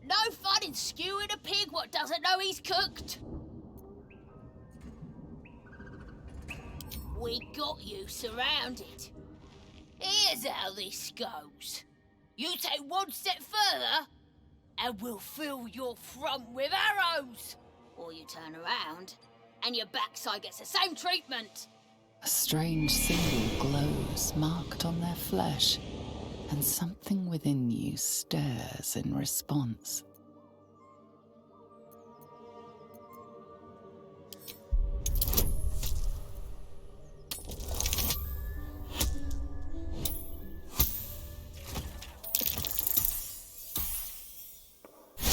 T: No fun in skewing a pig what doesn't know he's cooked. We got you surrounded. Here's how this goes. You take one step further, and we'll fill your front with arrows. Or you turn around, and your backside gets the same treatment.
F: A strange symbol glows, marked on their flesh, and something within you stirs in response.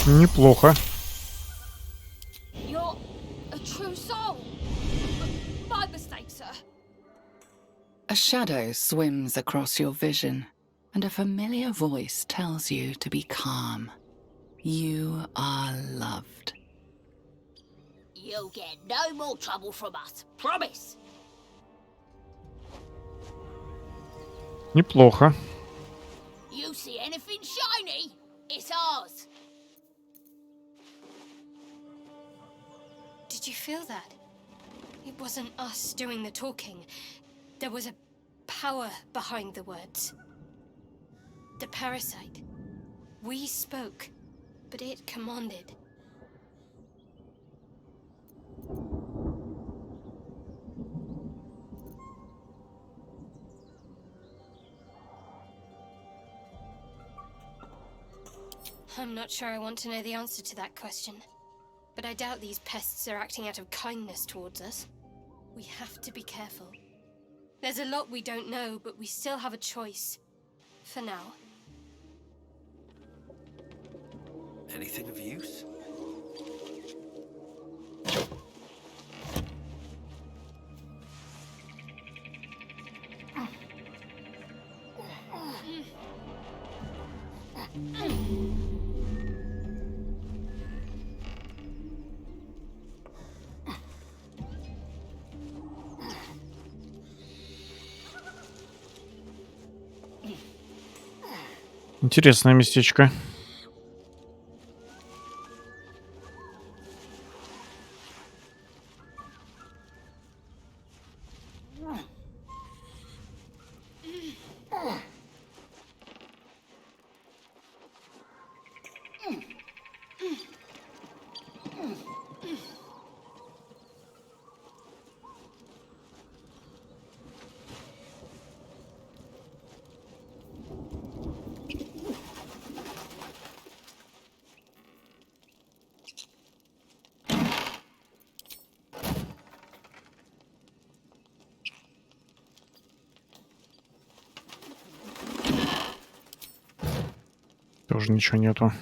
A: Неплохо.
T: You're a true soul. My mistake, sir.
F: A shadow swims across your vision, and a familiar voice tells you to be calm. You are loved.
T: You'll get no more trouble from us. Promise.
A: Неплохо.
T: You see anything shiny, it's ours.
N: Did you feel that? It wasn't us doing the talking. There was a power behind the words. The parasite. We spoke, but it commanded. I'm not sure I want to know the answer to that question. But I doubt these pests are acting out of kindness towards us. We have to be careful. There's a lot we don't know, but we still have a choice. For now.
O: Anything of use?
A: Интересное местечко. Тоже ничего нету.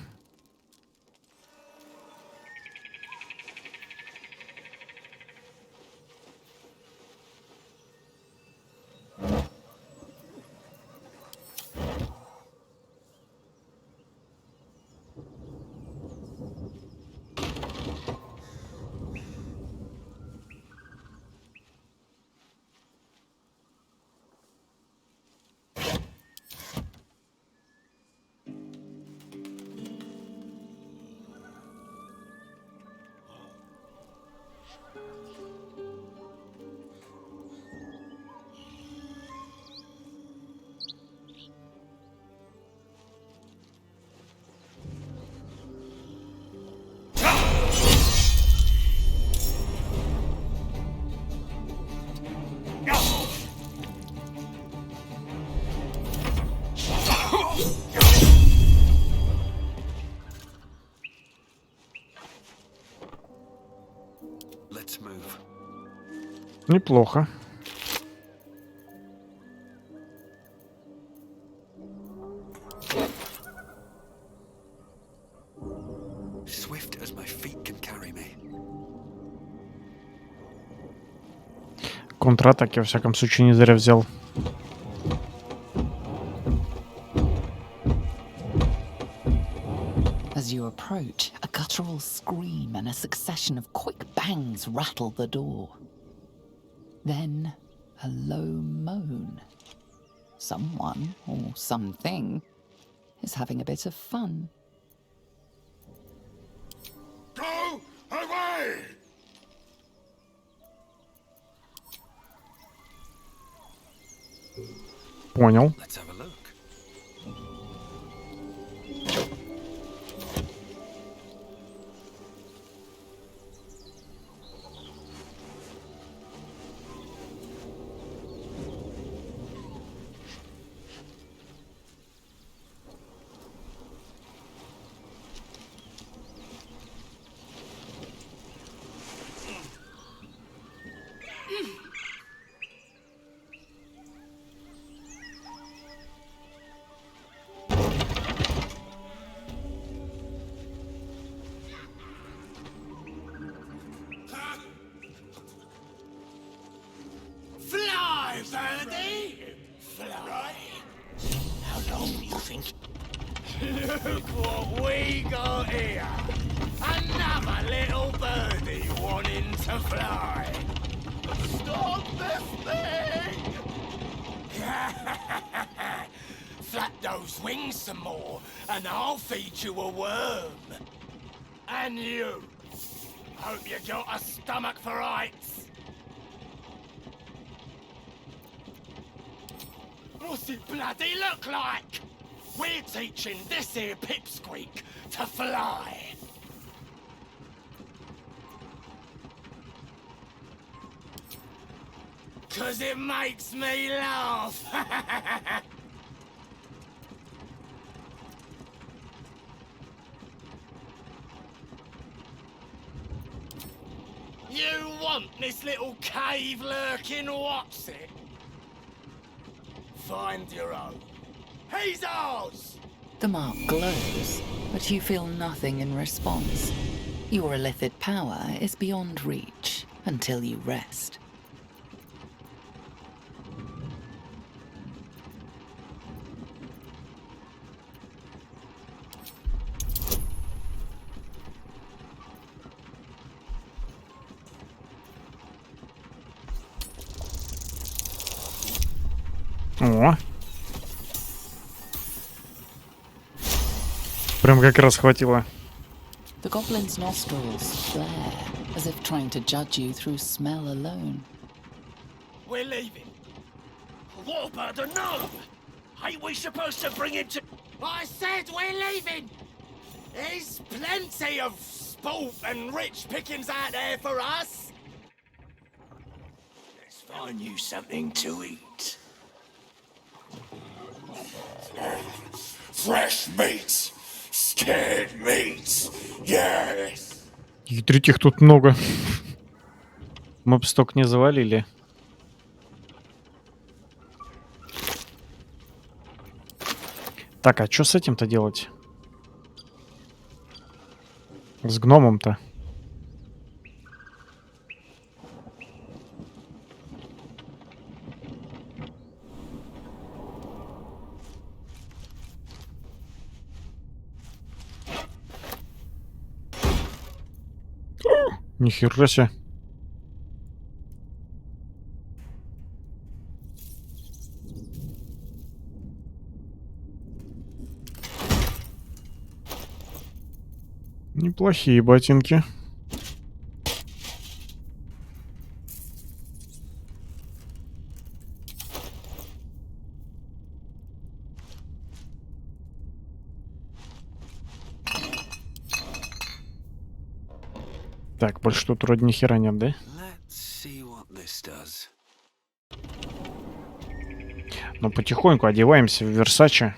A: Неплохо.
O: Swift as my feet can carry me.
A: Контратаки, во всяком случае, не зря взял.
F: As you approach, a guttural scream and a succession of quick bangs rattle the door. Then, a low moan. Someone, or something, is having a bit of fun.
Q: Go away!
A: Понял.
O: Let's have a look.
Q: Look what we got here! Another little birdie wanting to fly! Stop this thing! Flap those wings some more, and I'll feed you a worm! And you! Hope you got a stomach for heights! What's it bloody look like? We're teaching this here pipsqueak to fly. Cause it makes me laugh. You want this little cave lurking what's it? Find your own. He's ours!
F: The mark glows, but you feel nothing in response. Your illithid power is beyond reach until you rest.
A: О. Прям как раз хватило.
F: The goblin's nostrils flare, as if trying to judge you through smell alone.
Q: We're leaving. What about the gnome? Ain't we supposed to bring him to... I said we're leaving! There's plenty of sport and rich pickings out there for us! Let's find you something to eat. Fresh meats! Scared meats! Yes!
A: Ядрить их тут много. Мы бы столько не завалили. Так, а что с этим-то делать? С гномом-то? Нихера себе. Неплохие ботинки. Так, больше тут вроде ни хера нет, да? Ну, потихоньку одеваемся в Версаче.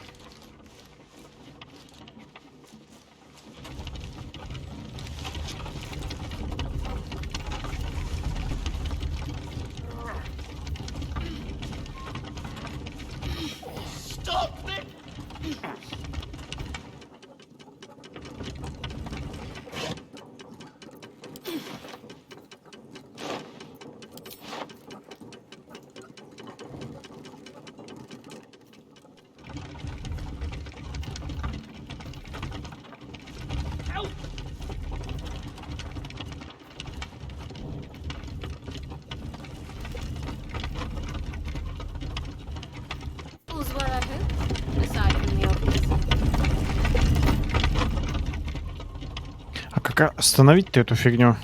A: А как остановить-то эту фигню?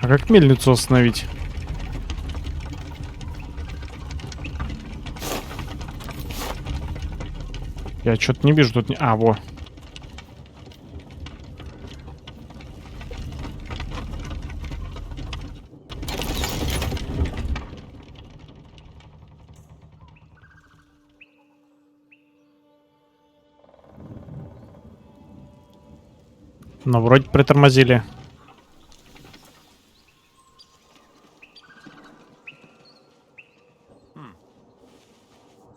A: А как мельницу остановить? Я что-то не вижу тут... А, во. Ну, вроде притормозили.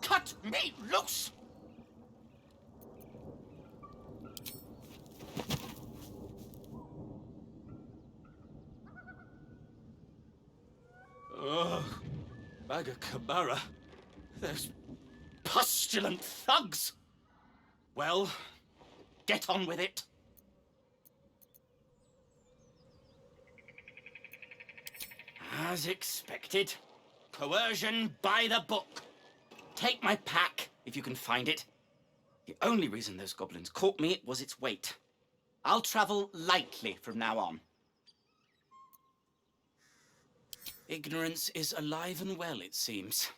Q: Cut me loose! Ugh, bag of Cabara. Those pustulant thugs. Well, get on with it. As expected, coercion by the book. Take my pack, if you can find it. The only reason those goblins caught me was its weight. I'll travel lightly from now on. Ignorance is alive and well, it seems.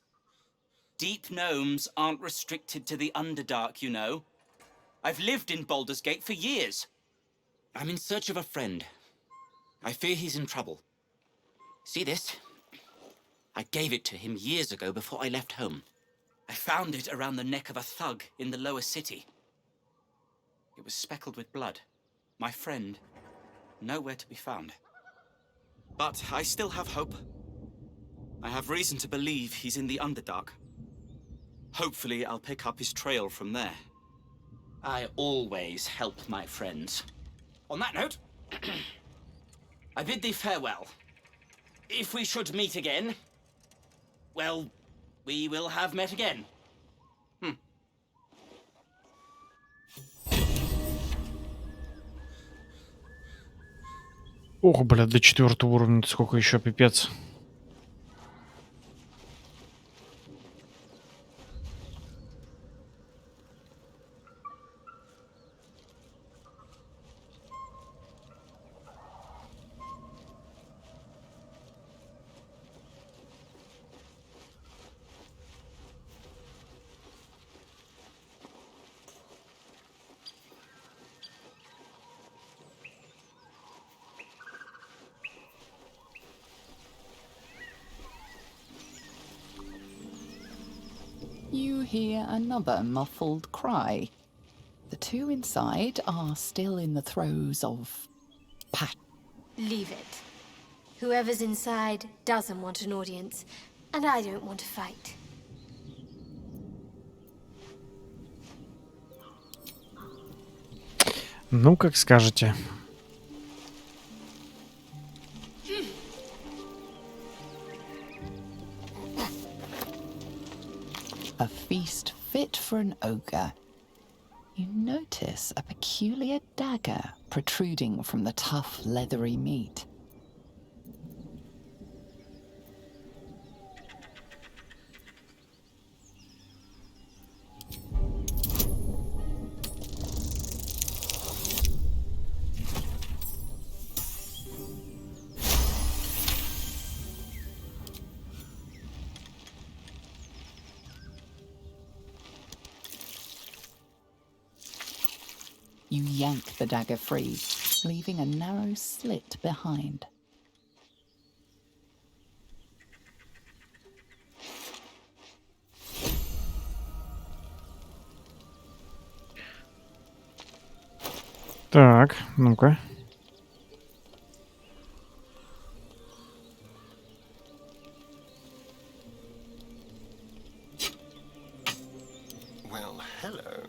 Q: Deep gnomes aren't restricted to the Underdark, you know. I've lived in Baldur's Gate for years. I'm in search of a friend. I fear he's in trouble. See this? I gave it to him years ago before I left home. I found it around the neck of a thug in the lower city. It was speckled with blood. My friend, nowhere to be found. But I still have hope. I have reason to believe he's in the Underdark. Hopefully I'll pick up his trail from there. I always help my friends. On that note, I bid thee farewell. If we should meet again, well, we will have met again.
A: Ох, бля, до 4-го уровня сколько еще, пипец.
F: You hear another muffled cry. The two inside are still in the throes of
N: Leave it. Whoever's inside doesn't want an audience, and I don't want to fight.
A: Ну, как скажете.
F: a feast fit for an ogre. You notice a peculiar dagger protruding from the tough, leathery meat. You yank the dagger free, leaving a narrow slit behind.
A: Так, ну-ка.
G: Well, hello.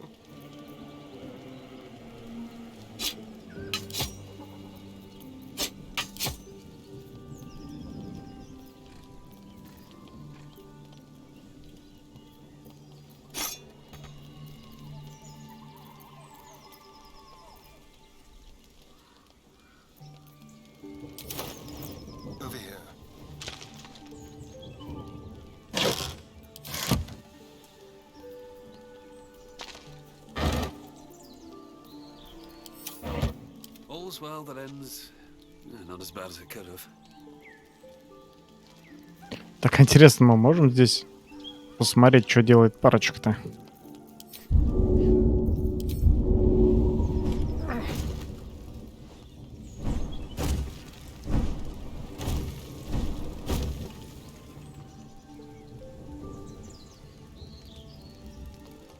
G: Over here.
O: All's well that ends not as bad as it could have.
A: Так интересно, мы можем здесь посмотреть, что делает парочка-то?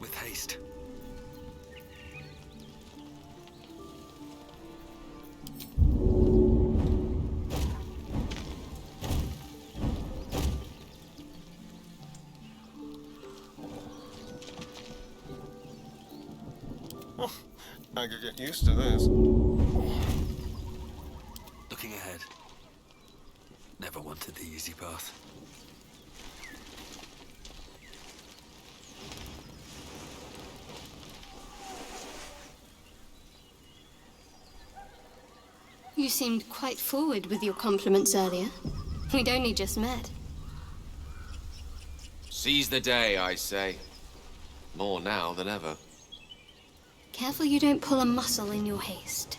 O: With haste.
G: I could get used to this.
O: Looking ahead. Never wanted the easy path.
N: You seemed quite forward with your compliments earlier. We'd only just met.
M: Seize the day, I say. More now than ever.
N: Careful you don't pull a muscle in your haste.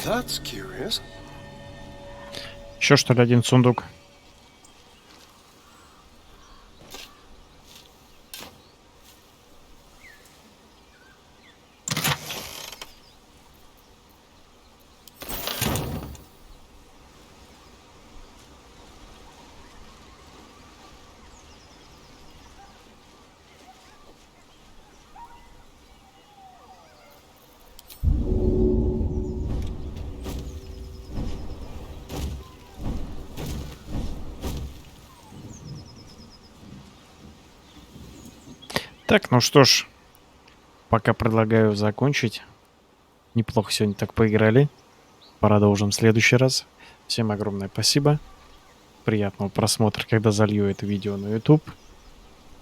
G: That's curious.
A: Еще что ли один сундук? Так, ну что ж, пока предлагаю закончить. Неплохо сегодня так поиграли. Продолжим в следующий раз. Всем огромное спасибо. Приятного просмотра, когда залью это видео на YouTube.